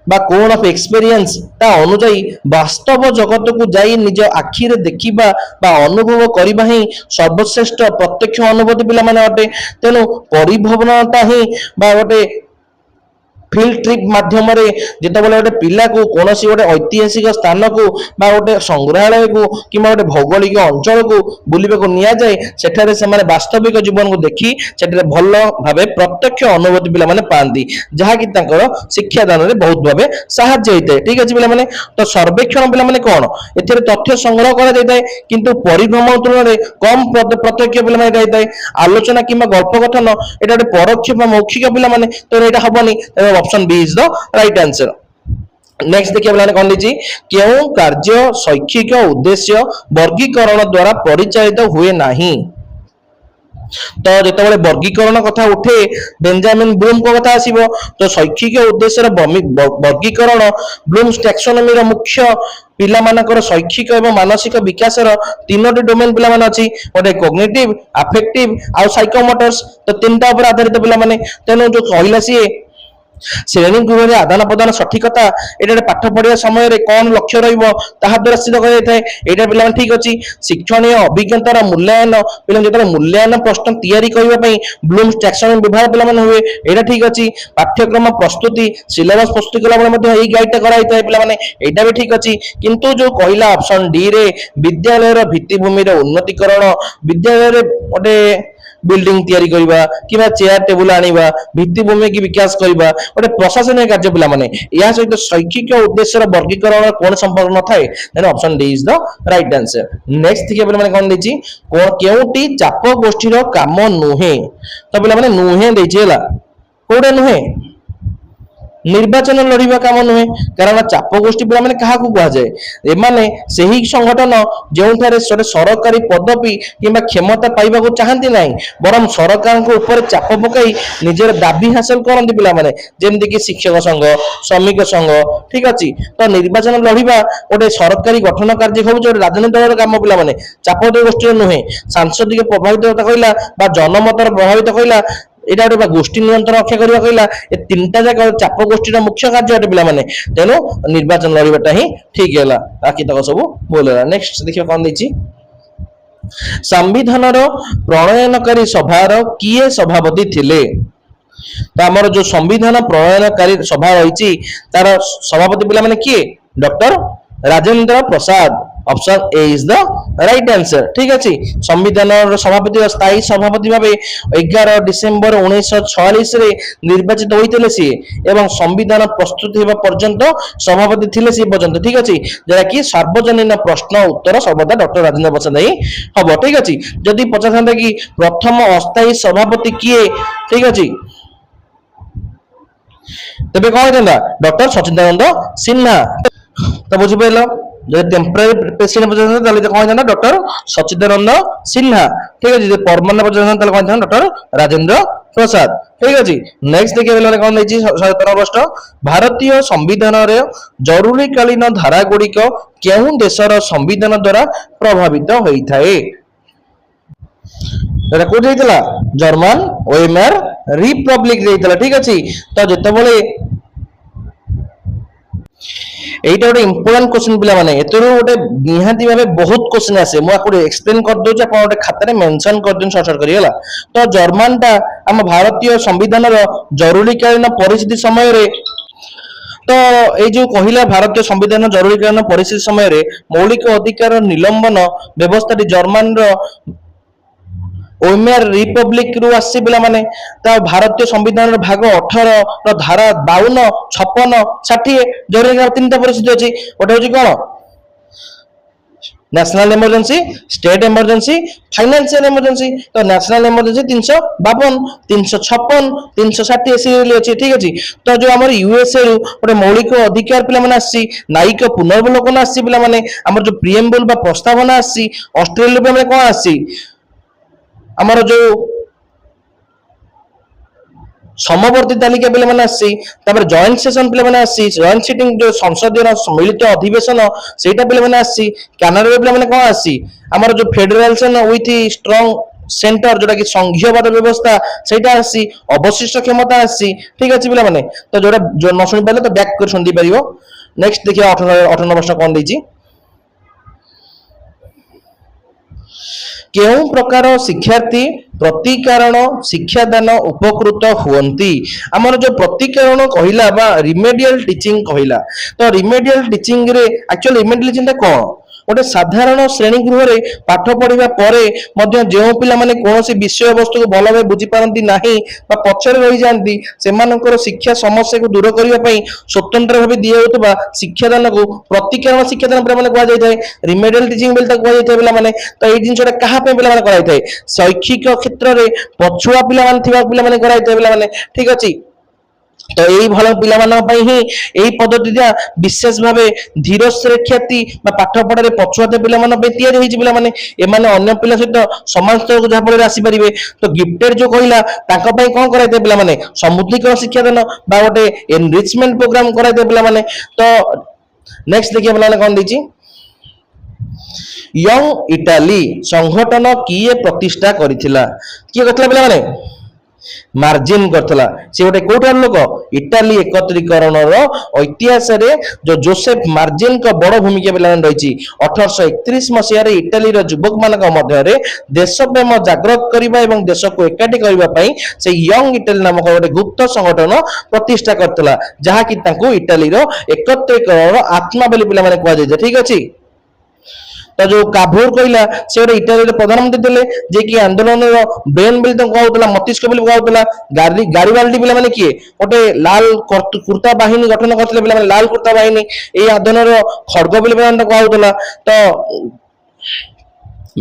बा कोन ऑफ एक्सपीरियंस ता अनुजाई वास्तव जगत को जाई निज आखि रे देखिबा बा अनुभव करबा ही सर्वश्रेष्ठ प्रत्यक्ष अनुभूति पिला माने अटे तेनु परिभवनता ही बा गोटे फील्ड ट्रिप माध्यम रे जेतबले गोटे पिला को कोनोसी गोटे ऐतिहासिक स्थान को बा गोटे संग्रहालय को किमा गोटे भौगोलिक अंचल को बुलिबे को निया जाय सेठारे से माने वास्तविक जीवन को देखि सेठारे भलो भाबे प्रत्यक्ष अनुभूति पिला माने पांती जहा कि तांकर शिक्षा दान रे बहुत भाबे सहाय्य होइते ठीक अछि पिला माने तो सर्वेक्षण पिला माने कोन एथिरे तथ्य संग्रह करा जायताय किंतु परिभ्रमण तुलना रे कम प्रत्यक्ष पिला माने जायताय आलोचना किमा गल्प कथन एटा गोटे परोक्ष बा मौखिक पिला माने तो एटा हबनी option B is the right answer next देखिए बोला कौन लीजिए क्यों कार्य शैक्षिक उद्देश्य वर्गीकरण द्वारा परिचालित हुए नहीं तो जिते वर्गीकरण कथा उठे बेंजामिन ब्लूम को कथा आसीबो तो शैक्षिक उद्देश्य वर्गीकरण ब्लूम्स टैक्सोनॉमी रो मुख्य पिला मानकर शैक्षिक एवं मानसिक विकास तीनोटी डोमेन पिला माने अछि गोटे कॉग्निटिव अफेक्टिव आ साइकोमोटर्स तो तीनटा ऊपर आधारित पिला माने तेनो जो कहला सी श्रेणी गृह आदान प्रदान सठिकता एटा पाठ पढ़िया समय कौन लक्ष्य रहिबो ताहा द्वारा सिद्ध कर जाय एटा पिला ठीक अछि शिक्षणीय अभिज्ञतार मूल्यांकन पिला जेतले मूल्यांकन प्रश्न तैयारी करबा पई ब्लूम्स टैक्सोनॉमी विभाग पिला माने हुए एटा ठीक अछि पाठ्यक्रम प्रस्तुति सिलेबस प्रस्तुत कला बेले मध्ये एई गाइडटा कराई थाए पिला माने एटा भी ठीक अछि किंतु जो कहिला ऑप्शन डी रे विद्यालय रो भित्तिभूमि रो उन्नतीकरण विद्यालय रे ओटे बिल्डिंग तैयारी करबा किबा चेयर टेबुल आनिबा भित्तिभूमि की विकास करबा गोटे प्रशासनिक कार्य पिला माने या सहित शैक्षिक उद्देश्य वर्गीकरण कोन संपर्क न थाए then option D is the right answer. Next देखिए पिला माने कोन देछि केउटी चाप गोष्ठी रो काम नुहे तो पिला माने नुहे देछि हला कोडे नुहे निर्वाचन लड़िबा काम नुहे कारण चाप गोष्ठी पिला माने काहा को कहा जाए एमाने सही संगठन जेउठारे सरकारी पदवी किंबा क्षमता पाइबा को चाहती नहीं बरम सरकार को ऊपर चाप पकाई निजर दाबी हासिल करती पिला माने जेमति कि शिक्षक संघ श्रमिक संघ ठीक अछि तो निर्वाचन लड़िबा गोटे सरकारी गठन कार्य होउ राजनीति दल काम पिला माने चाप गोष्ठी नुहे सांसदिक प्रभावित कहला बा जनमतर प्रभावित कहला एटा गोटे गोष्ठी नियंत्रण रक्षा करबा कहला ए तीनटा जाक चाप गोष्ठी मुख्य कार्य अटे पिला माने तेनो निर्वाचन लड़िबाटा ही ठीक हैला बाकी तक सब बोल हैला। नेक्स्ट देखियो कोन दैछि संविधान रो प्रणयनकारी सभार किए सभापति थिले तो हमर जो संविधान प्रणयनकारी सभा रहिछि तार सभापति पिला माने किए doctor Rajendra Prasad option A is the right answer ठीक अछि संविधान सभापति स्थायी सभापति भाबे 11 डिसेंबर 1946 रे निर्वाचित होइतले सी एवं संविधान प्रस्तुत हेबा पर्यंत सभापति थिले सी पर्यंत ठीक अछि जरा कि सार्वजनीन प्रश्न उत्तर सर्वदा डॉक्टर राजेंद्र प्रसाद ही हबो ठीक अछि जदि पचाथांता कि प्रथम अस्थायी सभापति किए ठीक अछि तबे कोन हेतंदा डॉक्टर सचिदानंद सिन्हा तो बुझि पेलो जब टेम्पररी प्रेसिडेंट पचास ताले कौन था डॉक्टर सचिदानंद सिन्हा ठीक है जी परमानेंट पचास ताले कौन था डॉक्टर राजेंद्र प्रसाद ठीक है जी। नेक्स्ट देखिए बेले कौन देछि 17 प्रश्न भारतीय संविधान रे जरूरीकालीन धारा गुड़िक केउ देशर संविधान द्वारा प्रभावित होई थाए एटा कोठी हेतला जर्मन वेइमार रिपब्लिक हेतला ठीक अछि तो जते बेले এইটা ଗୋଟେ ইম্পর্টেন্ট কোশ্চেন পিলা মানে এতରୁ ଗୋଟେ নিহাতি ভাবে বহুত কোশ্চেন আসে ମୁଁ ଆକୁ ଏକ୍ସପ୍ଲେନ କରି ଦଉଛି ଆପଣ ଗୋଟେ ଖାତାରେ ମେନସନ କରି ଦିଅନ୍ତୁ ସର୍ଟ କରି ହେଲା ତ ଜର୍ମାନଟା ଆମ ଭାରତୀୟ ସମ୍ବିଧାନର ଜରୁରୀକାଳୀନ ପରିସ୍ଥିତି ସମୟରେ ତ এই যে কহিলা ভারতীয় সংবিধান জরুরীকালীন পরিস্থিতি সময়ে মৌলিক অধিকার নিলম্বন ব্যবস্থাটি জর্মানর ওইমার রিপব্লিক রু আসছে পিলা মানে তা ভারতীয় সংবিধানের ভাগ 18 র ধারা 52 56 60 জরুরীকালীন তিনটা পরিস্থিতি আছে ওটা হচ্ছে কোন national emergency state emergency financial emergency তো ন্যাশনাল ইমার্জেন্সি 352 356 360 এসি আছে ঠিক আছে তো যে আমার ইউএসএ রু ଗୋଟେ মৌলিক অধিকার পিলা মানে আসছি নায়িক পুনর্বলোকন আসছি পিলা মানে আমার যে প্রিএম্বল বা প্রস্তাবনা আসছি অস্ট্রেলিয়া মানে কোন আসছি আমার যে समवर्ती तालिका पिला माने आसी तापर जॉइंट सेशन पिला माने आसी जॉइंट सिटिंग जो संसदीय मिलित अधिवेशन सेटा पिला माने आसी कनाडा पिला माने कोन आसी हमर जो फेडरलिज्म विथ स्ट्रांग सेंटर जोटा कि संघीयवाद व्यवस्था सेटा आसी अवशिष्ट क्षमता आसी ठीक अछि पिला माने तो जोटा जो न सुनि पाले तो बैक कर सुनि परिबो। नेक्स्ट देखिए 18 प्रश्न कोन दैछि केउ प्रकार शिक्षार्थी प्रतिकारण शिक्षादान उपकृत हुअंती हमर जो प्रतिकारण कहिला बा रिमेडियल टीचिंग कहिला तो रिमेडियल टीचिंग रे एक्चुअली रिमेडियल टीचिंग कोन गोटे साधारण श्रेणी गृह रे पाठ पढ़िबा परे मध्य जेउ पिला माने कोनोसी विषय वस्तु को भलो भाबे बुझी पारंती नाही बा पछरे रहि जानती सेमानकर शिक्षा समस्या को दूर करिबा पई स्वतंत्र भाबे दिया होतबा शिक्षादान को प्रतिकारण शिक्षादान पिला माने कोआ जाय थाए रिमेडियल टीचिंग बेल तक कोआ जाय थाए पिला माने तो एई जिनसटा कहा पे पिला माने कराय थाए शैक्षिक क्षेत्र रे पछुआ पिला माने थिबा पिला माने कराय थाए पिला माने ठीक अछि तो यही भल पाई ही यही पद्धति विशेष भाव धीर श्रेक्षाती पाठ पढ़ारे पछुआते पिला माने एमाने अन्य पिला सहित समान स्तर को जहाँ फल आसी पारे तो गिफ्टेड जो कहला कौन कराइए पिला माने समुद्रीकरण शिक्षादान बा गोटे एनरिचमेंट प्रोग्राम कराइए पिला माने तो नेक्स्ट देखिए पिला कौन देछि यंग इटाली संगठन किए प्रतिष्ठा करथिला किए करथिला पिला माने मार्जिन करथला से गोटे कोठार लोक इटाली एकत्रीकरण इतिहास रे जो जोसेफ मार्जिन का बड़ भूमिका पिला रही 1831 मसीह रे इटाली रो युवक मानक मध्य रे देश प्रेम जागृत करबा एवं देश को एकाठी करबा पई से यंग इटाली नामक गोटे गुप्त संगठन प्रतिष्ठा करथला जहा कि तांको इटाली रो एकत्रीकरण आत्मा बोली पिला माने कहै छै ठीक अछि। तो जो काभोर कहला से गोटे इटाली प्रधानमंत्री थे जे कि आंदोलन ब्रेन बोली कहला मस्तिष्क बोली कहला गाड़ी बाल्टी पिला माने किए गोटे लाल कुर्ता बाहिनी गठन करथिले पिला लाल कुर्ता बाहिनी ए आंदोलन खड़ग बोली कहला तो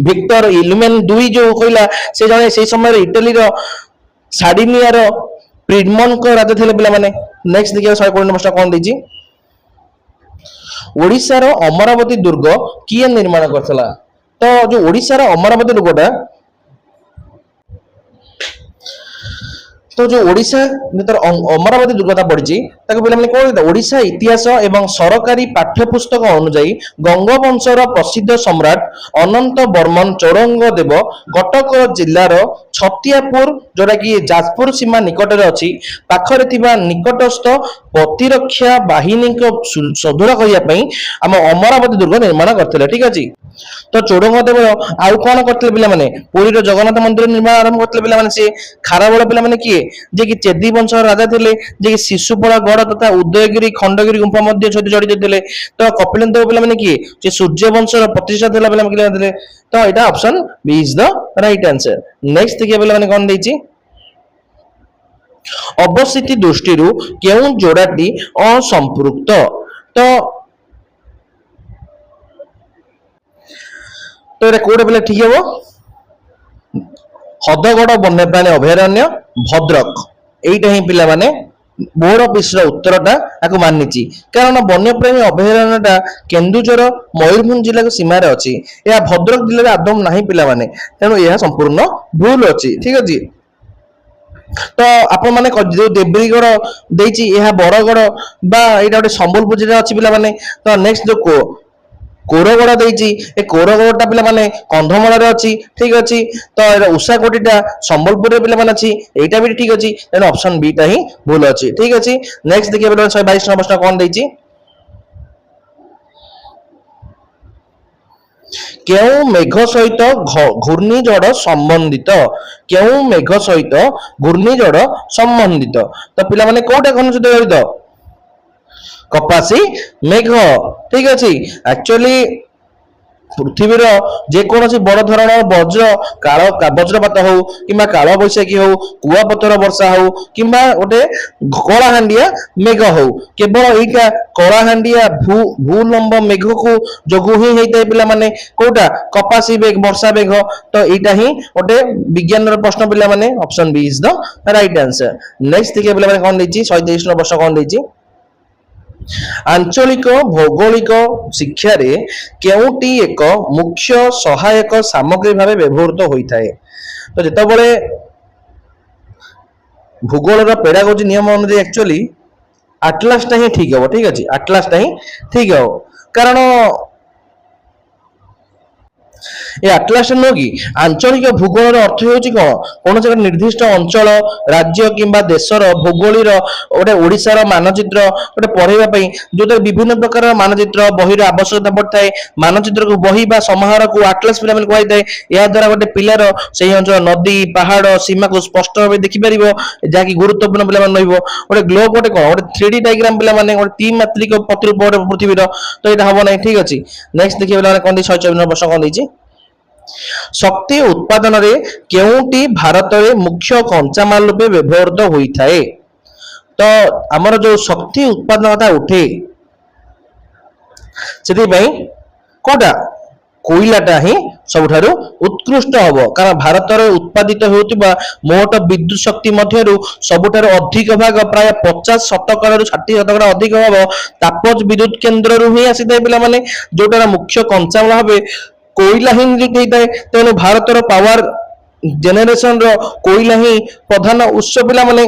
विक्टर इलुमेन दुई जो कहला से जने से समय इटाली रो सार्डिनिया रो प्रिडमन को राजा थे पिला माने नेक्स्ट देखिए 120 नंबर कौन देजी ओडिशा रो अमरावती दुर्ग किए निर्माण करथला तो जो ओडिशा रो अमरावती दुर्गटा तो जो ओडिशा भीतर अमरावती दुर्गता पड़ी ताको पिला माने कोन ओडिशा इतिहास एवं सरकारी पाठ्यपुस्तक अनुसार गंगवंशर प्रसिद्ध सम्राट अनंत वर्मन चौरंग देव कटक जिल्लार छतियापुर जोटा कि जाजपुर सीमा निकट में अच्छी पाखरे थिबा निकटस्थ प्रतिरक्षा बाहिनी को सुदृढ़ करने आम अमरावती दुर्ग निर्माण करते ठीक अच्छे तो चौरंग देव आउ कौन करते पिला पुरी जगन्नाथ मंदिर निर्माण आरंभ करते पिला सी खारबड़ पिला किए जे कि चेदी वंश राजा थे जे कि शिशुपड़ा गढ़ तथा उदयगिरी खंडगिरी गुंफा मध्य सहित जड़ित थे तो कपिलेन्द्र पिला किए सूर्य वंशर प्रतिष्ठा था पिला तो यहाँ option B is the right answer next देखिए पिला कौन देछि अवस्थिति दृष्टि केउं जोड़ाटी असंपृक्त तो ये कोड पिला ठीक है हदगड़ वन्यप्राणी अभयारण्य भद्रक यहीटा ही पिला माने बोर्ड ऑफिस उत्तरटा आपको मानिची कारण वन्यप्राणी अभयारण्यटा केन्दुझर मयूरभंज जिला को सीमार अच्छी यह भद्रक जिले आदम ना पिला माने तेणु यह संपूर्ण भूल अच्छी ठीक अच्छे तो आपण माने जो देवरीगढ़ देछि यह बड़गढ़ बा एटा गोटे संबलपुर जिला अच्छी पिला माने तो नेक्स्ट जो कोरगड़ देछि ए कोरगड़टा पिला माने कंधमाल रे अछि ठीक अछि तो एटा उषाकोटीटा संबलपुर रे पिला माने अछि एटा भी ठीक अछि एन ऑप्शन बी टा ही भूल अछि ठीक अछि नेक्स्ट देखिए पिला 122 नंबर प्रश्न कोन देछि केउ मेघ सहित घूर्णिझड़ संबंधित केउ मेघ सहित घूर्णिझड़ संबंधित तो पिला माने कोटा कोन सहित जड़ित कपासी मेघ ठीक अच्छे एक्चुअली पृथ्वीर जेकोसी बड़ धरण वज्र काल वज्रपात हो कि काल बैशाखी हो कुआपतर वर्षा हो कि गोटे कलाहांडिया मेघ हो केवल यहीटा कलाहांडिया भूलंब मेघ को जोगु ही होता है पिला माने कोटा कपासी मेघ वर्षा मेघ तो यहीटा ही गोटे विज्ञान प्रश्न पिला माने option B is the right answer next देखिए पिला माने कौन देछि 123 नंबर प्रश्न कौन देछि आंचलिक भौगोलिक शिक्षा रे केउटी एक मुख्य सहायक सामग्री भाव व्यवहृत होता है तो जिते बड़े भूगोल पेडागोजी नियम अनुसार एक्चुअली आटलासटा ही ठीक है ठीक अच्छे आटलासटा ही ठीक है कारण ये आटलास नुह कि आंचलिक भूगोल अर्थ हो कौन से निर्दिष्ट अंचल राज्य किंबा देशर भूगोल गोटे ओडिशार मानचित्र गोटे पढ़ाई जो विभिन्न प्रकार मानचित्र बहिर आवश्यकता पड़ता है मानचित्र को बही समाहार को आटलास पिला कहुए या द्वारा गोटे पिलार से अंचल नदी पहाड़ सीमा को स्पष्ट भाव देखिपर जहाँकि गुरुत्वपूर्ण पिला गोटे ग्लोब गोटे कौन गोटे 3D डायग्राम पिला गोटे त्रिमात्रिक प्रतिरूप गोटे पृथ्वीर तो यहाँ हम ना ठीक अच्छे नेक्स्ट देखिए पिला कौन 124 प्रश्न कौन देछि शक्ति उत्पादन रे केउटी भारत रे मुख्य कंचामाल रूपे व्यवहृत होता है तो आमर जो शक्ति उत्पादन कथा उठे से कोटा कोईलाटा ही सबुठारु उत्कृष्ट हबो कारण भारत रे उत्पादित होउतिबा मोट विद्युत शक्ति मध्यरु सबुठारु अधिक भाग प्राय 50% रु 60% अधिक हबो तापज विद्युत केंद्र रु ही आसीते पिला माने जोटा मुख्य कंचामाल हबे कोईला ही नियुक्त होता है तेणु भारत पावर जेनेरेशन रो कोईला ही प्रधान उत्स पिला माने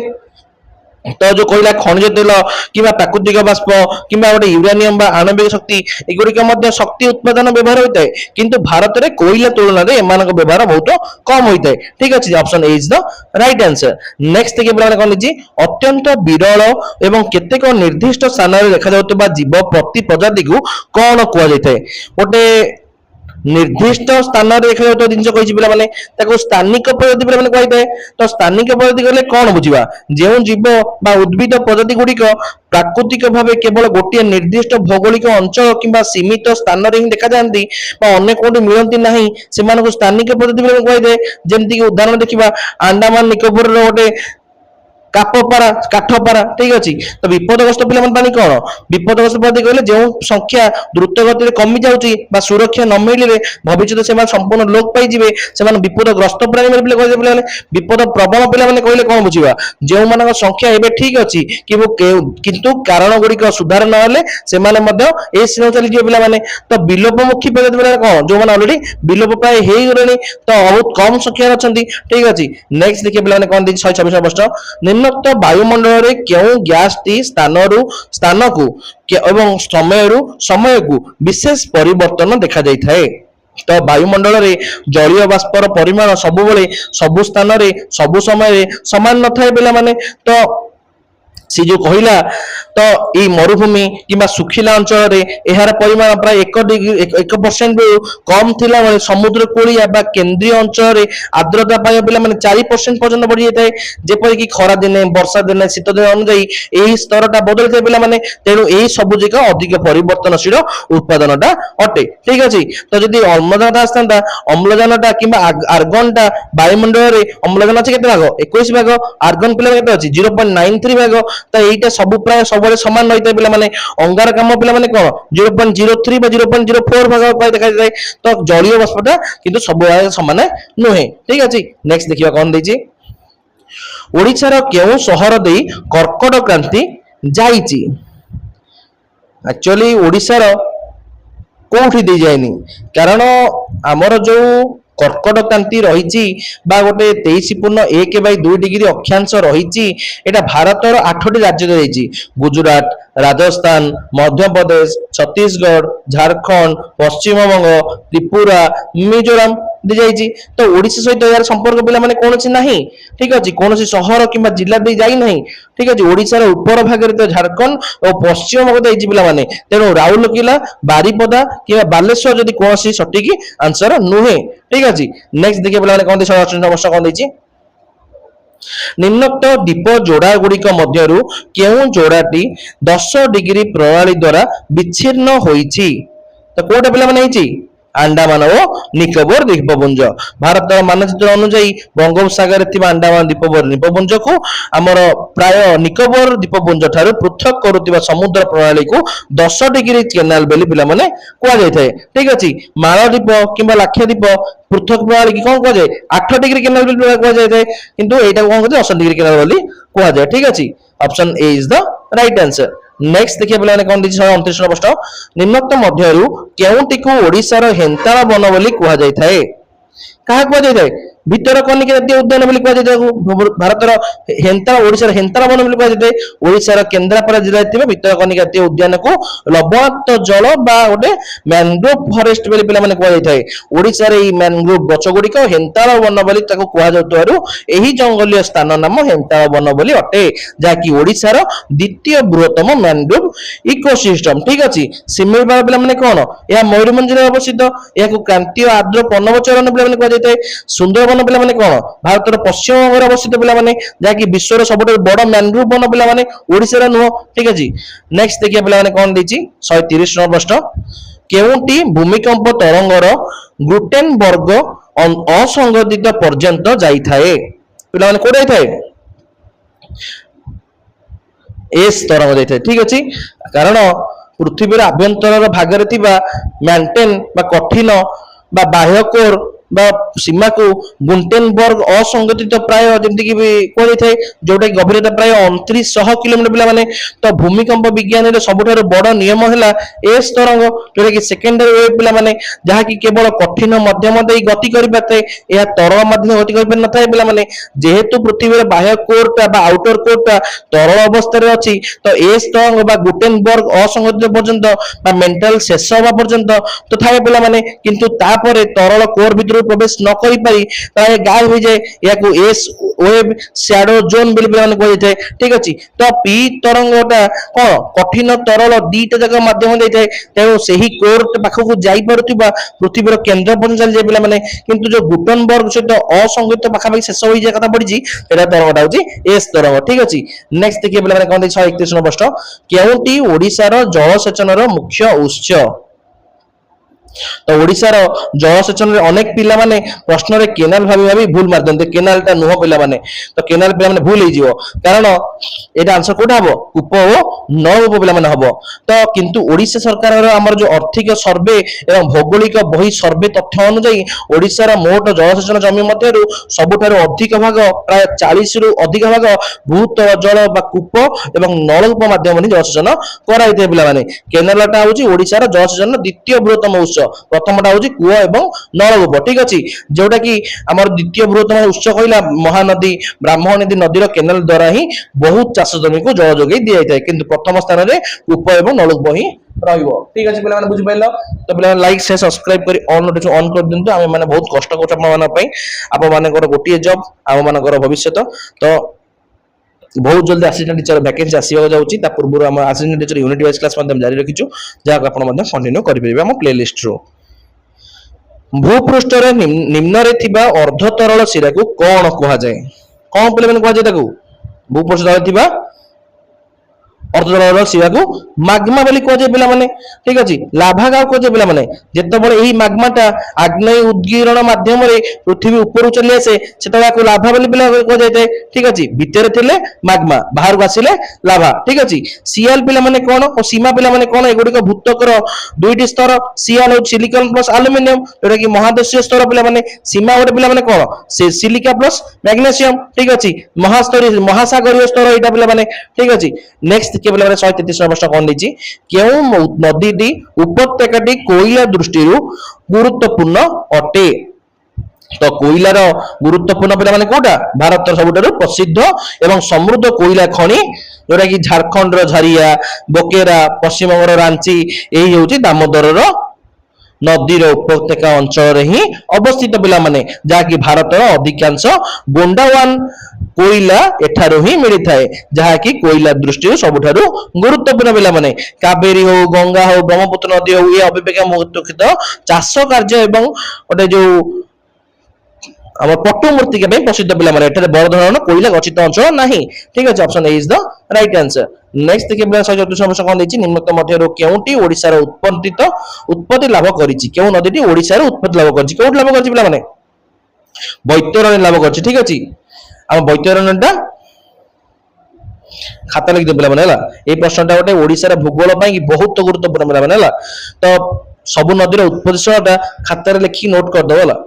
तो जो कोईला खनिज तेल कि प्राकृतिक बाष्प कि गोटे यूरानियम आणविक शक्ति एगुड़िक शक्ति उत्पादन व्यवहार होता है किंतु भारत में कोईला तुलन में एम व्यवहार बहुत कम होता है ठीक अच्छे option A is the right answer next देखिए पिला कौन देछि अत्यंत विरल एवं केतेक निर्दिष्ट स्थान में देखा जाउतबा जीव प्रति प्रजाति को कौन कुआ जायते गोटे ନିର୍ଦ୍ଦିଷ୍ଟ ସ୍ଥାନରେ ଦେଖାଯାଉଥିବା ଜିନିଷ କହିଛି ପିଲାମାନେ ତାକୁ ସ୍ଥାନିକ ପ୍ରଜାତି ପିଲାମାନେ କହିଥାଏ। ତ ସ୍ଥାନିକ ପ୍ରଜାତି କହିଲେ କଣ ବୁଝିବା? ଯେଉଁ ଜୀବ ବା ଉଦ୍ଭିଦ ପ୍ରଜାତି ଗୁଡିକ ପ୍ରାକୃତିକ ଭାବେ କେବଳ ଗୋଟିଏ ନିର୍ଦ୍ଦିଷ୍ଟ ଭୌଗୋଳିକ ଅଞ୍ଚଳ କିମ୍ବା ସୀମିତ ସ୍ଥାନରେ ହିଁ ଦେଖାଯାଆନ୍ତି ବା ଅନ୍ୟ କୋଉଠି ମିଳନ୍ତି ନାହିଁ ସେମାନଙ୍କୁ ସ୍ଥାନିକ ପ୍ରଜାତି ପିଲାମାନେ କୁହାଯାଇଥାଏ। ଯେମିତିକି ଉଦାହରଣ ଦେଖିବା ଆଣ୍ଡାମାନ ନିକୋବରର ଗୋଟେ କାପପାରା କାଠପାରା ଠିକ ଅଛି। ତ ବିପଦଗ୍ରସ୍ତ ପିଲାମାନେ ପାଣି କଣ? ବିପଦଗ୍ରସ୍ତ ପ୍ରଜାତି କହିଲେ ଯେଉଁ ସଂଖ୍ୟା ଦ୍ରୁତ ଗତିରେ କମି ଯାଉଛି ବା ସୁରକ୍ଷା ନ ମିଳିଲେ ଭବିଷ୍ୟତରେ ସେମାନେ ସମ୍ପୂର୍ଣ୍ଣ ଲୋପ ପାଇଯିବେ ସେମାନେ ବିପଦଗ୍ରସ୍ତ ପ୍ରାଣୀ ବୋଲି କହିଲେ। ପିଲାମାନେ ବିପଦ ପ୍ରବଣ ପିଲାମାନେ କହିଲେ କଣ ବୁଝିବା? ଯେଉଁମାନଙ୍କ ସଂଖ୍ୟା ଏବେ ଠିକ ଅଛି କିନ୍ତୁ କାରଣ ଗୁଡିକ ସୁଧାର ନହେଲେ ସେମାନେ ମଧ୍ୟ ଏ ଶ୍ରେଣୀକୁ ଚାଲିଯିବେ ପିଲାମାନେ। ତ ବିଲୋପମୁଖୀ ପ୍ରଜାତି ପିଲାମାନେ କଣ? ଯୋଉମାନେ ଅଲରେଡି ବିଲୋପ ପ୍ରାୟ ହେଇଗଲେଣି ତ ବହୁତ କମ ସଂଖ୍ୟାରେ ଅଛନ୍ତି ଠିକ ଅଛି। ନେକ୍ସଟ ଦେଖିବା ପିଲାମାନେ କଣ ଦେଇଛି 126 ପ୍ରଶ୍ନ ନିମ୍ନୋକ୍ତ ବାୟୁମଣ୍ଡଳରେ କେଉଁ ଗ୍ୟାସଟି ସ୍ଥାନକୁ ଏବଂ ସମୟରୁ ସମୟକୁ ବିଶେଷ ପରିବର୍ତ୍ତନ ଦେଖାଯାଇଥାଏ? ତ ବାୟୁମଣ୍ଡଳରେ ଜଳୀୟ ବାଷ୍ପର ପରିମାଣ ସବୁବେଳେ ସବୁ ସ୍ଥାନରେ ସବୁ ସମୟରେ ସମାନ ନଥାଏ ପିଲାମାନେ। ତ ସେ ଯୋଉ କହିଲା ତ ଏଇ ମରୁଭୂମି କିମ୍ବା ଶୁଖିଲା ଅଞ୍ଚଳରେ ଏହାର ପରିମାଣ ପ୍ରାୟ 1% ରୁ କମ ଥିଲା ବେଳେ ସମୁଦ୍ର କୂଳିଆ ବା କେନ୍ଦ୍ରୀୟ ଅଞ୍ଚଳରେ ଆର୍ଦ୍ରତା ପାଇବା ପିଲାମାନେ 4% ପର୍ଯ୍ୟନ୍ତ ବଢି ଯାଇଥାଏ। ଯେପରିକି ଖରା ଦିନେ ବର୍ଷା ଦିନେ ଶୀତ ଦିନ ଅନୁଯାୟୀ ଏହି ସ୍ତରଟା ବଦଳିଥାଏ ପିଲାମାନେ। ତେଣୁ ଏହି ସବୁ ଯାକ ଅଧିକ ପରିବର୍ତ୍ତନଶୀଳ ଉତ୍ପାଦନଟା ଅଟେ ଠିକ ଅଛି। ତ ଯଦି ଅମ୍ଳଜାନ ଆସିଥାନ୍ତା ଅମ୍ଳଜାନଟା କିମ୍ବା ଆର୍ଗନଟା ବାୟୁମଣ୍ଡଳରେ ଅମ୍ଳଜାନ ଅଛି କେତେ ଭାଗ? 21 ଭାଗ। ଆର୍ଗନ ପିଲାମାନେ କେତେ ଅଛି? 0.93 ଭାଗ। ତ ଏଇଟା ସବୁ ପ୍ରାୟ ସବୁବେଳେ ସମାନ ରହିଥାଏ ପିଲାମାନେ। ଅଙ୍ଗାରକାମ୍ଳ ପିଲାମାନେ କଣ 0.03 ବା 0.04 ଭାଗ ପ୍ରାୟ ଦେଖାଯାଇଥାଏ। ତ ଜଳୀୟ ବାଷ୍ପଟା କିନ୍ତୁ ସବୁବେଳେ ସମାନ ନୁହେଁ ଠିକ ଅଛି। ନେକ୍ସଟ ଦେଖିବା କଣ ଦେଇଛି ଓଡ଼ିଶାର କେଉଁ ସହର ଦେଇ କର୍କଟ କ୍ରାନ୍ତି ଯାଇଛି? ଆକ୍ଚୁଆଲି ଓଡ଼ିଶାର କୋଉଠି ଦେଇ ଯାଇନି କାରଣ ଆମର ଯୋଉ କର୍କଟ କ୍ରାନ୍ତି ରହିଛି ବା ଗୋଟେ 23.1/2 ଡିଗ୍ରୀ ଅକ୍ଷାଂଶ ରହିଛି ଏଟା ଭାରତର 8ଟି ରାଜ୍ୟରେ ଯାଇଛି। ଗୁଜୁରାଟ, ରାଜସ୍ଥାନ, ମଧ୍ୟପ୍ରଦେଶ, ଛତିଶଗଡ଼, ଝାରଖଣ୍ଡ, ପଶ୍ଚିମବଙ୍ଗ, ତ୍ରିପୁରା, ମିଜୋରାମ ଯାଇଛି। ତ ଓଡ଼ିଶା ସହିତ ଏହାର ସମ୍ପର୍କ ପିଲାମାନେ କୌଣସି ନାହିଁ ଠିକ ଅଛି। କୌଣସି ସହର କିମ୍ବା ଜିଲ୍ଲା ଦେଇ ଯାଇନାହିଁ ଠିକ ଅଛି। ଓଡ଼ିଶାର ଉପର ଭାଗରେ ତ ଝାରଖଣ୍ଡ ଓ ପଶ୍ଚିମବଙ୍ଗ ଯାଇଛି ପିଲାମାନେ। ତେଣୁ ରାଉରକେଲା, ବାରିପଦା କିମ୍ବା ବାଲେଶ୍ୱର ଯଦି କୌଣସି ସଠିକ ଆନ୍ସର ନୁହେଁ ଠିକ ଅଛି। ନେକ୍ସଟ ଦେଖିବା ପିଲାମାନେ କଣ ଦେଇଛି 128 କଣ ଦେଇଛି ନିମ୍ନୋକ୍ତ ଦୀପ ଯୋଡା ଗୁଡିକ ମଧ୍ୟରୁ କେଉଁ ଯୋଡାଟି 10 ଡିଗ୍ରୀ ପ୍ରଣାଳୀ ଦ୍ୱାରା ବିଚ୍ଛିନ୍ନ ହୋଇଛି? ତ କୋଉଟା ପିଲାମାନେ ହେଇଛି? ଆଣ୍ଡାମାନ ଓ ନିକୋବର ଦ୍ୱୀପପୁଞ୍ଜ। ଭାରତର ମାନଚିତ୍ର ଅନୁଯାୟୀ ବଙ୍ଗୋପସାଗରରେ ଥିବା ଆଣ୍ଡାମାନ ଦ୍ୱୀପପୁଞ୍ଜକୁ ଆମର ପ୍ରାୟ ନିକୋବର ଦ୍ୱୀପପୁଞ୍ଜ ଠାରୁ ପୃଥକ କରୁଥିବା ସମୁଦ୍ର ପ୍ରଣାଳୀକୁ 10 ଡିଗ୍ରୀ କେନାଲ ବୋଲି ପିଲାମାନେ କୁହାଯାଇଥାଏ ଠିକ ଅଛି। ମାଳଦ୍ୱୀପ କିମ୍ବା ଲାକ୍ଷାଦ୍ୱୀପ ପୃଥକ ପ୍ରଣାଳୀ କି କଣ କୁହାଯାଏ? 8 ଡିଗ୍ରୀ କେନାଲ ବୋଲି କୁହାଯାଇଥାଏ କିନ୍ତୁ ଏଇଟାକୁ କଣ କୁହାଯାଏ? 10 ଡିଗ୍ରୀ କେନାଲ ବୋଲି କୁହାଯାଏ ଠିକ ଅଛି। Option A is the right answer. Next ଦେଖିବା ପିଲାମାନେ କଣ ଦେଇଛି 129 ପ୍ରଶ୍ନ ନିମ୍ନୋକ୍ତ ମଧ୍ୟରୁ କେଉଁଟିକୁ ଓଡ଼ିଶାର ହେନ୍ତାଳ ବନ ବୋଲି କୁହାଯାଇଥାଏ? କାହା କୁହାଯାଇଥାଏ? ଭିତରକନିକା ଜାତୀୟ ଉଦ୍ୟାନ ବୋଲି କୁହାଯାଇଥାଏ। ଭାରତର ହେନ୍ତାଳ ଓଡ଼ିଶାର ହେନ୍ତାଳ ବନ ବୋଲି କୁହାଯାଇଥାଏ। ଓଡ଼ିଶାର କେନ୍ଦ୍ରାପଡ଼ା ଜିଲ୍ଲାରେ ଥିବା ଭିତରକନିକା ଜାତୀୟ ଉଦ୍ୟାନକୁ ଲବଣାକ୍ତ ଜଳ ବା ଗୋଟେ ମ୍ୟାନଗ୍ରୋଭ ଫରେଷ୍ଟ ବୋଲି ପିଲାମାନେ କୁହାଯାଇଥାଏ। ଓଡ଼ିଶାରେ ଏହି ମ୍ୟାନଗ୍ରୋଭ ଗଛ ଗୁଡିକ ହେନ୍ତାଳ ବନ ବୋଲି ତାକୁ କୁହାଯାଉଥିବାରୁ ଏହି ଜଙ୍ଗଲୀୟ ସ୍ଥାନ ନାମ ହେନ୍ତାଳ ବନ ବୋଲି ଅଟେ ଯାହାକି ଓଡ଼ିଶାର ଦ୍ୱିତୀୟ ବୃହତ୍ତମ ମ୍ୟାନଗ୍ରୋଭ ଇକୋସିଷ୍ଟମ ଠିକ ଅଛି। ଶିମିଳିପାଳ ପିଲାମାନେ କଣ? ଏହା ମୟୂରଭଞ୍ଜ ଜିଲ୍ଲାରେ ଅବସ୍ଥିତ। ଏହାକୁ କ୍ରାନ୍ତୀୟ ଆର୍ଦ୍ର ପର୍ଣ୍ଣମୋଚୀ ପିଲାମାନେ କୁହାଯାଇଥାଏ। ସୁନ୍ଦରବନ ପିଲାମାନେ କଣ? ଭାରତର ପଶ୍ଚିମବଙ୍ଗରେ ଅବସ୍ଥିତ ପିଲାମାନେ ଯାହାକି ବିଶ୍ୱର ସବୁଠାରୁ ବଡ ମ୍ୟାନଗ୍ରୋଭ ବନ ପିଲାମାନେ ଓଡ଼ିଶାର ନୁହଁ ଠିକ ଅଛି। ନେକ୍ସଟ ଦେଖିବା ପିଲାମାନେ କଣ ଦେଇଛି 130 নম্বর ପ୍ରଶ୍ନ କେଉଁଟି ଭୂମିକମ୍ପ ତରଙ୍ଗର ଗୁଟେନବର୍ଗ ଅସଂଗଠିତ ପର୍ଯ୍ୟନ୍ତ ଯାଇଥାଏ? ପିଲାମାନେ କୋଉଠି ଯାଇଥାଏ? ଏସ୍ ତରଙ୍ଗ ଯାଇଥାଏ ଠିକ ଅଛି। କାରଣ ପୃଥିବୀର ଆଭ୍ୟନ୍ତର ଭାଗରେ ଥିବା ମ୍ୟାଣ୍ଟେନ ବା କଠିନ ବା ବାହ୍ୟ କୋର ବା ସୀମାକୁ ଗୁଟେନବର୍ଗ ଅସଂଗଠିତ ପ୍ରାୟ ଯେମିତିକି କୁହାଯାଇଥାଏ ଯୋଉଟା କି ଗଭୀରତା ପ୍ରାୟ 2900 କିଲୋମିଟର ପିଲାମାନେ। ତ ଭୂମିକମ୍ପ ବିଜ୍ଞାନରେ ସବୁଠାରୁ ବଡ ନିୟମ ହେଲା ଏସ୍ ତରଙ୍ଗ ଯୋଉଟା କି ସେକେଣ୍ଡାରୀ ୱେଭ ପିଲାମାନେ ଯାହାକି କେବଳ କଠିନ ମଧ୍ୟମ ଦେଇ ଗତି କରିପାରିଥାଏ ଏହା ତରଳ ମାଧ୍ୟମରେ ଗତି କରିପାରିନଥାଏ ପିଲାମାନେ। ଯେହେତୁ ପୃଥିବୀର ବାହ୍ୟ କୋରଟା ବା ଆଉଟର କୋରଟା ତରଳ ଅବସ୍ଥାରେ ଅଛି ତ ଏସ୍ ତରଙ୍ଗ ବା ଗୁଟେନବର୍ଗ ଅସଂଗଠିତ ପର୍ଯ୍ୟନ୍ତ ବା ମେଣ୍ଟାଲ ଶେଷ ହେବା ପର୍ଯ୍ୟନ୍ତ ତ ଥାଏ ପିଲାମାନେ। କିନ୍ତୁ ତାପରେ ତରଳ କୋର ଭିତରକୁ ପ୍ରବେଶ ନ କରିପାରି ତାହା ଗାୟବ ହୋଇଯାଏ। ଏହାକୁ ଏସ୍ ওয়েভ শ্যাডো জোন বলি পিলাମାନେ କୁହାଯାଇଥାଏ ଠିକ ଅଛି। ତ ପି ତରଙ୍ଗଟା କଣ କଠିନ ତରଳ ଦିଟା ଯାକ ମାଧ୍ୟମ ଦେଇଥାଏ, ତେଣୁ ସେହି କୋର ପାଖକୁ ଯାଇପାରୁଥିବା ପୃଥିବୀର କେନ୍ଦ୍ର ପର୍ଯ୍ୟନ୍ତ ଚାଲିଯାଏ ପିଲାମାନେ। କିନ୍ତୁ ଯୋଉ ଗୁଟନବର୍ଗ ସହିତ ଅସଂଗତ ପାଖାପାଖି ଶେଷ ହୋଇଯିବା କଥା ପଡିଛି ଏଟା ତରଙ୍ଗଟା ହଉଛି ଏସ୍ ତରଙ୍ଗ ଠିକ ଅଛି। ନେକ୍ସଟ ଦେଖିବେ ପିଲାମାନେ କଣ ଦେଇଛି 131 ନମ୍ବର ପ୍ରଶ୍ନ, କେଉଁଟି ଓଡ଼ିଶାର ଜଳସେଚନର ମୁଖ୍ୟ ଉତ୍ସ? तो ओडिशार जलसेचन अनेक पिला माने प्रश्न रे केनाल भाबी भाबी भूल मार दंते, केनाल टा नुह पिला माने, तो केनाल पिला माने भूल हो कारण एटा आंसर कोटा हबो उप ओ नौप पिला माने हबो। तो किंतु ओडिशा सरकार हमर जो आर्थिक सर्वे एवं भौगोलिक बही सर्वे तथ्य अनुसार ओडिशार मोट जलसेचन जमी मध्यरु सबुठारु अधिक भाग प्राय 40 रु अधिक भाग भूतल जल बा कूप एवं नलकूप माध्यम जलसेचन कराइते पिला माने। केनाल टा होची ओडिशार जलसेचन द्वितीय बृहत्तम उत्स, प्रथमटा हूँ कूह एवं नलकूप ठीक अच्छे, जोटा कि आम द्वितीय बृहत्तम उत्स कहला महानदी ब्राह्मणी नदीर केनाल द्वारा ही बहुत चाष जमी को जल जोगे दि जाए, किंतु प्रथम स्थान में कूप एवं नलकूप ही रहिबो ठीक अच्छे। पिला बुझी पाइल तो पिला लाइक शेयर सब्सक्राइब करी ऑन नोटिफिकेशन ऑन कर दिंतु। आमे माने बहुत कष्ट करछ आप मानकर गोटे जॉब आम मानकर भविष्य, तो बहुत जल्दी असिस्टेंट टीचर वैकेंसी आसवा जाऊँगी, पूर्व आम assistant teacher unit wise class जारी रखीचु, जहाँ आप कंटिन्यू करेंगे आम प्लेलिस्ट रो। भूपृष्ठ निम्न रे थिबा अर्ध तरल शिरा को कौन कह जाए? कौन पे कह भूपृष्ठ तले अर्धतरल शिरा को माग्मा बोली कह जाए पिला माने ठीक अच्छे। लाभा गाँव कह जाए पिला माने जितेबाला यही माग्माटा आग्नेय उद्गीरण माध्यम पृथ्वी ऊपर चली आसे से लाभा बोली पिला कह जाए ठीक अच्छे। भितर थिले माग्मा बाहर को आसिले लाभा ठीक अच्छे। सियाल पिला माने कौन और सीमा पिला माने कौन? एगुड़िक भूतकर दुईटी स्तर, सियाल और सिलिकन प्लस आलुमिनियम जोटा कि महादेशीय स्तर पिला माने, सीमा गोटे पिला माने कौन से सिलिका प्लस मैग्नेशियम ठीक अच्छे। महास्तरीय महासागरीय स्तर यहाँ पिला माने ठीक अच्छे। नेक्स्ट के पिला 133 प्रश्न कौन देछि, केउ नदीटी उपत्यकाटी कोयला दृष्टि गुरुत्वपूर्ण अटे? तो कोयलार गुरुत्वपूर्ण पिला माने कोटा भारत सबुठारु प्रसिद्ध एवं समृद्ध कोयला खनि जोटा कि झारखंड झरिया बोकेरा पश्चिम बंग रांची यही होची दामोदर नदीर उपत्यका अंचल ही अवस्थित पिला माने, जहाँकि भारत अधिकांश गोंडावान कोयला एठारो ही मिली थाए, जहाँकि कोयला दृष्टि सबुठारु गुरुत्वपूर्ण पिला माने। कावेरी हो गंगा हो ब्रह्मपुत्र नदी हो ये अभिपेक्षा मुख्यत चाष कार्य एवं गोटे जो आम पट्टु मूर्तिका प्रसिद्ध पिला माने एठारे बड़ धरण कोयला गच्छित अंचल नाही ठीक अच्छे। Option A is the right answer. Next देखिए 134 प्रश्न कौन देछि, निम्नलिखित मध्यरु केउटी ओडिशार उत्पत्ति लाभ करिछि? केउ नदीटी ओडिशार उत्पत्ति लाभ करिछि? केउट लाभ करिछि पिला माने? बैतरणी लाभ करिछि ठीक अछि। आम बैतरणीटा खाता लिखि दे पिला माने हला, ए प्रश्नटा गोटे ओडिशार भूगोल पई बहुत गुरुत्वपूर्ण पिला माने हला। तो सब नदीर उत्पत्ति स्थलटा खाता रे लिखि नोट कर दो हला।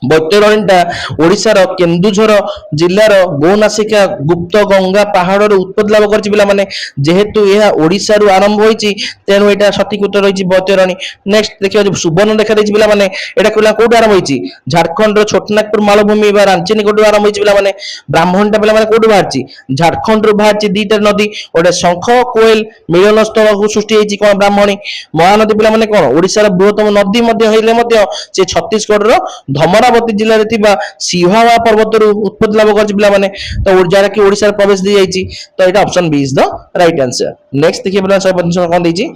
बैतरणीटा ओडिशार केन्दुझर जिल्लार गोनासिका गुप्त गंगा पहाड़ उत्पत्ति लाभ कर पिला माने, जेहेतु यह ओडिशा रु आरंभ होईची तेनु एटा सठिक उत्तर रहिची बैतरणी। नेक्स्ट देखियो सुवर्ण रेखा देछि पिला माने एटा कोला कोड आरंभ होईची? झारखंड रो छोटनागपुर मालभूमि बा रांची निकट आरंभ होईची पिला माने। ब्राह्मणटा पिला माने कोड बाहरची? झारखंड रो बाहरची दीटा नदी, ओटे शंख कोएल मिलन स्थल को सृष्टि होईची कोन ब्राह्मणी। महानदी पिला माने कोन ओडिशार बृहत्तम नदी मध्ये होइले मध्ये से छत्तीसगढ़ रो धमरा जिले में सिंहवा पर्वत उत्पत्ति लाभ कर पिला माने, तो जरा कि ओडिशा रे प्रवेश दी जाइछि, तो एटा option B is the right answer. Next देखिए पिला 135 कौन देछि,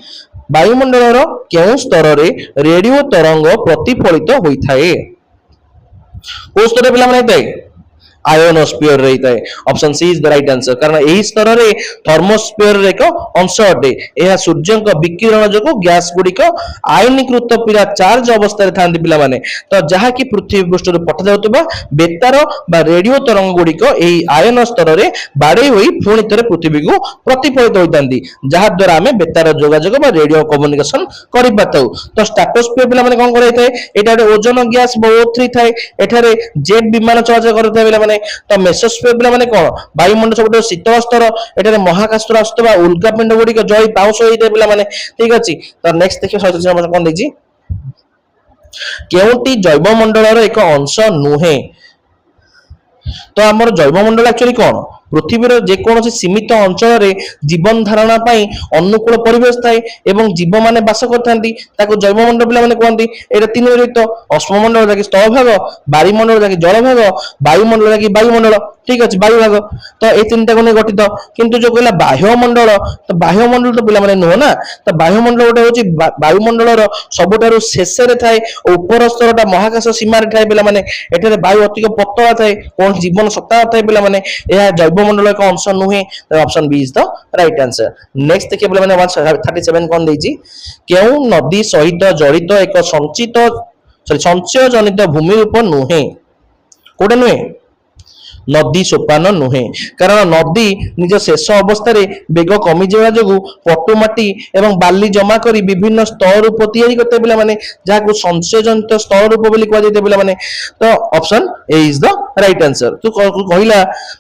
वायुमंडल केउ स्तर रे रेडियो तरंग प्रतिफलित होइथाए? को स्तर पिला माने होइथाए? आयोनोस्फीयर रही है। Option C is the right answer, कारण यही स्तर रे थर्मोस्फीयर एक अंश अटे। यह सूर्य विकिरण जो गैस गुड़िक आयनीकृत पूरा चार्ज अवस्था था पिला माने, तो जहाँ कि पृथ्वी पृष्ठ पठा जाउतबा बेतार बा रेडियो तरंग गुड़िक यही आयन स्तर रे बाड़े होई पुणी थे पृथ्वी को प्रतिफलित होइतांती, जहाँ द्वारा आमे बेतार जोगाजोग बा रेडियो कम्युनिकेशन करि पाताउ। तो स्ट्राटोस्फीयर पिला माने कोन करैथाय? एटा ओजोन गैस O3 थाए, एठारे जेट विमान चलाचल करथाय पिला माने। तो मेसोस्फीयर पिला माने कोन वायुमंडल सबुठ शीतल स्तर, एठारे महाकाश आसुतबा उल्कापिंड गुड़िक जई पाउस होइते पिला माने ठीक अछि। तो नेक्स्ट देखियो 136 कोन देछि, केउटी जैव मंडल एक अंश नुहे? तो हमर जैव मंडल एक्चुअली कोन? ପୃଥିବୀର ଯେକୌଣସି ସୀମିତ ଅଞ୍ଚଳରେ ଜୀବନ ଧାରଣା ପାଇଁ ଅନୁକୂଳ ପରିବେଶ ଥାଏ ଏବଂ ଜୀବମାନେ ବାସ କରିଥାନ୍ତି ତାକୁ ଜୈବମଣ୍ଡଳ ପିଲାମାନେ କୁହନ୍ତି। ଏଇଟା ତିନି ରହିତ ଅଶ୍ମମଣ୍ଡଳ ଯାକି ସ୍ଥଳଭାଗ, ବାରିମଣ୍ଡଳ ଯାକି ଜଳଭାଗ, ବାୟୁମଣ୍ଡଳ ଯାକି ବାୟୁମଣ୍ଡଳ। ঠিক আছে বায়ুভাগ তো এই তিনটাକୁ ନେଇ ଗଠିତ। କିନ୍ତୁ ଯୋଉ କହିଲା ବାହ୍ୟମଣ୍ଡଳ ତ ବାହ୍ୟମଣ୍ଡଳ ତ ପିଲାମାନେ ନୁହଁ ନା, ତ ବାହ୍ୟମଣ୍ଡଳ ଗୋଟେ ହଉଛି ବାୟୁମଣ୍ଡଳର ସବୁଠାରୁ ଶେଷରେ ଥାଏ ଓ ଉପର ସ୍ତରଟା ମହାକାଶ ସୀମାରେ ଥାଏ ପିଲାମାନେ। ଏଠାରେ ବାୟୁ ଅତିକ ପତଳା ଥାଏ, କୌଣସି ଜୀବନ ସତ୍ତା ଥାଏ ପିଲାମାନେ, ଏହା ଜୈବମଣ୍ଡଳ ଏକ ଅଂଶ ନୁହେଁ। Option B is the right answer. Next ଦେଖିବା ପିଲାମାନେ 137 କଣ ଦେଇଛି, କେଉଁ ନଦୀ ସହିତ ଜଡ଼ିତ ଏକ ସଞ୍ଚୟ ଜନିତ ଭୂମି ରୂପ ନୁହେଁ? କୋଉଟା ନୁହେଁ? ନଦୀ ସୋପାନ ନୁହେଁ, କାରଣ ନଦୀ ନିଜ ଶେଷ ଅବସ୍ଥାରେ ବେଗ କମିଯିବା ଯୋଗୁଁ ପଟୁ ମାଟି ଏବଂ ବାଲି ଜମା କରି ବିଭିନ୍ନ ସ୍ଥଳ ରୂପ ତିଆରି କରିଥାଏ ପିଲାମାନେ, ଯାହାକୁ ସଂଶୟଜନିତ ସ୍ଥଳ ରୂପ ବୋଲି କୁହାଯାଇଥାଏ ପିଲାମାନେ। ତ option A is the right answer. ତୁ କହିଲା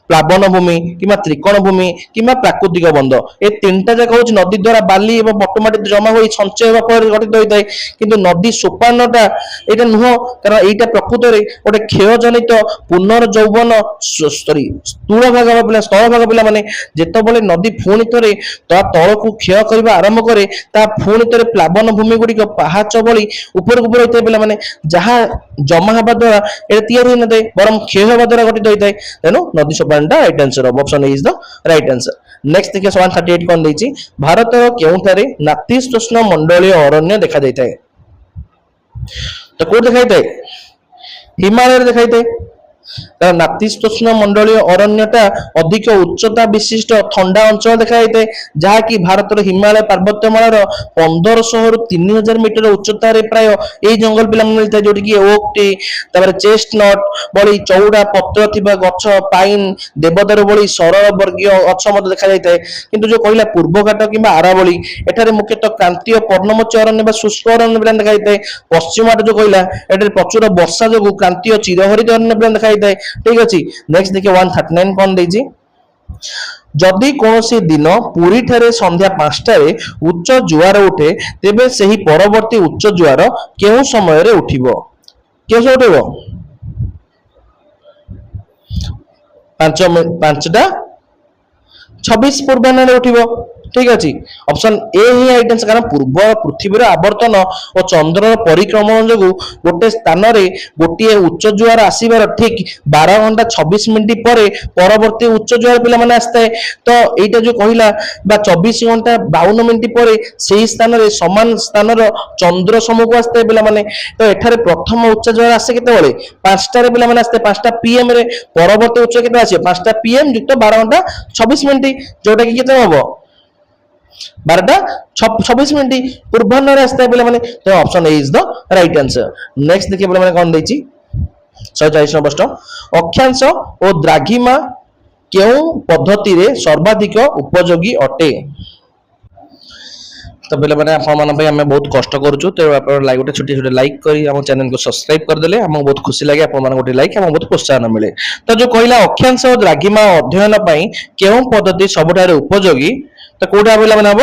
ପ୍ଲାବନ ଭୂମି କିମ୍ବା ତ୍ରିକୋଣ ଭୂମି କିମ୍ବା ପ୍ରାକୃତିକ ବନ୍ଧ, ଏ ତିନିଟା ଯାକ ହଉଛି ନଦୀ ଦ୍ୱାରା ବାଲି ଏବଂ ପଟୁ ମାଟି ଜମା ହୋଇ ସଞ୍ଚୟ ହେବା ଫଳରେ ଗଠିତ ହୋଇଥାଏ। କିନ୍ତୁ ନଦୀ ସୋପାନଟା ଏଇଟା ନୁହଁ, କାରଣ ଏଇଟା ପ୍ରକୃତରେ ଗୋଟେ କ୍ଷୟଜନିତ ପୁନର୍ଯୌବନ ସ୍ଥୂଳ ଭାଗ ପିଲା ସ୍ଥଳ ଭାଗ ପିଲାମାନେ। ଯେତେବେଳେ ନଦୀ ପୁଣି ଥରେ ତା ତଳକୁ କ୍ଷୟ କରିବା ଆରମ୍ଭ କରେ, ତା ପୁଣି ଥରେ ପ୍ଲାବନ ଭୂମି ଗୁଡିକ ପାହାଚ ଭଳି ଉପରକୁ ଉପର ହୋଇଥାଏ ପିଲାମାନେ, ଯାହା ଜମା ହେବା ଦ୍ୱାରା এটা ତିଆରି ହୋଇନଥାଏ, ବରଂ କ୍ଷୟ ହେବା ଦ୍ୱାରା ଗଠିତ ହୋଇଥାଏ। ତେଣୁ ନଦୀ ସୋପାନଟା right answer, option is the right answer. Next ଦେଖିବା 138 କଣ ଦେଇଛି, ଭାରତର କେଉଁଠାରେ ନାତିଶୀତୋଷ୍ଣ ମଣ୍ଡଳୀୟ ଅରଣ୍ୟ ଦେଖାଯାଇଥାଏ? ତ କୋଉଠି ଦେଖାଯାଇଥାଏ? ହିମାଳୟରେ ଦେଖାଯାଇଥାଏ। କାରଣ ନାତିଶୀତୋଷ୍ଣ ମଣ୍ଡଳୀୟ ଅରଣ୍ୟଟା ଅଧିକ ଉଚ୍ଚତା ବିଶିଷ୍ଟ ଥଣ୍ଡା ଅଞ୍ଚଳ ଦେଖାଯାଇଥାଏ, ଯାହାକି ଭାରତର ହିମାଳୟ ପାର୍ବତ୍ୟମାଳାର 1500 ରୁ 3000 ମିଟର ଉଚ୍ଚତାରେ ପ୍ରାୟ ଏଇ ଜଙ୍ଗଲ ପିଲାମାନେ ମିଳିଥାଏ, ଯୋଉଠିକି ଓକ୍ ଟି, ତାପରେ ଚେଷ୍ଟନଟ ଭଳି ଚଉଡା ପତ୍ର ଥିବା ଗଛ, ପାଇନ, ଦେବଦାରୁ ଭଳି ସରଳ ବର୍ଗୀୟ ଗଛ ମଧ୍ୟ ଦେଖାଯାଇଥାଏ। କିନ୍ତୁ ଯୋଉ କହିଲା ପୂର୍ବଘାଟ କିମ୍ବା ଆରାବଳୀ, ଏଠାରେ ମୁଖ୍ୟତଃ କ୍ରାନ୍ତୀୟ ପର୍ଣ୍ଣମୋଚୀ ଅରଣ୍ୟ ବା ଶୁଷ୍କ ଅରଣ୍ୟ ପିଲାମାନେ ଦେଖାଯାଇଥାଏ। ପଶ୍ଚିମଘାଟ ଯୋଉ କହିଲା ଏଠାରେ ପ୍ରଚୁର ବର୍ଷା ଯୋଗୁଁ କ୍ରାନ୍ତୀୟ ଚିରହରିତ ଅରଣ୍ୟ ପିଲାମାନେ ଦେଖାଯାଇଥାଏ। ঠিক ଅଛି। ନେକ୍ସଟ ଦେଖିବା 139 କଣ ଦେଇଛି, ଯଦି କୌଣସି ଦିନ ପୁରୀ ଠାରେ ସନ୍ଧ୍ୟା 5ଟାରେ ଉଚ୍ଚ ଜୁଆର ଉଠେ, ତେବେ ସେହି ପରବର୍ତ୍ତୀ ଉଚ୍ଚ ଜୁଆର କେଉଁ ସମୟରେ ଉଠିବ? କେଉଁ ସମୟରେ ଉଠିବ? 5:26 ପୂର୍ବାହ୍ନରେ ଉଠିବ। ঠিক ଅଛି। ଅପସନ ଏ ହିଁ ରାଇଟ୍ ଆନ୍ସର, କାରଣ ପୂର୍ବ ପୃଥିବୀର ଆବର୍ତ୍ତନ ଓ ଚନ୍ଦ୍ରର ପରିକ୍ରମଣ ଯୋଗୁଁ ଗୋଟେ ସ୍ଥାନରେ ଗୋଟିଏ ଉଚ୍ଚ ଜୁଆର ଆସିବାର ଠିକ 12 ଘଣ୍ଟା 26 ମିନିଟ ପରେ ପରବର୍ତ୍ତୀ ଉଚ୍ଚ ଜୁଆର ପିଲାମାନେ ଆସିଥାଏ। ତ ଏଇଟା ଯୋଉ କହିଲା ବା 24 ଘଣ୍ଟା 52 ମିନିଟ ପରେ ସେହି ସ୍ଥାନରେ ସମାନ ସ୍ଥାନର ଚନ୍ଦ୍ର ସମୂହକୁ ଆସିଥାଏ ପିଲାମାନେ। ତ ଏଠାରେ ପ୍ରଥମ ଉଚ୍ଚ ଜୁଆର ଆସେ କେତେବେଳେ? 5ଟାରେ ପିଲାମାନେ ଆସିଥାଏ, 5ଟା PM ରେ। ପରବର୍ତ୍ତୀ ଉଚ୍ଚ କେତେ ଆସିବ? 5ଟା PM ଯୁକ୍ତ 12 ଘଣ୍ଟା 26 ମିନିଟ, ଯୋଉଟା କି କେତେ ହବ? 12:26 ମିନିଟ ପୂର୍ବାହ୍ନରେ ଆସିଥାଏ ପିଲାମାନେ। ତ option A is the right answer. Next ଦେଖିବା ପିଲାମାନେ କଣ ଦେଇଛି, 140 নম্বর প্রশ্ন, অক্ষাংশ ও দ্রাঘিমা কেଉଁ পদ্ধতিରେ ସର୍ବାଧିକ ଉପଯୋଗୀ ଅଟେ? ତ ପିଲାମାନେ ଆପଣମାନଙ୍କ ପାଇଁ ଆମେ ବହୁତ କଷ୍ଟ କରୁଛୁ, ତେଣୁ ଆପଣ ଗୋଟେ ଛୋଟ ଛୋଟ ଲାଇକ୍ କରି ଆମ ଚ୍ୟାନେଲକୁ ସବସ୍କ୍ରାଇବ କରିଦେଲେ ଆମକୁ ବହୁତ ଖୁସି ଲାଗେ, ଆପଣମାନଙ୍କୁ ଗୋଟେ ଲାଇକ୍ ଆମକୁ ବହୁତ ପ୍ରୋତ୍ସାହନ ମିଳେ। ତ ଯୋଉ କହିଲା ଅକ୍ଷାଂଶ ଓ ଦ୍ରାଘିମା ଅଧ୍ୟୟନ ପାଇଁ କେଉଁ ପଦ୍ଧତି ସବୁଠାରୁ ଉପଯୋଗୀ, ତ କୋଉଟା ପିଲାମାନେ ହବ?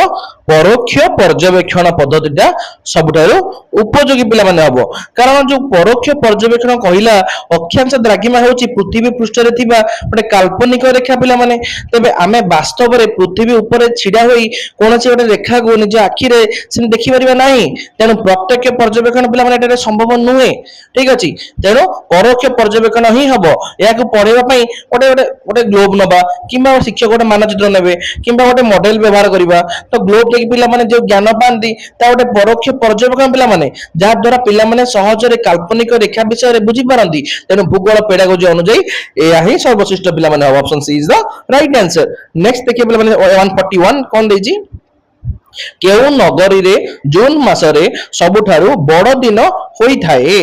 ପରୋକ୍ଷ ପର୍ଯ୍ୟବେକ୍ଷଣ ପଦ୍ଧତିଟା ସବୁଠାରୁ ଉପଯୋଗୀ ପିଲାମାନେ ହବ। କାରଣ ଯୋଉ ପରୋକ୍ଷ ପର୍ଯ୍ୟବେକ୍ଷଣ କହିଲା, ଅକ୍ଷାଂଶ ଦ୍ରାଘିମା ହେଉଛି ପୃଥିବୀ ପୃଷ୍ଠରେ ଥିବା ଗୋଟେ କାଳ୍ପନିକ ରେଖା ପିଲାମାନେ। ତେବେ ଆମେ ବାସ୍ତବରେ ପୃଥିବୀ ଉପରେ ଛିଡା ହୋଇ କୌଣସି ଗୋଟେ ରେଖାକୁ ନିଜ ଆଖିରେ ସେମିତି ଦେଖିପାରିବା ନାହିଁ, ତେଣୁ ପ୍ରତ୍ୟକ୍ଷ ପର୍ଯ୍ୟବେକ୍ଷଣ ପିଲାମାନେ ଏଠାରେ ସମ୍ଭବ ନୁହେଁ। ଠିକ ଅଛି। ତେଣୁ ପରୋକ୍ଷ ପର୍ଯ୍ୟବେକ୍ଷଣ ହିଁ ହବ। ଏହାକୁ ପଢିବା ପାଇଁ ଗୋଟେ ଗୋଟେ ଗୋଟେ ଗ୍ଲୋବ ନବା, କିମ୍ବା ଶିକ୍ଷକ ଗୋଟେ ମାନଚିତ୍ର ନେବେ, କିମ୍ବା ଗୋଟେ ମଡେଲ ବ୍ୟବହାର କରିବା। ତ ଗ୍ଲୋବ ଦେଇକି ପିଲାମାନେ ଯୋଉ ଜ୍ଞାନ ପାଆନ୍ତି ତା ଗୋଟେ ପରୋକ୍ଷ ପର୍ଯ୍ୟବେକ୍ଷଣ ପିଲାମାନେ, ଯାହା ଦ୍ୱାରା ପିଲାମାନେ ସହଜରେ କାଳ୍ପନିକ ରେଖା ବିଷୟରେ ବୁଝିପାରନ୍ତି। ତେଣୁ ଭୂଗୋଳ ପେଡାଗୋଜି ଅନୁଯାୟୀ ଏହା ହିଁ ସର୍ବଶ୍ରେଷ୍ଠ ପିଲାମାନେ ହବ। Option she is the right answer. Next ଦେଖିବା ପିଲାମାନେ 141 କଣ ଦେଇଛି, କେଉଁ ନଗରୀରେ ଜୁନ ମାସରେ ସବୁଠାରୁ ବଡ଼ ଦିନ ହୋଇଥାଏ?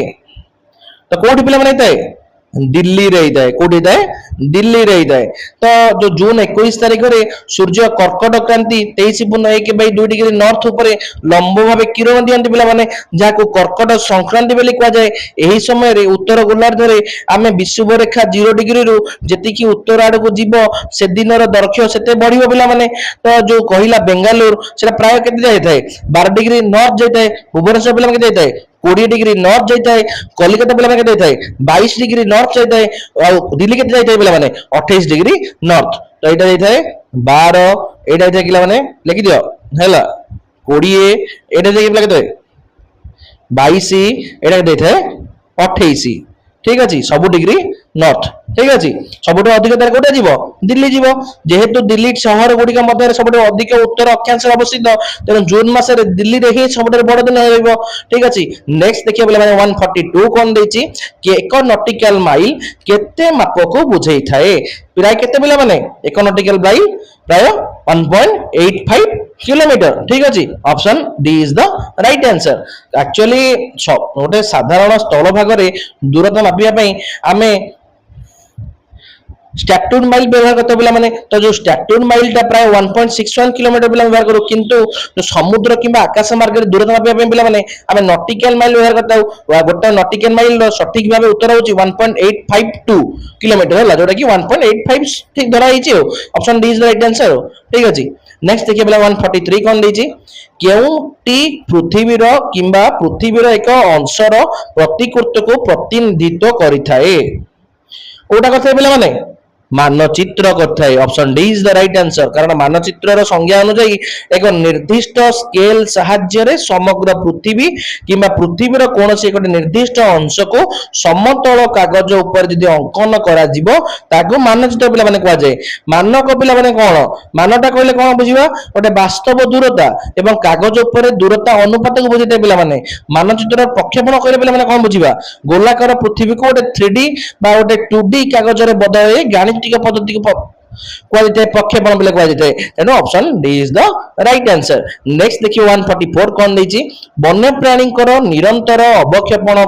ତ କୋଉଠି ପିଲାମାନେ ହେଇଥାଏ? ଦିଲ୍ଲୀରେ ହେଇଥାଏ। କୋଉଠି ହେଇଥାଏ? ଦିଲ୍ଲୀରେ ହେଇଥାଏ। ତ ଯୋଉ ଜୁନ 21 ତାରିଖରେ ସୂର୍ଯ୍ୟ କର୍କଟ କ୍ରାନ୍ତି 23.1/2 ନର୍ଥ ଉପରେ ଲମ୍ବ ଭାବେ କିରଣ ଦିଅନ୍ତି ପିଲାମାନେ, ଯାହାକୁ କର୍କଟ ସଂକ୍ରାନ୍ତି ବୋଲି କୁହାଯାଏ। ଏହି ସମୟରେ ଉତ୍ତର ଗୋଲାର୍ଦ୍ଧରେ ଆମେ ବିଷୁବ ରେଖା 0 ଡିଗ୍ରୀରୁ ଯେତିକି ଉତ୍ତର ଆଡକୁ ଯିବ ସେଦିନର ଦୈର୍ଘ୍ୟ ସେତେ ବଢିବ ପିଲାମାନେ। ତ ଯୋଉ କହିଲା ବେଙ୍ଗାଲୁରୁ, ସେଟା ପ୍ରାୟ କେତେ ଯାଇଥାଏ? 12 ଡିଗ୍ରୀ ନର୍ଥ ଯାଇଥାଏ। ଭୁବନେଶ୍ୱର ପିଲାମାନେ କେତେ ଯାଇଥାଏ? 20 डिग्री नॉर्थ जाइए कलिकता पे 22 डिग्री नॉर्थ जाइए दिल्ली के पे 28 डिग्री नॉर्थ तो यहाँ जाइए 12 यहाँ जाइए लिखिद है 20 यहाँ जाइए 22 यहाँ जाइए 28 ठीक अच्छे सब डिग्री नॉर्थ ठीक अच्छे सब अधिक तार कौटे जीव दिल्ली जीव जेहेतु दिल्ली सहर गुड़िक मध्य सब अधिक उत्तर अक्षांश अवस्थित तेणु जून मसरे दिल्ली में ही सब बड़ दिन रही ठीक अच्छे नेक्स्ट देखिए पे 142 कौन देती एक नटिकल माइल केते माप को बुझे थाए प्राय केते पिला माने एक नटिकल माइल प्राय 1.85 किलोमीटर ठीक अच्छे option D is the right answer actually गोटे साधारण स्थल भाग में दूरता मापिया आमे स्टैट्यूड माइल व्यवहार करते पिला माने तो जो स्टैट्यूड माइल टा प्राय 1.61 किलोमीटर पिला व्यवहार करू किंतु जो समुद्र किंबा आकाश मार्ग रे दूरता मापिया पिला माने आमे नॉटिकल माइल व्यवहार करता गोटे नॉटिकल माइल रो सटीक भाबे उत्तर होची 1.852 किलोमीटर हला जोटा कि 1.85 ठीक धरा हिची option D is the right answer ठीक अछि नेक्स्ट देखिए पिला 143 कोन देची केउटी पृथ्वीर किंबा पृथ्वीर एक अंशर प्रतिकृति को प्रतिनिधित्व करिथाए ओटा कथा पिला माने मानचित्र करथाए option D is the right answer कारण मानचित्र संज्ञा अनुसार एक निर्दिष्ट स्केल साहाय्य रे समग्र पृथ्वी किंबा पृथ्वीर कौन से एक निर्दिष्ट अंश को समतल कागज ऊपर यदि अंकन करा जिवो ताको मानचित्र पिला माने कहा जाए मानक पिला माने कोन मानटा कहले कोन बुझिबा ओटे वास्तव दूरता एवं कागज ऊपर दूरता अनुपात को बुझिते पिला माने मानचित्र प्रक्षेपण कहले पिला माने कोन बुझिबा गोलाकार पृथ्वी को ओटे 3D बा ओटे 2D कागज रे बदले गाणितिक पद्धति को क्वालिटी प्रक्षेपण बिले क्वालिटी तेनो option D is the right answer next देखिए 144 कोन देची वन्य प्राणी निरंतर अवक्षेपण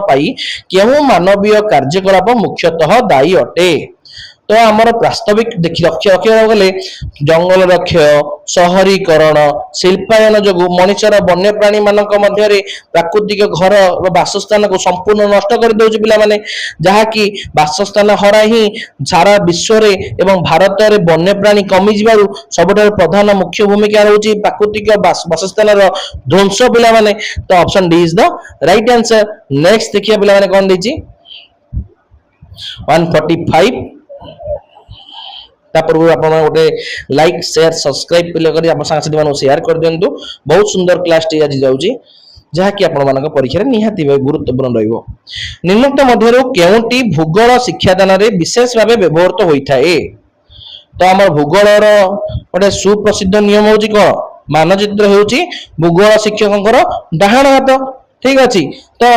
पाई केहू मानवीय कार्यकलाप मुख्यतः दायी अटे तो आमर वास्तविक रक्षा गले जंगल रक्षय शहरीकरण शिल्पायन जो मनुष्यर वन्य प्राणी मानक मध्य प्राकृतिक घर बासस्थान को संपूर्ण नष्ट कर दउछि पिला माने जहाँकि बासस्थान हरा ही सारा विश्व रे एवं भारत रे वन्य प्राणी कमी जिबारु सबठार प्रधान मुख्य भूमिका रहउछि प्राकृतिक बासस्थान रो ध्वंस पिला माने तो option D is the right answer next देखिए पिला माने कोन देछि 145 पूर्व आप गोटे लाइक शेयर सब्सक्राइब साथी मान शेयर कर दिंतु बहुत सुंदर क्लास टी आज जाऊँगी जहाँकि आपण परीक्षा निहाती गुरुत्वपूर्ण रहिबो निम्नलिखित मध्यरु केउंटी भूगोल शिक्षादान रे विशेष भाव व्यवहृत होता है तो आम भूगोलर गोटे सुप्रसिद्ध नियम होची कोन मानचित्र होची भूगोल शिक्षकंकर डाहाण हाथ ठीक अच्छे तो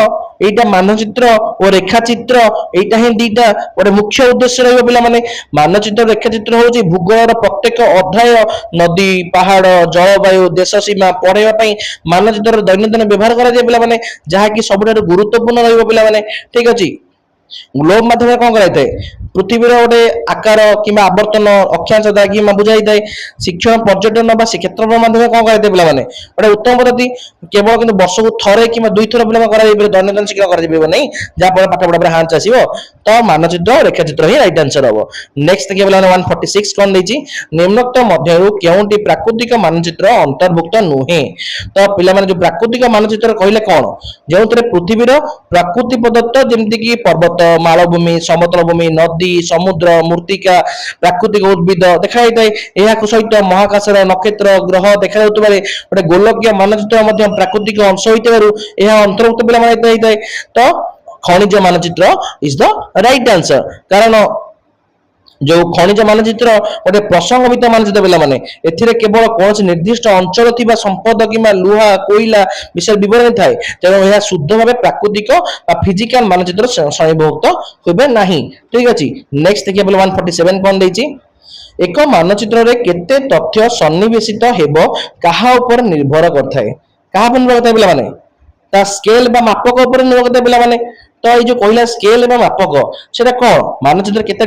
यहाँ मानचित्र और रेखाचित्र यहाँ ही दीटा गोटे मुख्य उद्देश्य रहा पे मानचित्र रेखाचित्र हूँ भूगोल प्रत्येक अध्याय नदी पहाड़ जलवायु देश सीमा पढ़ाई मानचित्र दैनंदिन व्यवहार करा जहाँकि सब गुरुत्वपूर्ण रहा ठीक अच्छे ग्लोब माध्यम कौन कराई पृथ्वीर गोटे आकार कि आवर्तन अक्षांश कि बुझाई थाए शिक्षण पर्यटन क्षेत्र माध्यम कौन कराई पे गोटे उत्तम पद्धति केवल कि वर्ष को थे कि 2 थर पे दैनंदिन शिक्षण कर नहीं जहाँफल पाठ पढ़ा हाथ आसो तो मानचित्र रेखाचित्र ही राइट आंसर हम नेक्स्ट देखिए 146 कौन देती निम्नोक्त मध्य केउंटी प्राकृतिक मानचित्र अंतर्भुक्त नुहे तो पे जो प्राकृतिक मानचित्र कहले कौन जो पृथ्वीर प्राकृतिक प्रदत्त जमीक पर्वत मालभूमि समतल भूमि नदी समुद्र मूर्तिका प्राकृतिक उद्भिद देखाई थाए सहित महाकाश नक्षत्र ग्रह देखा गोटे गोलकीय मानचित्र प्राकृतिक अंश होता अंतर्भुक्त पे तो खनिज मानचित्र इज द राइट आंसर कारण जो खनिज मानचित्र गोटे प्रसंगवित मानचित्र पे केवल कौन निर्दिष्ट अंचल थी संपद कि लुहा कोईला विषय विवरण थाए तेणु यह शुद्ध भाव प्राकृतिक फिजिकल मानचित्र श्रेणीभुक्त होबे नहीं ठीक अच्छे नेक्स्ट देखिए 147 कौन देती एक मानचित्र रे केते तथ्य सन्निवेशित हेबो कहा ऊपर निर्भर करथाए कहा पर निर्भर करथाए पिला माने ता स्केल बा मापक ऊपर निर्भर करथाए पिला माने तो ये जो कहला स्केल एवं मापक सेटा कौन मानचित्र केते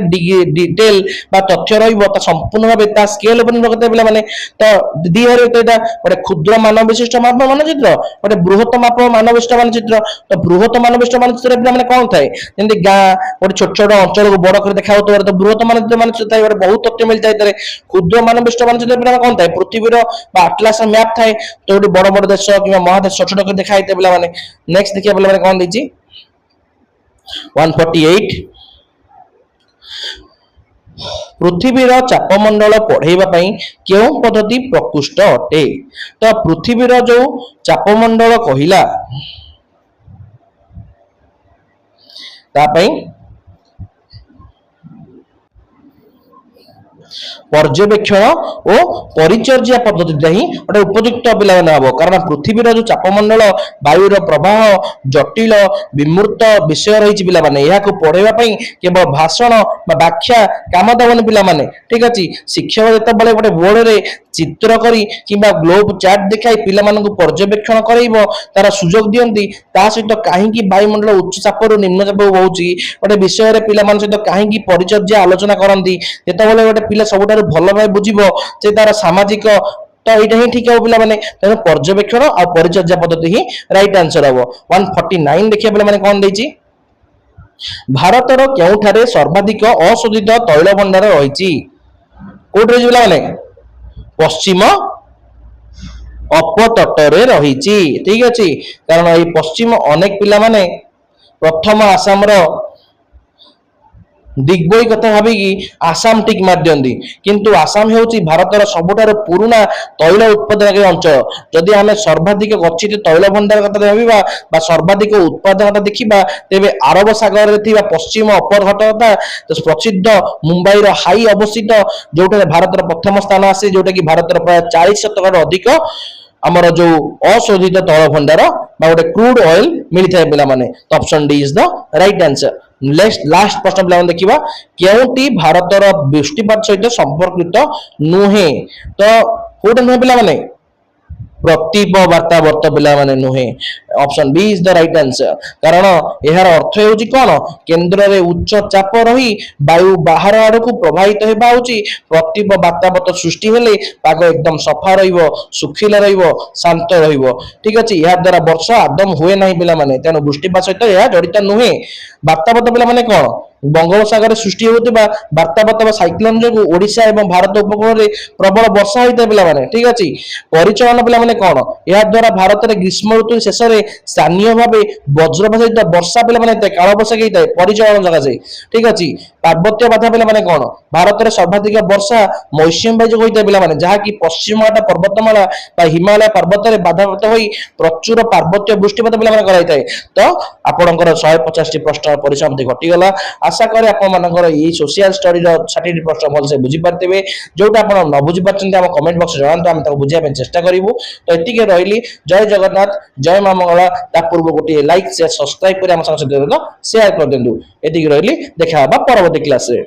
डिटेल बा तथ्य रहिबो ता संपूर्ण भाबे ता स्केल उपर निर्भर करते पिला माने तो दी हरे तो एटा गोटे क्षुद्र मान विशिष्ट माप मानचित्र गोटे बृहत माप मान विशिष्ट मानचित्र तो बृहत मान विशिष्ट मानचित्र पिला माने कोन थाए जेंति गां गोटे छोट छोट अंचल को बड़ कर देखाउ तो बृहत मानचित्र थाए गोटे बहुत तथ्य मिल थाए तरे क्षुद्र मान विशिष्ट मानचित्र पिला कोन थाए पृथ्वीर बा आटलास मैप थाए तो गोटे बड़ बड़ देश कि महादेश छोट छोट कर देखाइते पिला माने नेक्स्ट देखिया पिला माने कोन देछि 148 पृथ्वीर चापमंडल पढ़ेबा पई केउ पद्धति प्रकृष्ट अटे तो पृथ्वीर जो चापमंडल कहिला ता पई पर्यवेक्षण और परिचर्या पद्धति ही गोटे उपयुक्त पिला हम कारण पृथ्वीर जो चापमंडल वायुर प्रवाह जटिल विमूर्त विषय रही पिला पढ़ेगा केवल भाषण व्याख्या काम दबन पिला ठीक अच्छे शिक्षक जो गोटे बोर्ड रे चित्र करी किंबा ग्लोब चार्ट देखाई पिला पर्यवेक्षण करइबो तार सुजोग दियंती ता सहित काहेकि वायुमंडल उच्च चापरु निम्न चाप होउची गोटे विषय रे पिला मान सहित काहेकि परिचर्या आलोचना करंती जेतेबेले गोटे पिला सबुठारु भल भाई बुझिबो जे तार सामाजिक तो यहाँ ही ठीक है पिला माने तेणु पर्यवेक्षण और परिचर्या पद्धति ही राइट आंसर हम 149 देखिए पिला माने कौन देछि भारतर केउठारे सर्वाधिक अशोधित तैल भंडार रही कोठे पिला माने पश्चिम अपतटरे रही ठीक अच्छे कारण ये पश्चिम अनेक पिला माने प्रथम आसाम दिग्बई कथा भाविकी आसाम टिक मार दियंती किंतु आसाम हेउची भारतर सबुठार पुराना तैल उत्पादन अंचल जदि आमे सर्वाधिक गच्छित तैल भंडार कथा भाबिबा बा सर्वाधिक उत्पादन कथा देखिबा तेबे अरब सागर रे थिबा पश्चिम अपरघट कथा प्रसिद्ध मुंबई रो हाई अवस्थित जोटा भारतर प्रथम स्थान आसे जोटा कि भारतर प्राय 40% अधिक आमर जो अशोधित तैल भंडार बा गोटे क्रूड ऑयल मिलता है पिला माने तो option D is the right answer last प्रश्न पिला देखिबा केउटी भारतर वृष्टिपात सहित संपर्कित नुहे तो कोटा नुहे पिला माने प्रतीप वार्तावर्त पिला माने नुहे option B is the right answer कारण यार अर्थ हेउची कोन केंद्र रे उच्च चाप रही वायु बाहर आड़ को प्रभावित हेबा होची प्रतीप वार्तावर्त सृष्टि हेले पाग एकदम सफा रहिबो सुखिला रहिबो शांत रहिबो ठीक अछि या द्वारा वर्षा आदम हुए नाही पिला माने तेनो वृष्टिपात सहित या जड़ित नुहे वार्तावर्त पिला माने कोन बंगोपसागर सृष्टि होता वार्तावत साइक्लोन जो ओडिशा एवं भारत उपकूल में प्रबल वर्षा होता है पिला माने ठीक अच्छे परिचालन पिला माने कौन या द्वारा भारत में ग्रीष्म ऋतु शेष में स्थानीय भाव वज्रपात सहित वर्षा पिला माने काल बैशाखी होता है परिचालन जगह से ठीक अच्छे पार्वत्य बाधा पिला माने कौन भारत में सर्वाधिक वर्षा मौसुमी बायु होता है पिला माने जहाँकि पश्चिम घाट पर्वतमाला हिमालय पर्वत में बाधाप्राप्त हो प्रचुर पार्वत्य वृष्टिपात पिला माने कराई थाए तो आपणकर 150 प्रश्न परिसमाप्ति घटीगला आशा करे आपनकर ये सोशल स्टडी रो 60 प्रश्न भल से बुझी पारतेबे जोटा आपन न बुझी पारछन्ते हम कमेंट बॉक्स रे जानतो हम ताको बुझिया पे चेष्टा करिवु तो एतिके रहिली जय जगन्नाथ जय मां मंगला ता पूर्व गोटे लाइक शेयर सब्सक्राइब करे हम संग सहित शेयर कर देंदु एतिके रहिली देखा बा परवर्ती क्लास रे।